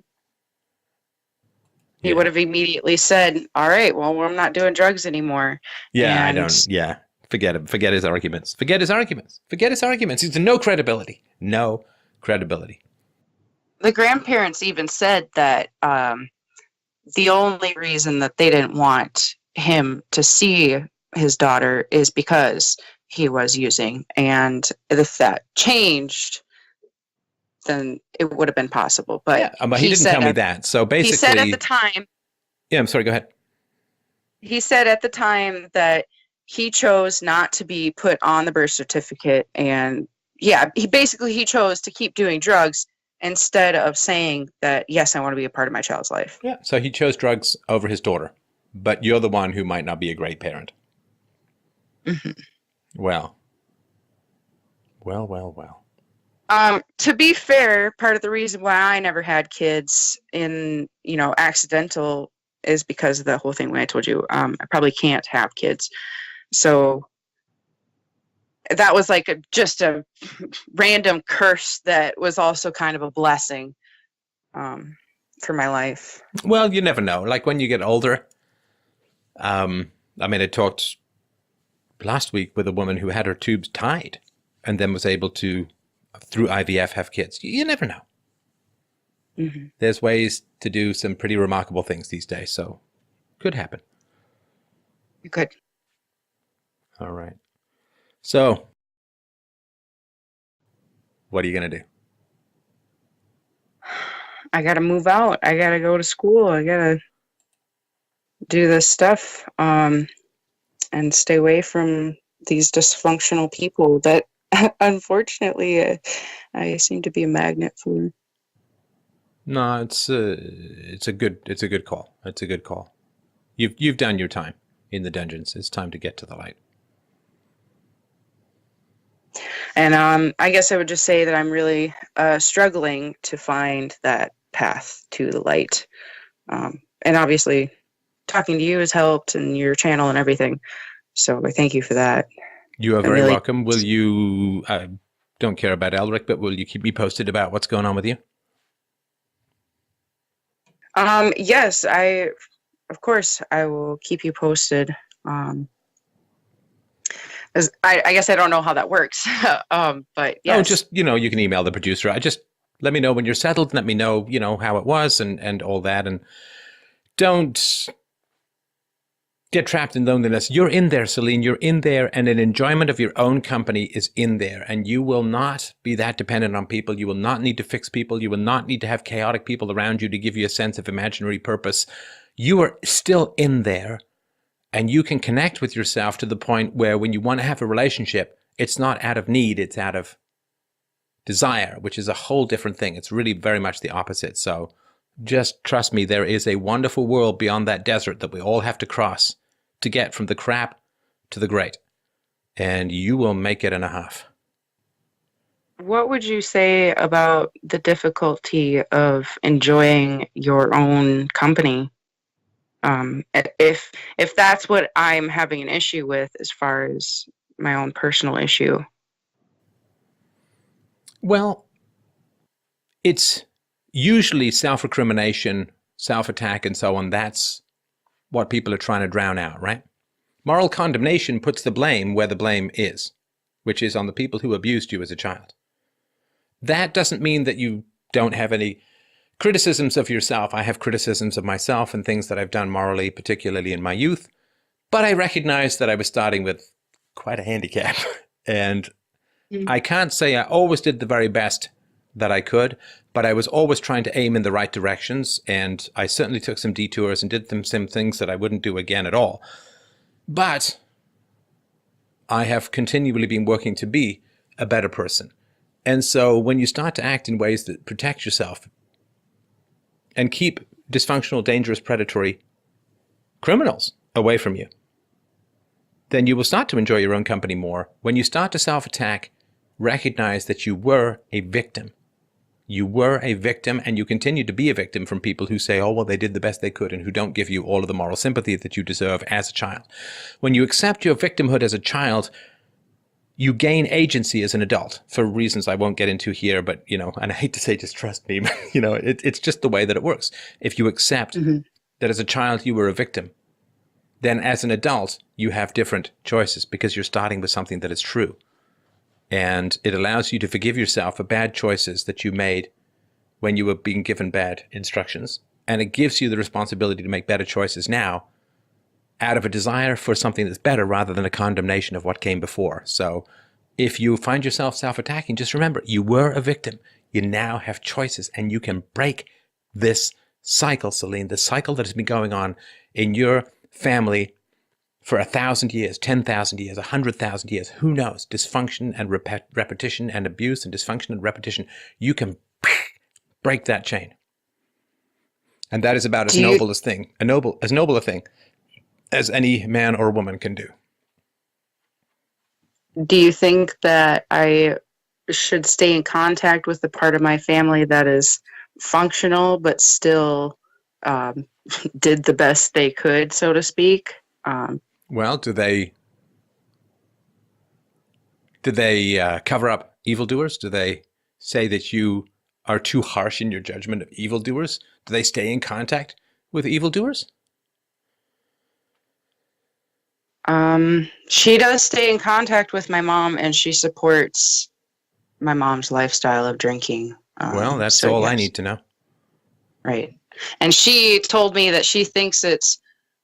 He would have immediately said, all right, well, I'm not doing drugs anymore. Yeah, And I don't. Yeah, forget him. Forget his arguments. Forget his arguments. Forget his arguments. He's no credibility. No credibility. the grandparents even said that the only reason that they didn't want him to see his daughter is because he was using. And if that changed, then it would have been possible. But Yeah, but he didn't tell me that. So basically, he said at the time, yeah, I'm sorry. Go ahead. he said at the time that he chose not to be put on the birth certificate. And yeah, he chose to keep doing drugs instead of saying that, yes, I want to be a part of my child's life. Yeah, so he chose drugs over his daughter, but you're the one who might not be a great parent. Mm-hmm. Well. To be fair, part of the reason why I never had kids in, accidental is because of the whole thing when I told you I probably can't have kids. So that was like just a random curse that was also kind of a blessing for my life. Well, you never know. Like when you get older, I talked last week with a woman who had her tubes tied and then was able to, through IVF, have kids. You never know. Mm-hmm. There's ways to do some pretty remarkable things these days, so could happen. Good. All right. So, what are you going to do? I got to move out. I got to go to school. I got to do this stuff and stay away from these dysfunctional people that unfortunately I seem to be a magnet for. No, it's a good call. It's a good call. You've done your time in the dungeons. It's time to get to the light. And I guess I would just say that I'm really struggling to find that path to the light. And obviously, talking to you has helped, and your channel and everything. So I thank you for that. You are very welcome. Will you, don't care about Elric, but will you keep me posted about what's going on with you? Yes, of course, I will keep you posted. I guess I don't know how that works. But yes. Oh, just, you can email the producer. Just let me know when you're settled and let me know, how it was and all that. And don't get trapped in loneliness. You're in there, Celine. You're in there, and an enjoyment of your own company is in there. And you will not be that dependent on people. You will not need to fix people. You will not need to have chaotic people around you to give you a sense of imaginary purpose. You are still in there, and you can connect with yourself to the point where when you want to have a relationship, it's not out of need, it's out of desire, which is a whole different thing. It's really very much the opposite. So just trust me, there is a wonderful world beyond that desert that we all have to cross to get from the crap to the great. And you will make it in a half. What would you say about the difficulty of enjoying your own company? If that's what I'm having an issue with as far as my own personal issue. Well, it's usually self-recrimination, self-attack, and so on, that's what people are trying to drown out, right? Moral condemnation puts the blame where the blame is, which is on the people who abused you as a child. That doesn't mean that you don't have any criticisms of yourself. I have criticisms of myself and things that I've done morally, particularly in my youth. But I recognize that I was starting with quite a handicap. And I can't say I always did the very best that I could, but I was always trying to aim in the right directions. And I certainly took some detours and did some things that I wouldn't do again at all. But I have continually been working to be a better person. And so when you start to act in ways that protect yourself and keep dysfunctional, dangerous, predatory criminals away from you, then you will start to enjoy your own company more. When you start to self-attack, recognize that you were a victim. You were a victim, and you continue to be a victim from people who say, oh, well, they did the best they could, and who don't give you all of the moral sympathy that you deserve as a child. When you accept your victimhood as a child, you gain agency as an adult for reasons I won't get into here, but, and I hate to say just trust me, but, it's just the way that it works. If you accept that as a child you were a victim, then as an adult you have different choices because you're starting with something that is true. And it allows you to forgive yourself for bad choices that you made when you were being given bad instructions. And it gives you the responsibility to make better choices now out of a desire for something that's better rather than a condemnation of what came before. So if you find yourself self-attacking, just remember, you were a victim. You now have choices, and you can break this cycle, Celine, the cycle that has been going on in your family for 1,000 years, 10,000 years, 100,000 years, who knows? Dysfunction and repetition and abuse and dysfunction and repetition. You can break that chain. And that is about as noble a thing as any man or woman can do. Do you think that I should stay in contact with the part of my family that is functional but still did the best they could, so to speak? Well, do they cover up evildoers? Do they say that you are too harsh in your judgment of evildoers? Do they stay in contact with evildoers? She does stay in contact with my mom, and she supports my mom's lifestyle of drinking. Well, that's all I need to know. Right. And she told me that she thinks it's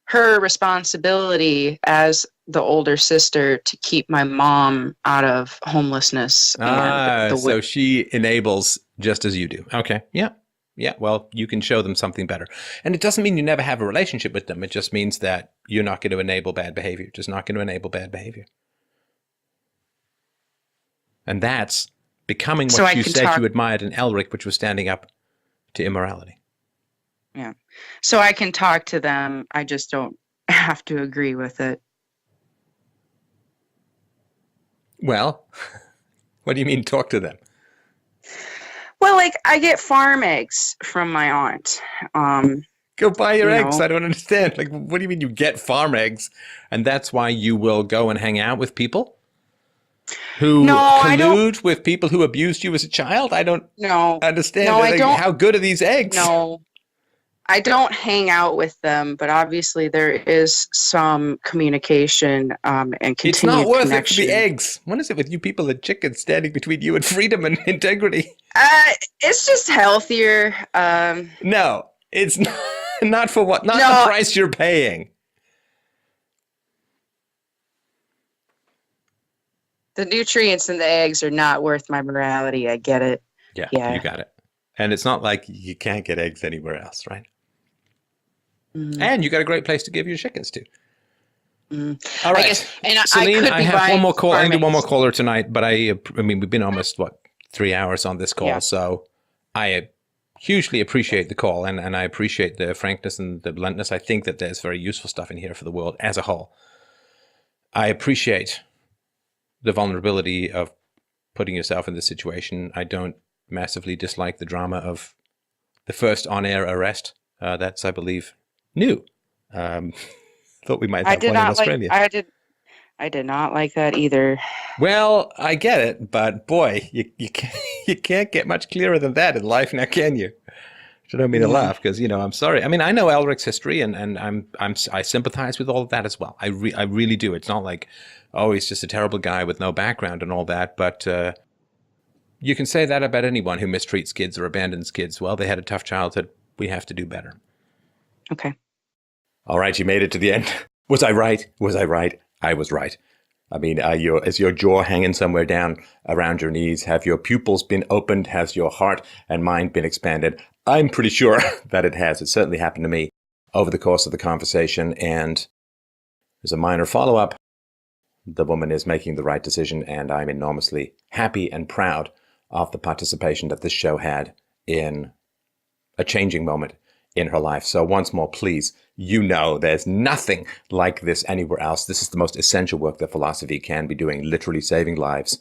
her responsibility as the older sister to keep my mom out of homelessness. So she enables just as you do. Okay. Yeah. Yeah. Well, you can show them something better. And it doesn't mean you never have a relationship with them. It just means that you're not going to enable bad behavior. Just not going to enable bad behavior. And that's becoming what you said you admired in Elric, which was standing up to immorality. Yeah. So I can talk to them. I just don't have to agree with it. Well, what do you mean talk to them? Well, like I get farm eggs from my aunt. Go buy your eggs. I don't understand. Like, what do you mean you get farm eggs? And that's why you will go and hang out with people who collude with people who abused you as a child? I don't understand. No, I don't. How good are these eggs? No. I don't hang out with them, but obviously there is some communication and continued connection. It's not worth it for the eggs. What is it with you people and chickens standing between you and freedom and integrity? It's just healthier. No, it's not for what? Not the price you're paying. The nutrients in the eggs are not worth my morality. I get it. Yeah, you got it. And it's not like you can't get eggs anywhere else, right? And you got a great place to give your chickens to. All right, Celine, I have one more call. I can do one more caller tonight, but I mean, we've been almost 3 hours on this call, so I hugely appreciate the call, and I appreciate the frankness and the bluntness. I think that there's very useful stuff in here for the world as a whole. I appreciate the vulnerability of putting yourself in this situation. I don't massively dislike the drama of the first on-air arrest. That's, I believe, new. Thought we might have one in Australia. I did not like that either. Well, I get it, but boy, you You can't get much clearer than that in life now, can you? I don't mean to laugh because, I'm sorry. I mean, I know Elric's history and I sympathize with all of that as well. I really do. It's not like, oh, he's just a terrible guy with no background and all that. But you can say that about anyone who mistreats kids or abandons kids. Well, they had a tough childhood. We have to do better. Okay. All right. You made it to the end. Was I right? Was I right? I was right. I mean, is your jaw hanging somewhere down around your knees? Have your pupils been opened? Has your heart and mind been expanded? I'm pretty sure that it has. It certainly happened to me over the course of the conversation. And as a minor follow-up, the woman is making the right decision, and I'm enormously happy and proud of the participation that this show had in a changing moment in her life. So once more, please, there's nothing like this anywhere else. This is the most essential work that philosophy can be doing, literally saving lives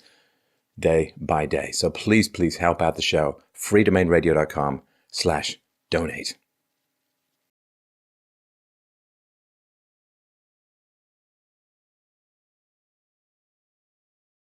day by day. So please help out the show. freedomainradio.com/donate.